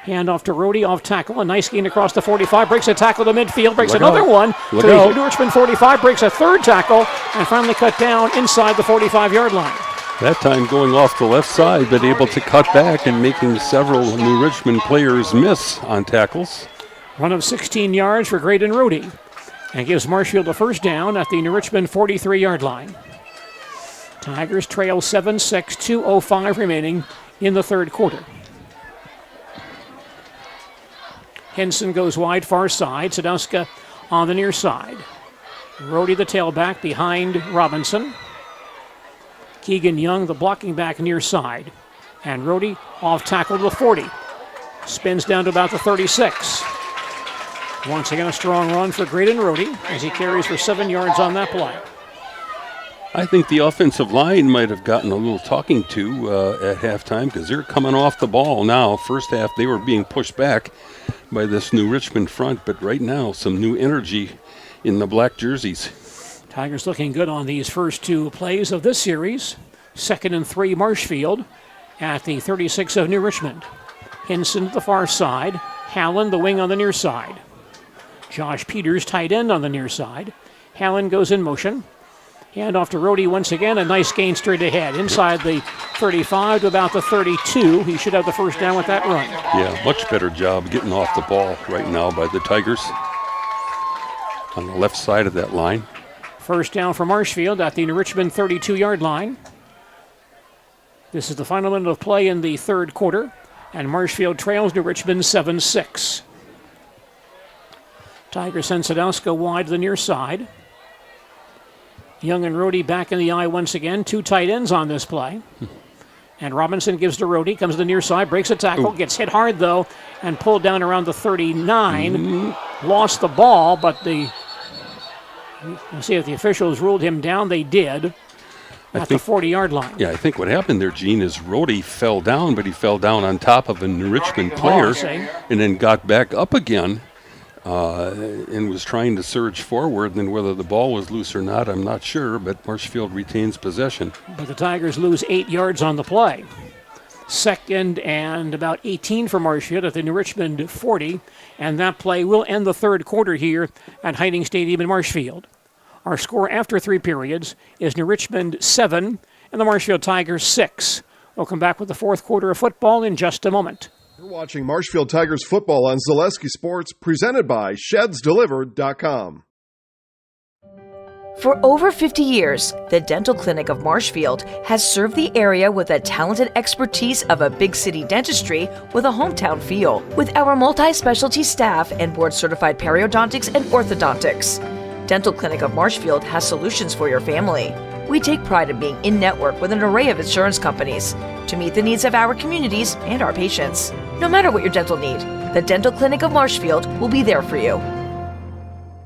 Hand off to Rohde, off tackle. A nice gain across the 45. Breaks a tackle to midfield. Breaks another one to the New Richmond 45. Breaks a third tackle. And finally cut down inside the 45-yard line. That time going off the left side, but able to cut back and making several New Richmond players miss on tackles. Run of 16 yards for Graydon Rohde. And gives Marshfield a first down at the New Richmond 43-yard line. Tigers trail 7-6, 2:05 remaining in the third quarter. Hinson goes wide, far side. Sadowska on the near side. Rohde, the tailback, behind Robinson. Keegan Young, the blocking back, near side. And Rohde off tackle to the 40. Spins down to about the 36. Once again, a strong run for Graydon Rohde as he carries for 7 yards on that play. I think the offensive line might have gotten a little talking to at halftime because they're coming off the ball now. First half, they were being pushed back by this New Richmond front, but right now, some new energy in the black jerseys. Tigers looking good on these first two plays of this series. 2nd and 3, Marshfield at the 36 of New Richmond. Hinson to the far side. Hallen, the wing on the near side. Josh Peters, tight end on the near side. Hallen goes in motion. Hand off to Rohde once again. A nice gain straight ahead. Inside the 35 to about the 32. He should have the first down with that run. Yeah, much better job getting off the ball right now by the Tigers on the left side of that line. First down for Marshfield at the New Richmond 32-yard line. This is the final minute of play in the third quarter. And Marshfield trails New Richmond 7-6. Tigers send Sadowska wide to the near side. Young and Rohde back in the eye once again. 2 tight ends on this play. And Robinson gives to Rohde, comes to the near side, breaks a tackle, gets hit hard though, and pulled down around the 39. Lost the ball, but we'll see if the officials ruled him down. They did at the 40-yard line. Yeah, I think what happened there, Gene, is Rohde fell down, but he fell down on top of a New Richmond player and then got back up again. And was trying to surge forward, and whether the ball was loose or not, I'm not sure, but Marshfield retains possession. But the Tigers lose 8 yards on the play. 2nd and about 18 for Marshfield at the New Richmond 40, and that play will end the third quarter here at Hiding Stadium in Marshfield. Our score after 3 periods is New Richmond 7 and the Marshfield Tigers 6. We'll come back with the fourth quarter of football in just a moment. You're watching Marshfield Tigers football on Zaleski Sports, presented by ShedsDelivered.com. For over 50 years, the Dental Clinic of Marshfield has served the area with the talented expertise of a big city dentistry with a hometown feel. With our multi-specialty staff and board-certified periodontics and orthodontics, Dental Clinic of Marshfield has solutions for your family. We take pride in being in-network with an array of insurance companies to meet the needs of our communities and our patients. No matter what your dental need, the Dental Clinic of Marshfield will be there for you.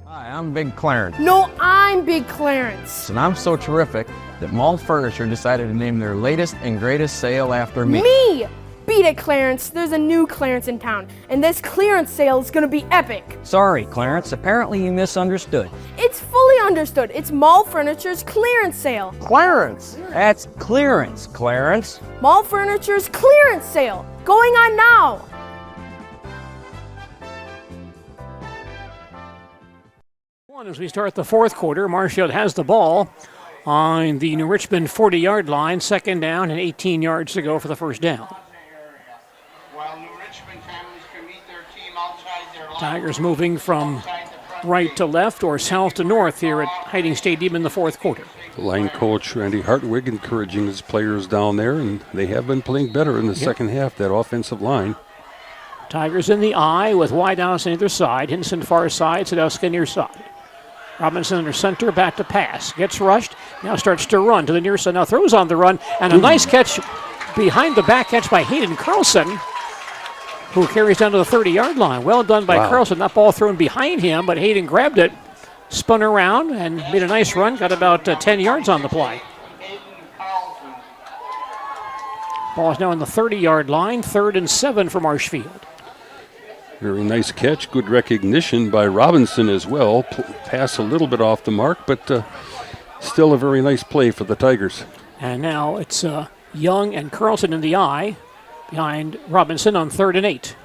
Hi, I'm Big Clarence. No, I'm Big Clarence. And I'm so terrific that Mall Furniture decided to name their latest and greatest sale after me. Me! Beat it, Clarence. There's a new Clarence in town, and this clearance sale is gonna be epic. Sorry, Clarence. Apparently you misunderstood. It's fully understood. It's Mall Furniture's clearance sale. Clarence! That's clearance, Clarence. Mall Furniture's clearance sale. Going on now. As we start the fourth quarter, Marshfield has the ball on the New Richmond 40-yard line. 2nd down and 18 yards to go for the first down. Tigers moving from right to left or south to north here at Hiding Stadium in the fourth quarter. Line coach Randy Hartwig encouraging his players down there, and they have been playing better in the second half, that offensive line. Tigers in the eye with wide outs on either side. Hinson far side, Sadowska near side. Robinson under center, back to pass. Gets rushed, now starts to run to the near side. Now throws on the run, and a nice catch behind the back catch by Hayden Carlson, who carries down to the 30-yard line. Well done by Carlson. That ball thrown behind him, but Hayden grabbed it, spun around, and made a nice run. Got about 10 yards on the play. Ball is now on the 30-yard line. 3rd and 7 for Marshfield. Very nice catch. Good recognition by Robinson as well. Pass a little bit off the mark, but still a very nice play for the Tigers. And now it's Young and Carlson in the eye behind Robinson on 3rd and 8.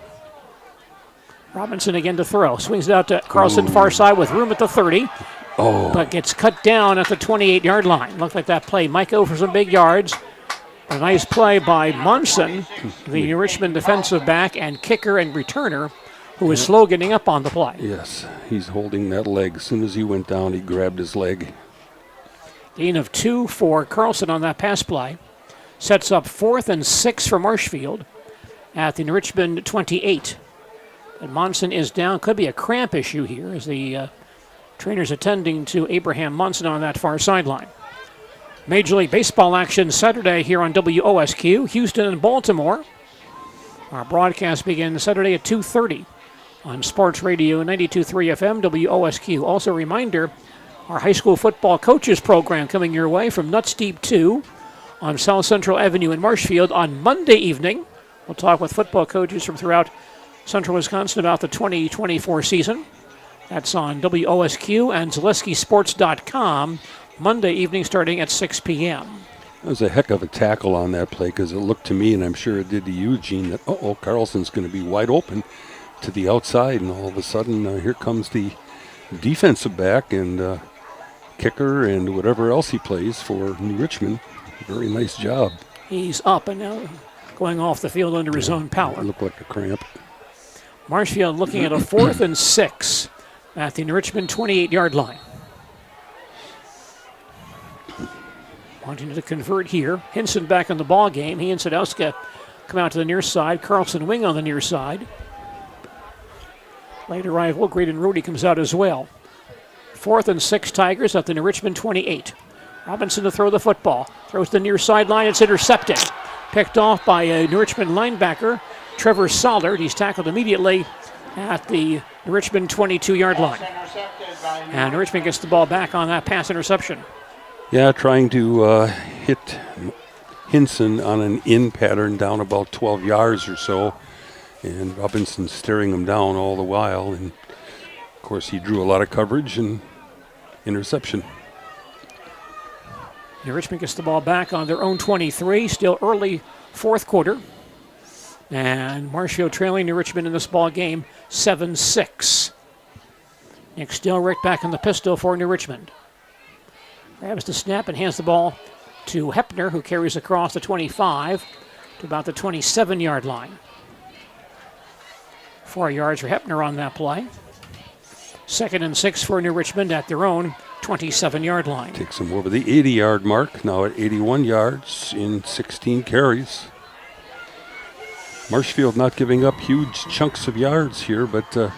Robinson again to throw. Swings it out to Carlson, far side with room at the 30. But gets cut down at the 28-yard line. Looked like that play might go for some big yards. A nice play by Munson, the Richmond defensive back and kicker and returner, who is slow getting up on the play. Yes, he's holding that leg. As soon as he went down, he grabbed his leg. Gain of 2 for Carlson on that pass play. Sets up 4th and 6 for Marshfield at the Richmond 28. And Munson is down. Could be a cramp issue here as the trainers attending to Abraham Munson on that far sideline. Major League Baseball action Saturday here on WOSQ, Houston and Baltimore. Our broadcast begins Saturday at 2:30 on Sports Radio 92.3 FM WOSQ. Also a reminder, our high school football coaches program coming your way from Nuts Deep 2 on South Central Avenue in Marshfield on Monday evening. We'll talk with football coaches from throughout Central Wisconsin about the 2024 season. That's on WOSQ and ZaleskiSports.com Monday evening starting at 6 p.m. That was a heck of a tackle on that play because it looked to me, and I'm sure it did to you, Gene, that, Carlson's going to be wide open to the outside, and all of a sudden here comes the defensive back and kicker and whatever else he plays for New Richmond. Very nice job. He's up and now going off the field under his own power. Looked like a cramp. Marshfield looking at a 4th and 6 at the New Richmond 28-yard line. Wanting to convert here. Hinson back in the ball game. He and Sadowska come out to the near side. Carlson wing on the near side. Late arrival, Graydon Rudy comes out as well. 4th and 6 Tigers at the New Richmond 28. Robinson to throw the football. Throws the near sideline. It's intercepted. Picked off by a New Richmond linebacker, Trevor Sollard. He's tackled immediately at the New Richmond 22-yard line. And New Richmond gets the ball back on that pass interception. Yeah, trying to hit Hinson on an in pattern down about 12 yards or so. And Robinson staring him down all the while. And, of course, he drew a lot of coverage and interception. New Richmond gets the ball back on their own 23. Still early fourth quarter. And Marshfield trailing New Richmond in this ball game 7-6. Nick Stilrick back in the pistol for New Richmond. Grabs the snap and hands the ball to Hepner, who carries across the 25 to about the 27-yard line. 4 yards for Hepner on that play. 2nd and 6 for New Richmond at their own 27-yard line. Takes them over the 80-yard mark, now at 81 yards in 16 carries. Marshfield not giving up huge chunks of yards here, but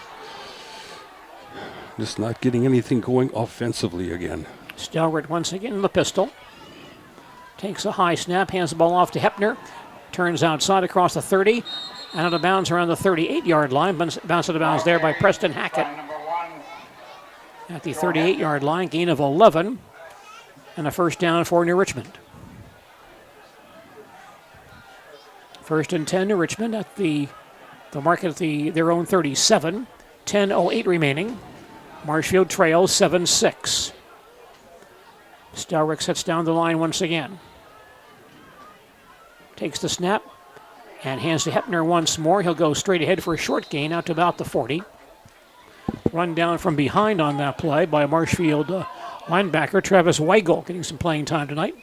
just not getting anything going offensively again. Stelrett once again in the pistol. Takes a high snap, hands the ball off to Hepner. Turns outside across the 30 and out of bounds around the 38-yard line. Bounced out of bounds there by Preston Hackett. At the 38-yard line, gain of 11 and a first down for New Richmond. 1st and 10 New Richmond at the mark at their own 37. 10:08 remaining. Marshfield trails 7-6. Stelrick sets down the line once again. Takes the snap and hands to Hepner once more. He'll go straight ahead for a short gain out to about the 40. Run down from behind on that play by Marshfield linebacker Travis Weigel, getting some playing time tonight.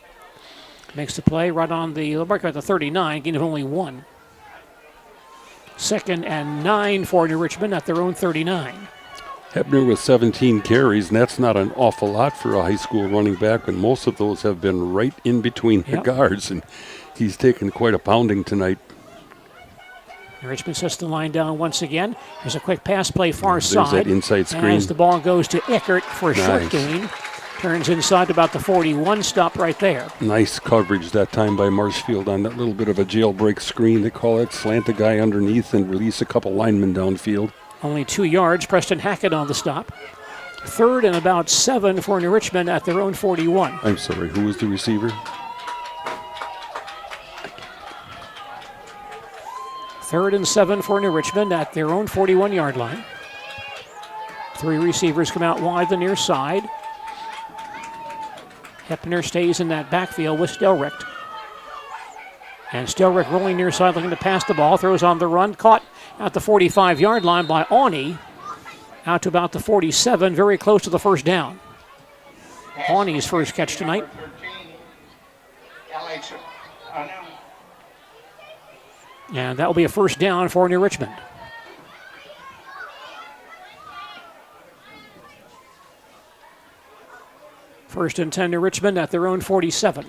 Makes the play right on the mark at the 39, gain of only 1. 2nd and 9 for New Richmond at their own 39. Hepner with 17 carries, and that's not an awful lot for a high school running back, but most of those have been right in between the guards, and he's taken quite a pounding tonight. Richmond sets the line down once again. There's a quick pass play far side. There's that inside screen. As the ball goes to Eckert for a short gain. Turns inside to about the 41, stop right there. Nice coverage that time by Marshfield on that little bit of a jailbreak screen. They call it, slant the guy underneath and release a couple linemen downfield. Only 2 yards. Preston Hackett on the stop. 3rd and about 7 for New Richmond at their own 41. I'm sorry, who was the receiver? 3rd and 7 for New Richmond at their own 41-yard line. 3 receivers come out wide the near side. Hepner stays in that backfield with Stelrecht. And Stelrecht rolling near side, looking to pass the ball, throws on the run, caught at the 45-yard line by Awney, out to about the 47, very close to the first down. Awney's first catch tonight. And that will be a first down for New Richmond. First and 10 New Richmond at their own 47.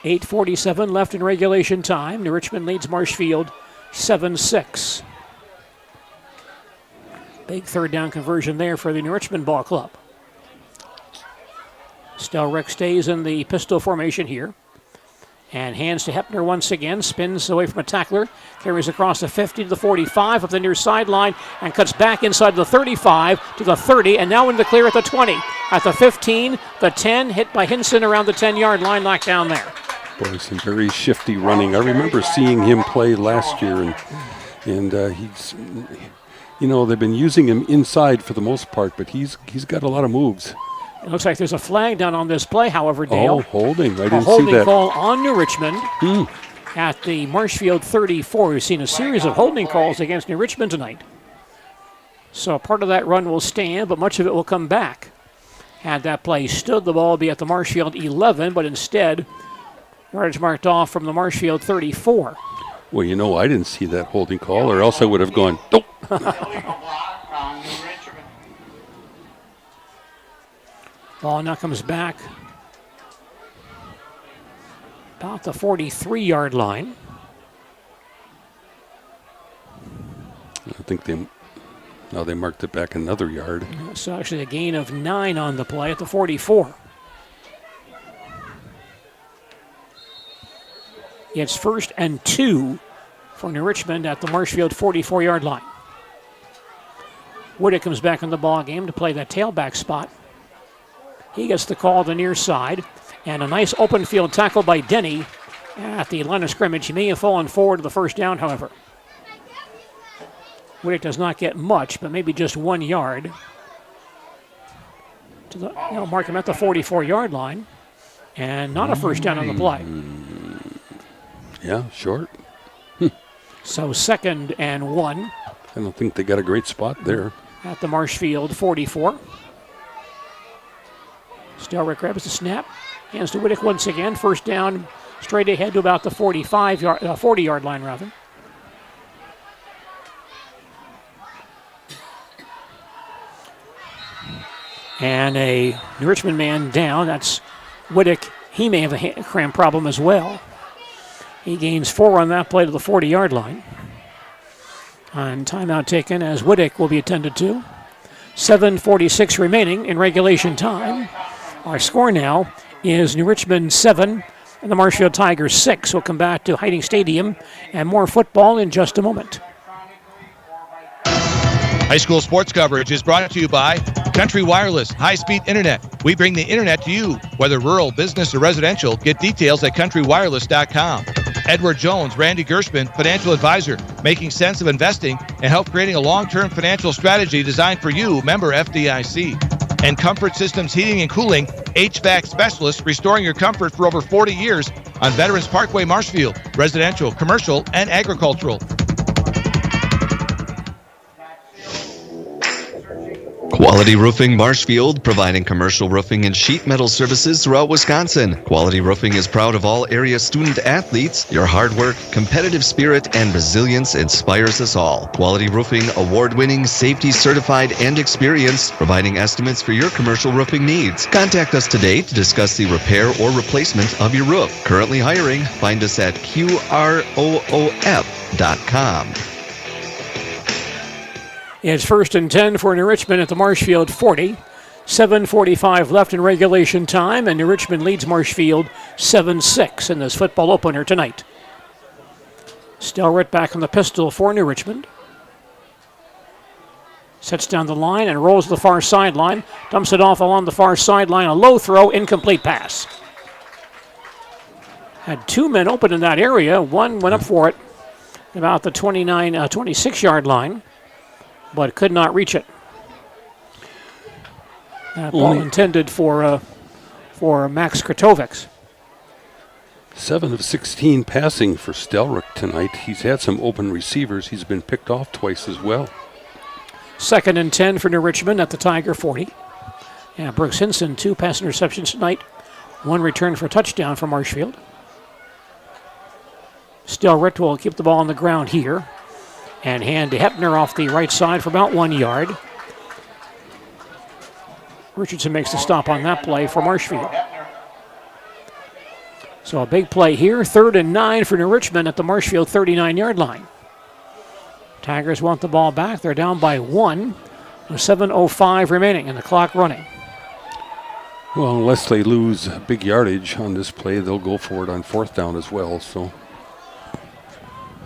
8:47 left in regulation time. New Richmond leads Marshfield 7-6. Big third down conversion there for the New Richmond ball club. Stelrecht stays in the pistol formation here. And hands to Hepner once again. Spins away from a tackler. Carries across the 50 to the 45 up the near sideline and cuts back inside the 35 to the 30 and now in the clear at the 20. At the 15, the 10, hit by Hinson around the 10-yard line, knocked down there. Boy, some very shifty running. I remember seeing him play last year, and he's, you know, they've been using him inside for the most part, but he's got a lot of moves. It looks like there's a flag down on this play, however, Dale. Oh, holding. I didn't see that. A holding call on New Richmond at the Marshfield 34. We've seen a series of holding calls against New Richmond tonight. So part of that run will stand, but much of it will come back. Had that play stood, the ball would be at the Marshfield 11, but instead, yardage marked off from the Marshfield 34. Well, you know, I didn't see that holding call, or else I would have gone, nope. Ball now comes back about the 43-yard line. I think they marked it back another yard. So actually a gain of 9 on the play at the 44. It's 1st and 2 for New Richmond at the Marshfield 44-yard line. Woodick comes back in the ball game to play that tailback spot. He gets the call to the near side, and a nice open field tackle by Denny at the line of scrimmage. He may have fallen forward to the first down, however. Woodick does not get much, but maybe just 1 yard. They'll mark him at the 44-yard line, and not a first down on the play. Yeah, short. So 2nd and 1. I don't think they got a great spot there. At the Marshfield 44. Stelrecht grabs the snap. Hands to Woodick once again. First down straight ahead to about the 40-yard line, rather. And a New Richmond man down. That's Woodick. He may have a cramp problem as well. He gains 4 on that play to the 40-yard line. And timeout taken as Woodick will be attended to. 7:46 remaining in regulation time. Our score now is New Richmond 7 and the Marshfield Tigers 6. We'll come back to Hiding Stadium and more football in just a moment. High school sports coverage is brought to you by Country Wireless, high-speed internet. We bring the internet to you, whether rural, business, or residential. Get details at countrywireless.com. Edward Jones, Randy Gershman, financial advisor, making sense of investing and help creating a long-term financial strategy designed for you, member FDIC. And Comfort Systems Heating and Cooling, HVAC specialist, restoring your comfort for over 40 years on Veterans Parkway, Marshfield, residential, commercial, and agricultural. Quality Roofing Marshfield, providing commercial roofing and sheet metal services throughout Wisconsin. Quality Roofing is proud of all area student athletes. Your hard work, competitive spirit, and resilience inspires us all. Quality Roofing, award-winning, safety certified, and experienced, providing estimates for your commercial roofing needs. Contact us today to discuss the repair or replacement of your roof. Currently hiring. Find us at QROOF.com. It's 1st and 10 for New Richmond at the Marshfield 40. 7:45 left in regulation time, and New Richmond leads Marshfield 7-6 in this football opener tonight. Stelrecht back on the pistol for New Richmond. Sets down the line and rolls to the far sideline. Dumps it off along the far sideline. A low throw, incomplete pass. Had 2 men open in that area. One went up for it about the 26-yard line, but could not reach it. That ball intended for for Max Kratovics. 7 of 16 passing for Stelrick tonight. He's had some open receivers. He's been picked off twice as well. 2nd and 10 for New Richmond at the Tiger 40. And Brooks Hinson, 2 pass interceptions tonight. 1 return for a touchdown for Marshfield. Stelrick will keep the ball on the ground here. And hand to Hepner off the right side for about 1 yard. Richardson makes the stop on that play for Marshfield. So a big play here, 3rd and 9 for New Richmond at the Marshfield 39-yard line. Tigers want the ball back. They're down by 1 with 7:05 remaining and the clock running. Well, unless they lose big yardage on this play, they'll go for it on 4th down as well. So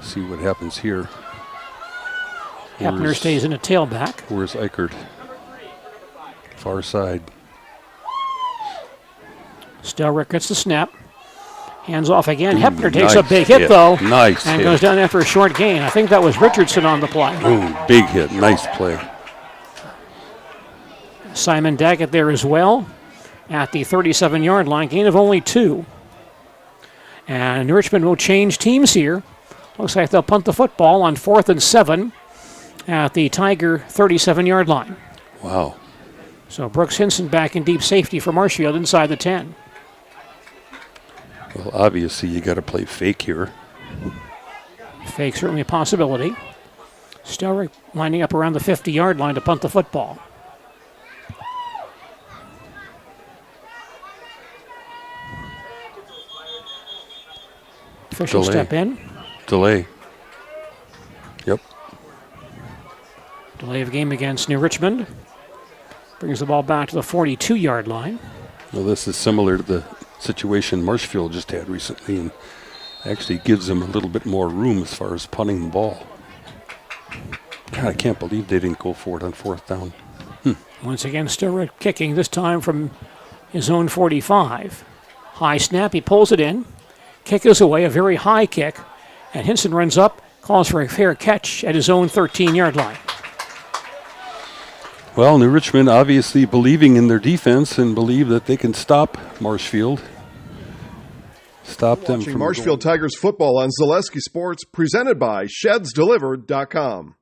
see what happens here. Hepner stays in a tailback. Where's Eichert? Far side. Stelrick gets the snap. Hands off again. Ooh, Hepner takes nice a big hit, though. Nice and hit. Goes down after a short gain. I think that was Richardson on the play. Ooh, big hit. Nice play. Simon Daggett there as well at the 37-yard line. Gain of only 2. And Richmond will change teams here. Looks like they'll punt the football on 4th and 7 at the Tiger 37-yard line. Wow. So Brooks Hinson back in deep safety for Marshfield inside the 10. Well, obviously you got to play fake here. Fake certainly a possibility. Stelrick lining up around the 50-yard line to punt the football. Official step in. Delay. Yep. Delay of game against New Richmond. Brings the ball back to the 42-yard line. Well, this is similar to the situation Marshfield just had recently and actually gives them a little bit more room as far as punting the ball. God, I can't believe they didn't go for it on 4th down. Once again, Stelrick kicking, this time from his own 45. High snap, he pulls it in. Kick is away, a very high kick. And Hinson runs up, calls for a fair catch at his own 13-yard line. Well, New Richmond obviously believing in their defense and believe that they can stop Marshfield. Stop them from Marshfield Tigers football on Zaleski Sports, presented by ShedsDelivered.com.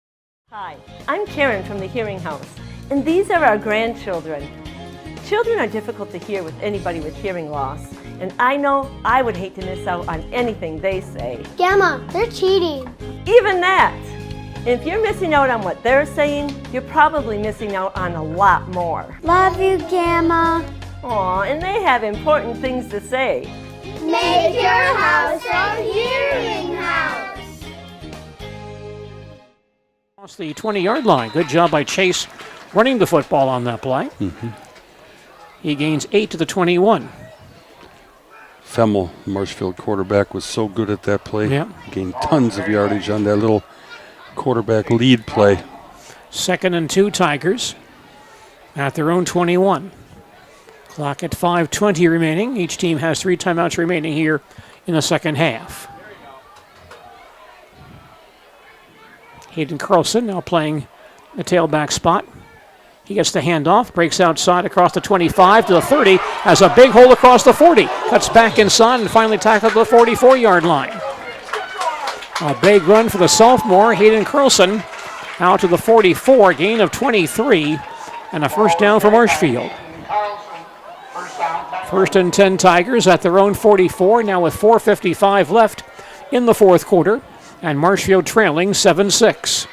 Hi, I'm Karen from the Hearing House, and these are our grandchildren. Children are difficult to hear with anybody with hearing loss, and I know I would hate to miss out on anything they say. Gamma, they're cheating. Even that. If you're missing out on what they're saying, you're probably missing out on a lot more. Love you, Gamma. Aw, and they have important things to say. Make your house a hearing house. Across the 20-yard line. Good job by Chase running the football on that play. He gains 8 to the 21. Femmel, Marshfield quarterback, was so good at that play. Yep. Gained tons of yardage on that little quarterback lead play. 2nd and 2 Tigers at their own 21. Clock at 5:20 remaining. Each team has 3 timeouts remaining here in the second half. Hayden Carlson now playing the tailback spot. He gets the handoff, breaks outside across the 25 to the 30, has a big hole across the 40, cuts back inside and finally tackled the 44-yard line. A big run for the sophomore, Hayden Carlson, out to the 44, gain of 23, and a first down for Marshfield. 1st and 10 Tigers at their own 44, now with 4:55 left in the fourth quarter, and Marshfield trailing 7-6.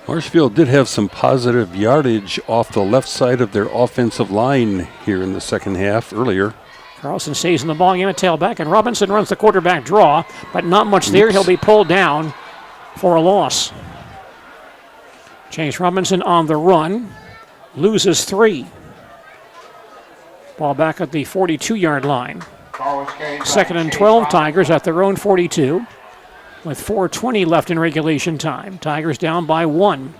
Marshfield did have some positive yardage off the left side of their offensive line here in the second half earlier. Carlson stays in the ball game at tailback, and Robinson runs the quarterback draw, but not much there. He'll be pulled down for a loss. Chase Robinson on the run, loses 3. Ball back at the 42-yard line. 2nd and 12 Tigers at their own 42 with 4:20 left in regulation time. Tigers down by 1.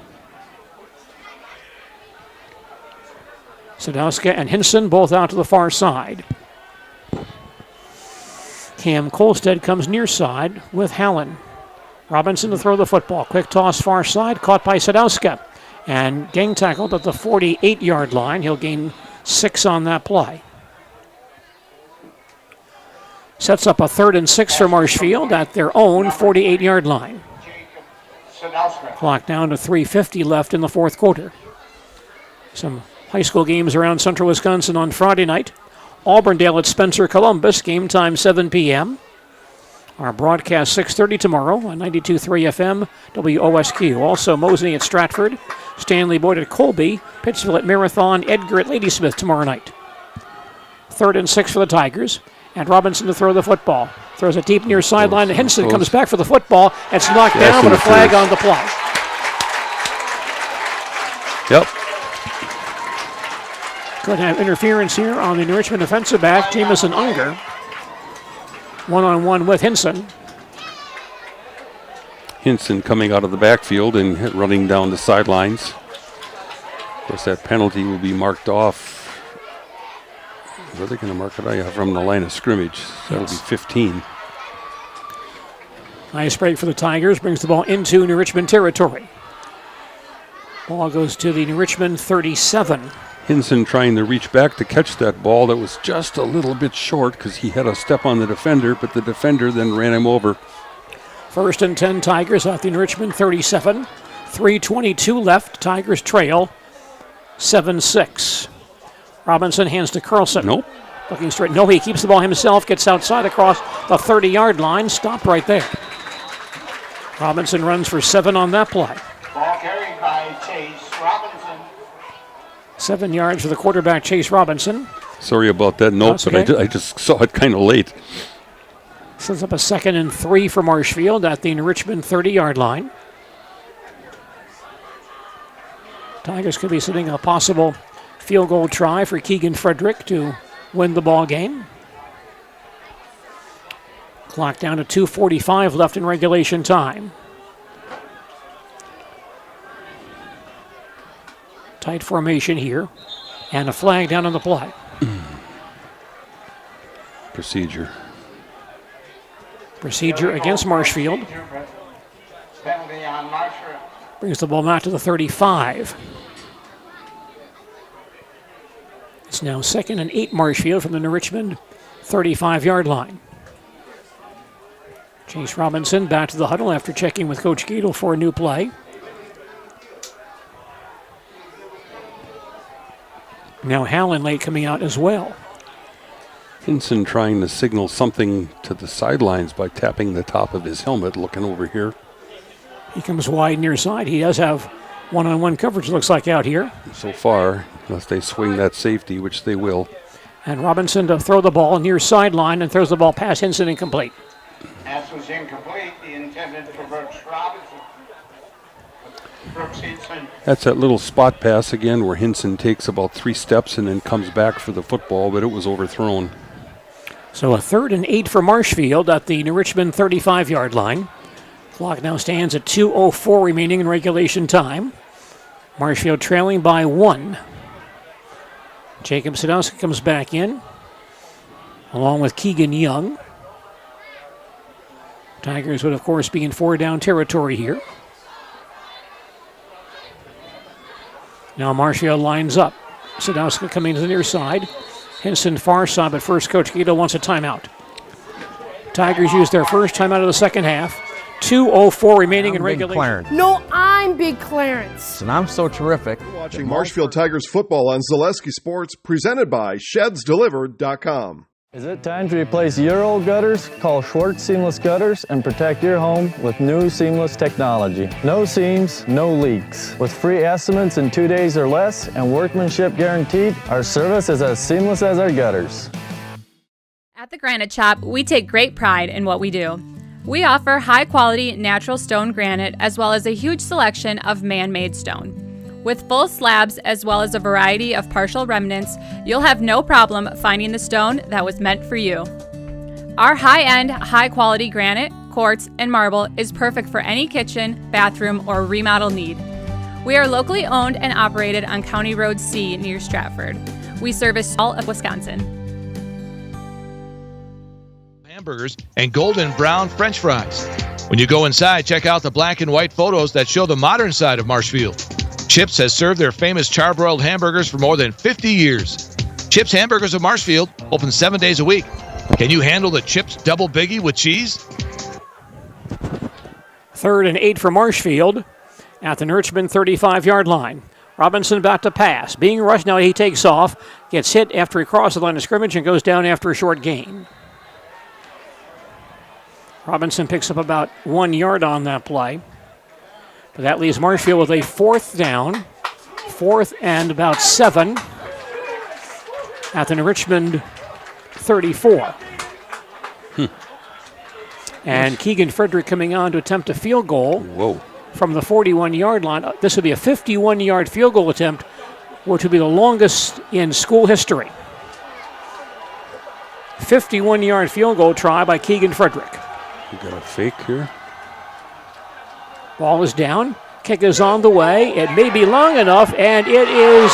Sadowska and Hinson both out to the far side. Cam Kolstead comes near side with Hallen. Robinson to throw the football. Quick toss far side, caught by Sadowska. And gang tackled at the 48-yard line. He'll gain 6 on that play. Sets up a 3rd and 6 for Marshfield at their own 48-yard line. Clock down to 3:50 left in the fourth quarter. Some high school games around central Wisconsin on Friday night. Auburndale at Spencer Columbus, game time 7 p.m. Our broadcast 6:30 tomorrow on 92.3 FM WOSQ. Also Moseley at Stratford, Stanley Boyd at Colby, Pittsville at Marathon, Edgar at Ladysmith tomorrow night. 3rd and 6 for the Tigers, and Robinson to throw the football. Throws it deep near sideline, and Hinson comes back for the football. It's knocked down, but a flag on the play. Yep. Could have interference here on the New Richmond defensive back, Jamison Unger. One-on-one with Hinson. Hinson coming out of the backfield and running down the sidelines. Of course, that penalty will be marked off. Where are they going to mark it? From the line of scrimmage. So that'll be 15. Nice break for the Tigers. Brings the ball into New Richmond territory. Ball goes to the New Richmond 37. Hinson trying to reach back to catch that ball that was just a little bit short because he had a step on the defender, but the defender then ran him over. 1st and 10 Tigers at the New Richmond 37. 3:22 left. Tigers trail 7-6. Robinson hands to Carlson. Nope. Looking straight. No, he keeps the ball himself, gets outside across the 30-yard line. Stopped right there. Robinson runs for 7 on that play. Ball carried by Chase Robinson. 7 yards for the quarterback, Chase Robinson. Sorry about that note, okay. But I just saw it kind of late. Sets up a 2nd and 3 for Marshfield at the New Richmond 30-yard line. Tigers could be sitting a possible field goal try for Keegan Frederick to win the ball game. Clock down to 2:45 left in regulation time. Tight formation here, and a flag down on the play. Procedure against Marshfield. Penalty on Marshfield. Brings the ball back to the 35. It's now 2nd and 8 Marshfield from the New Richmond 35-yard line. Chase Robinson back to the huddle after checking with Coach Giedel for a new play. Now Hallen late coming out as well. Hinson trying to signal something to the sidelines by tapping the top of his helmet, looking over here. He comes wide near side. He does have one-on-one coverage, looks like, out here. So far, unless they swing that safety, which they will. And Robinson to throw the ball near sideline and throws the ball past Hinson incomplete. Pass was incomplete. The intended for Brooks Robinson. Brooks Hinson. That's that little spot pass again where Hinson takes about 3 steps and then comes back for the football, but it was overthrown. So a 3rd and 8 for Marshfield at the New Richmond 35-yard line. Clock now stands at 2:04 remaining in regulation time. Marshfield trailing by 1. Jacob Sadowski comes back in, along with Keegan Young. Tigers would, of course, be in 4-down territory here. Now Marshfield lines up. Sadowski coming to the near side. Hinson far side, but first Coach Giedel wants a timeout. Tigers use their first timeout of the second half. 2:04 remaining in regulation. No, I'm Big Clarence. And I'm so terrific. Watching Marshfield Tigers football on Zaleski Sports, presented by ShedsDelivered.com. Is it time to replace your old gutters? Call Schwartz Seamless Gutters and protect your home with new seamless technology. No seams, no leaks. With free estimates in 2 days or less and workmanship guaranteed, our service is as seamless as our gutters. At the Granite Shop, we take great pride in what we do. We offer high-quality natural stone granite as well as a huge selection of man-made stone. With full slabs as well as a variety of partial remnants, you'll have no problem finding the stone that was meant for you. Our high-end, high-quality granite, quartz, and marble is perfect for any kitchen, bathroom, or remodel need. We are locally owned and operated on County Road C near Stratford. We service all of Wisconsin. Hamburgers and golden brown French fries. When you go inside, check out the black and white photos that show the modern side of Marshfield. Chips has served their famous charbroiled hamburgers for more than 50 years. Chips Hamburgers of Marshfield open 7 days a week. Can you handle the chips double biggie with cheese? 3rd and 8 for Marshfield at the Richmond 35-yard line. Robinson about to pass. Being rushed now, he takes off, gets hit after he crosses the line of scrimmage and goes down after a short gain. Robinson picks up about 1 yard on that play. But that leaves Marshfield with a 4th down. 4th and about 7 at the Richmond 34. And Keegan Frederick coming on to attempt a field goal. Whoa. From the 41-yard line. This would be a 51-yard field goal attempt, which would be the longest in school history. 51-yard field goal try by Keegan Frederick. You got a fake here. Ball is down. Kick is on the way. It may be long enough, and it is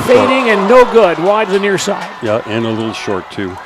fading and no good. Wide to the near side. Yeah, and a little short, too.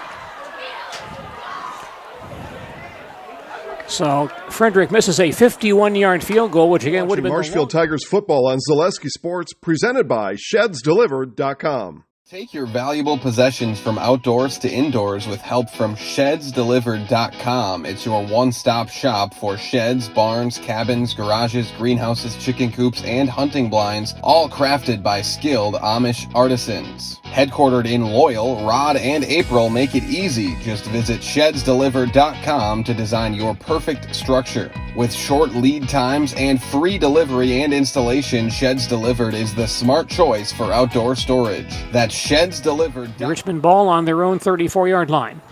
So Frederick misses a 51-yard field goal, which again would have been Marshfield Tigers football on Zaleski Sports, presented by ShedsDelivered.com. Take your valuable possessions from outdoors to indoors with help from ShedsDelivered.com. It's your one-stop shop for sheds, barns, cabins, garages, greenhouses, chicken coops, and hunting blinds, all crafted by skilled Amish artisans. Headquartered in Loyal, Rod and April make it easy. Just visit ShedsDelivered.com to design your perfect structure. With short lead times and free delivery and installation, Sheds Delivered is the smart choice for outdoor storage. That's Sheds Delivered. The Richmond ball on their own 34-yard line.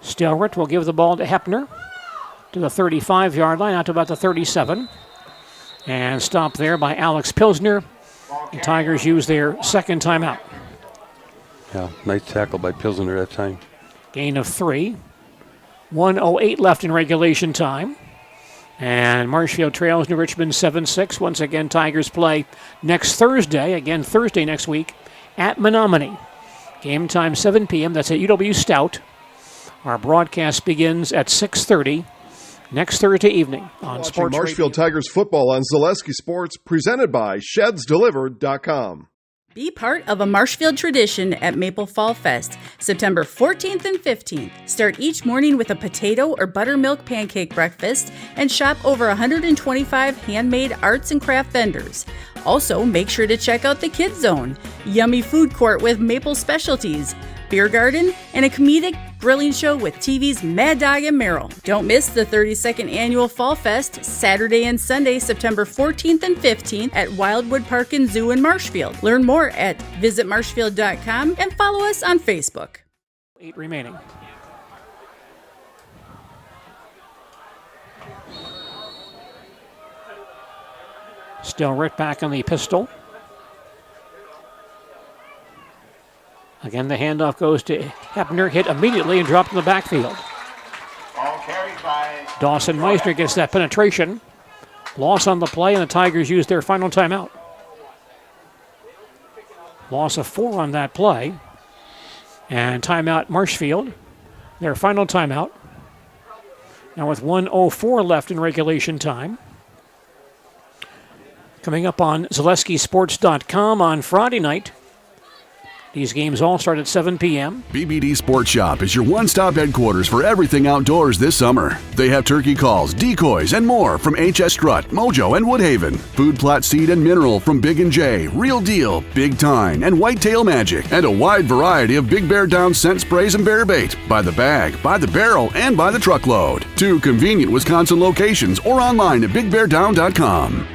Stelrett will give the ball to Hepner to the 35-yard line, out to about the 37. And stopped there by Alex Pilsner. The Tigers use their 2nd timeout. Yeah, nice tackle by Pilsner that time. Gain of 3. 1:08 left in regulation time. And Marshfield trails New Richmond 7-6. Once again, Tigers play next Thursday, again Thursday next week, at Menominee. Game time 7 p.m. That's at UW Stout. Our broadcast begins at 6:30 next Thursday evening on Sports Marshfield Radio. Tigers football on Zaleski Sports, presented by ShedsDelivered.com. Be part of a Marshfield tradition at Maple Fall Fest, September 14th and 15th. Start each morning with a potato or buttermilk pancake breakfast and shop over 125 handmade arts and craft vendors. Also, make sure to check out the Kids Zone, yummy food court with maple specialties, beer garden, and a comedic grilling show with TV's Mad Dog and Merrill. Don't miss the 32nd Annual Fall Fest, Saturday and Sunday, September 14th and 15th at Wildwood Park and Zoo in Marshfield. Learn more at visitmarshfield.com and follow us on Facebook. 8 remaining. Still right back on the pistol. Again, the handoff goes to Hepner, hit immediately and dropped in the backfield. Ball carried by Dawson Meissner gets that penetration. Loss on the play, and the Tigers use their final timeout. Loss of 4 on that play. And timeout Marshfield, their final timeout. Now with 1:04 left in regulation time. Coming up on ZaleskiSports.com on Friday night. These games all start at 7 p.m. BBD Sports Shop is your one-stop headquarters for everything outdoors this summer. They have turkey calls, decoys, and more from HS Strut, Mojo, and Woodhaven. Food plot seed and mineral from Big & J, Real Deal, Big Tine, and Whitetail Magic. And a wide variety of Big Bear Down scent sprays and bear bait. By the bag, by the barrel, and by the truckload. 2 convenient Wisconsin locations or online at BigBearDown.com.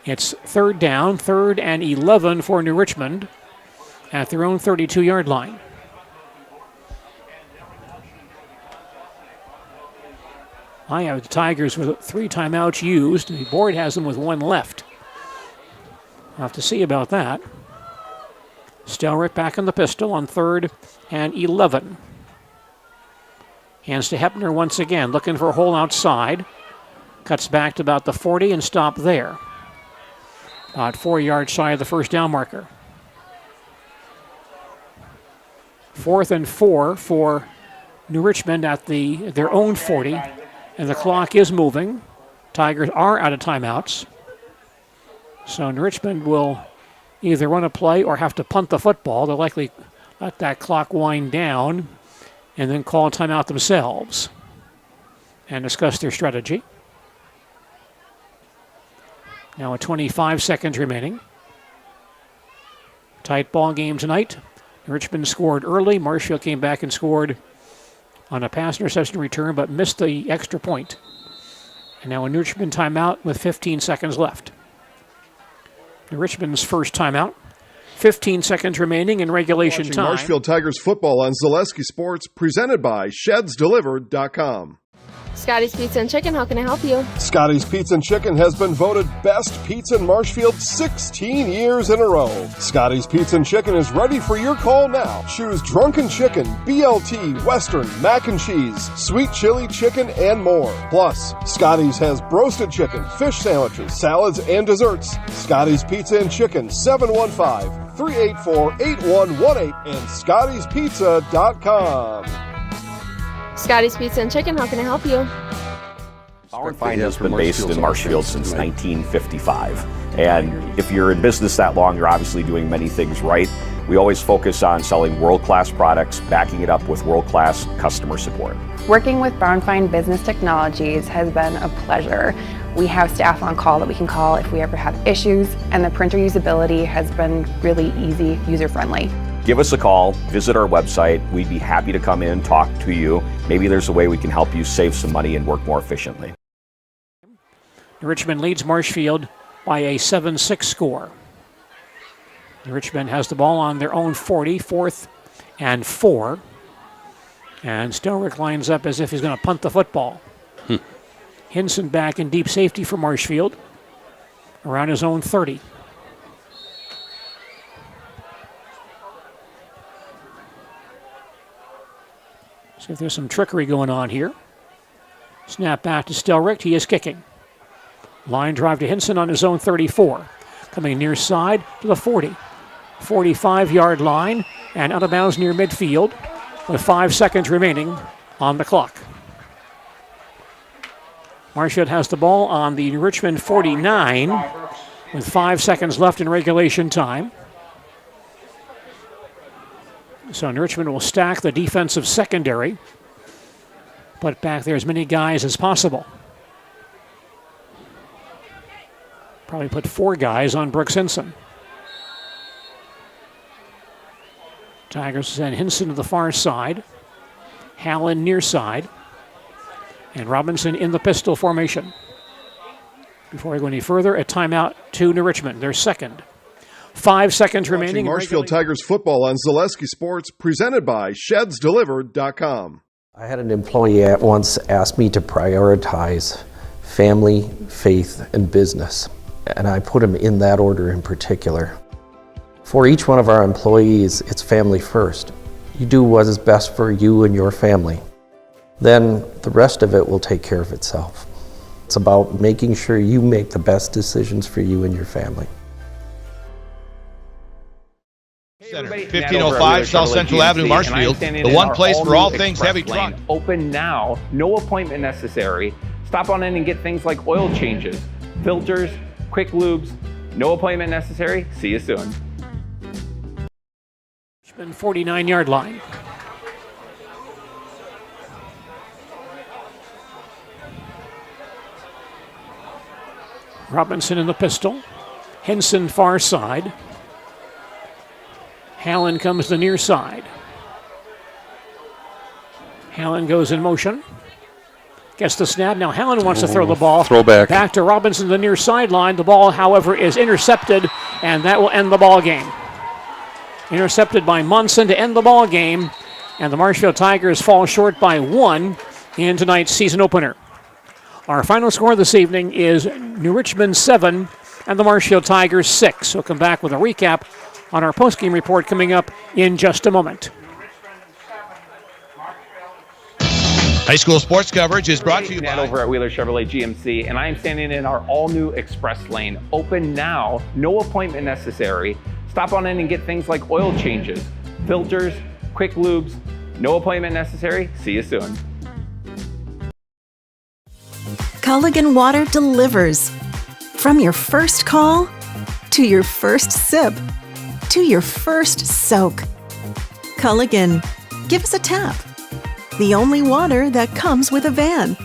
It's 3rd down, 3rd and 11 for New Richmond at their own 32-yard line. I have the Tigers with 3 timeouts used. The board has them with 1 left. I'll have to see about that. Stelrett back on the pistol on 3rd and 11. Hands to Hepner once again, looking for a hole outside. Cuts back to about the 40 and stop there. About 4 yards shy of the first down marker. 4th and 4 for New Richmond at their own 40. And the clock is moving. Tigers are out of timeouts. So New Richmond will either run a play or have to punt the football. They'll likely let that clock wind down and then call a timeout themselves and discuss their strategy. Now with 25 seconds remaining. Tight ball game tonight. Richmond scored early. Marshfield came back and scored on a pass interception return, but missed the extra point. And now a Richmond timeout with 15 seconds left. Richmond's first timeout. 15 seconds remaining in regulation time. Marshfield Tigers football on Zaleski Sports, presented by ShedsDelivered.com. Scotty's Pizza and Chicken, how can I help you? Scotty's Pizza and Chicken has been voted best pizza in Marshfield 16 years in a row. Scotty's Pizza and Chicken is ready for your call now. Choose drunken chicken, BLT, Western, mac and cheese, sweet chili chicken, and more. Plus, Scotty's has broasted chicken, fish sandwiches, salads, and desserts. Scotty's Pizza and Chicken, 715-384-8118 and Scotty'sPizza.com. Scotty's Pizza and Chicken, how can I help you? Our Fine has been based in Marshfield since 1955. And if you're in business that long, you're obviously doing many things right. We always focus on selling world-class products, backing it up with world-class customer support. Working with Brown Fine Business Technologies has been a pleasure. We have staff on call that we can call if we ever have issues, and the printer usability has been really easy, user-friendly. Give us a call, visit our website. We'd be happy to come in, talk to you. Maybe there's a way we can help you save some money and work more efficiently. Richmond leads Marshfield by a 7-6 score. Richmond has the ball on their own 40, 4th and 4. And Stelrick lines up as if he's going to punt the football. Hinson back in deep safety for Marshfield, around his own 30. See if there's some trickery going on here. Snap back to Stelricht. He is kicking. Line drive to Hinson on his own 34. Coming near side to the 40. 45-yard line and out of bounds near midfield with 5 seconds remaining on the clock. Marshfield has the ball on the Richmond 49 with 5 seconds left in regulation time. So Richmond will stack the defensive secondary, put back there as many guys as possible. Probably put 4 guys on Brooks Hinson. Tigers send Hinson to the far side, Hallen near side, and Robinson in the pistol formation. Before we go any further, a timeout to New Richmond, their second. 5 seconds remaining. Marshfield Tigers football on Zaleski Sports, presented by ShedsDelivered.com. I had an employee at once ask me to prioritize family, faith, and business, and I put them in that order in particular. For each one of our employees, it's family first. You do what is best for you and your family. Then the rest of it will take care of itself. It's about making sure you make the best decisions for you and your family. Center, 1505 South Central Avenue, Marshfield, the one place for all things heavy truck. Open now, no appointment necessary. Stop on in and get things like oil changes, filters, quick lubes, no appointment necessary. See you soon. 49-yard line. Robinson in the pistol. Hinson far side. Hallen comes to the near side. Hallen goes in motion. Gets the snap. Now Hallen wants to throw the ball. Throwback. Back to Robinson, the near sideline. The ball, however, is intercepted, and that will end the ball game. Intercepted by Munson to end the ball game, and the Marshfield Tigers fall short by 1 in tonight's season opener. Our final score this evening is New Richmond 7 and the Marshfield Tigers 6. We'll come back with a recap on our postgame report coming up in just a moment. High school sports coverage is brought to you by over at Wheeler Chevrolet GMC, and I am standing in our all-new express lane. Open now, no appointment necessary. Stop on in and get things like oil changes, filters, quick lubes, no appointment necessary. See you soon. Culligan Water delivers. From your first call to your first sip, to your first soak. Culligan, give us a tap. The only water that comes with a van.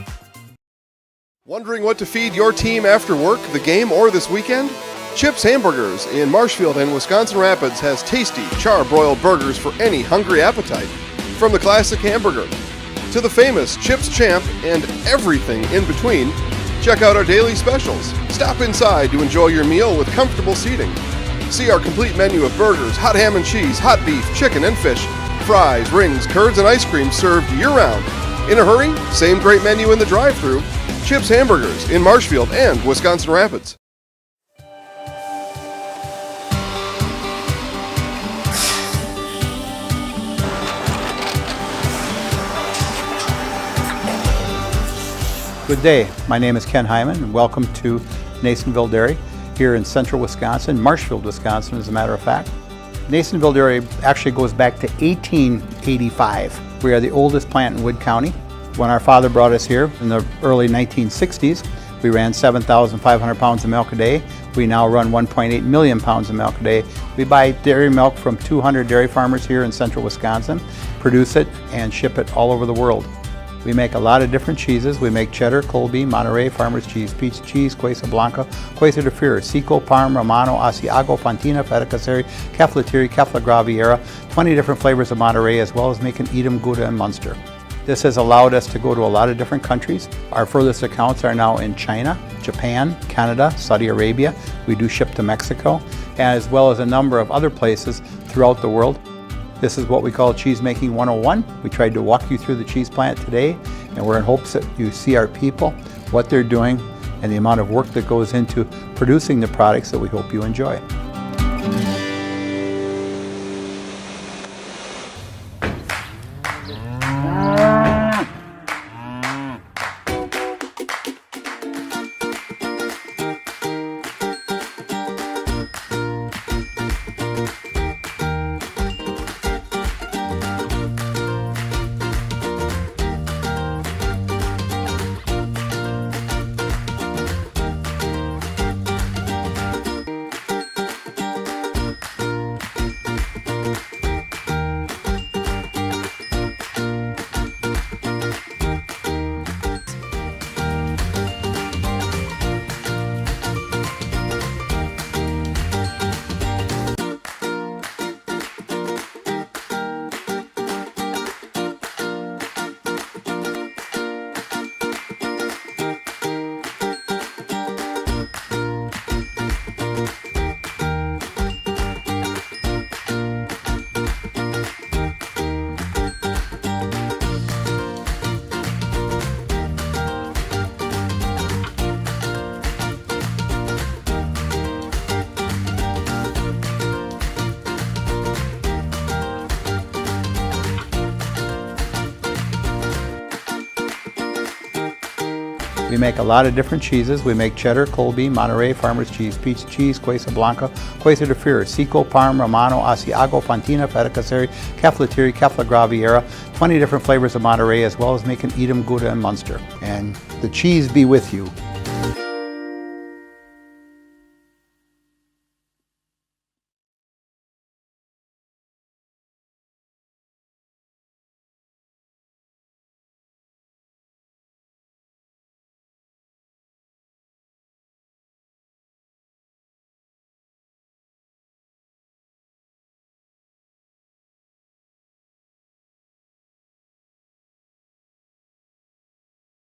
Wondering what to feed your team after work, the game, or this weekend? Chips Hamburgers in Marshfield and Wisconsin Rapids has tasty, char-broiled burgers for any hungry appetite. From the classic hamburger to the famous Chips Champ and everything in between, check out our daily specials. Stop inside to enjoy your meal with comfortable seating. See our complete menu of burgers, hot ham and cheese, hot beef, chicken and fish, fries, rings, curds, and ice cream served year-round. In a hurry? Same great menu in the drive-thru. Chips Hamburgers in Marshfield and Wisconsin Rapids. Good day. My name is Ken Hyman, and welcome to Nasonville Dairy here in central Wisconsin, Marshfield, Wisconsin, as a matter of fact. Nasonville Dairy actually goes back to 1885. We are the oldest plant in Wood County. When our father brought us here in the early 1960s, we ran 7,500 pounds of milk a day. We now run 1.8 million pounds of milk a day. We buy dairy milk from 200 dairy farmers here in central Wisconsin, produce it, and ship it all over the world. We make a lot of different cheeses. We make cheddar, Colby, Monterey, Farmer's Cheese, Peach Cheese, Quesa Blanca, Quesa de Fure, Seco, Parm, Romano, Asiago, Fontina, Feta Caseri, Caflatiri, Cafla Graviera, 20 different flavors of Monterey, as well as making Edam, Gouda, and Munster. This has allowed us to go to a lot of different countries. Our furthest accounts are now in China, Japan, Canada, Saudi Arabia. We do ship to Mexico, as well as a number of other places throughout the world. This is what we call Cheese Making 101. We tried to walk you through the cheese plant today, and we're in hopes that you see our people, what they're doing, and the amount of work that goes into producing the products that we hope you enjoy. We make a lot of different cheeses. We make cheddar, Colby, Monterey, Farmer's Cheese, Peach Cheese, Quesa Blanca, Quesa de Fure, Seco, Parm, Romano, Asiago, Fontina, Feta Caseri, Caflatiri, Cafla Graviera, 20 different flavors of Monterey, as well as making Edam, Gouda, and Munster. And the cheese be with you.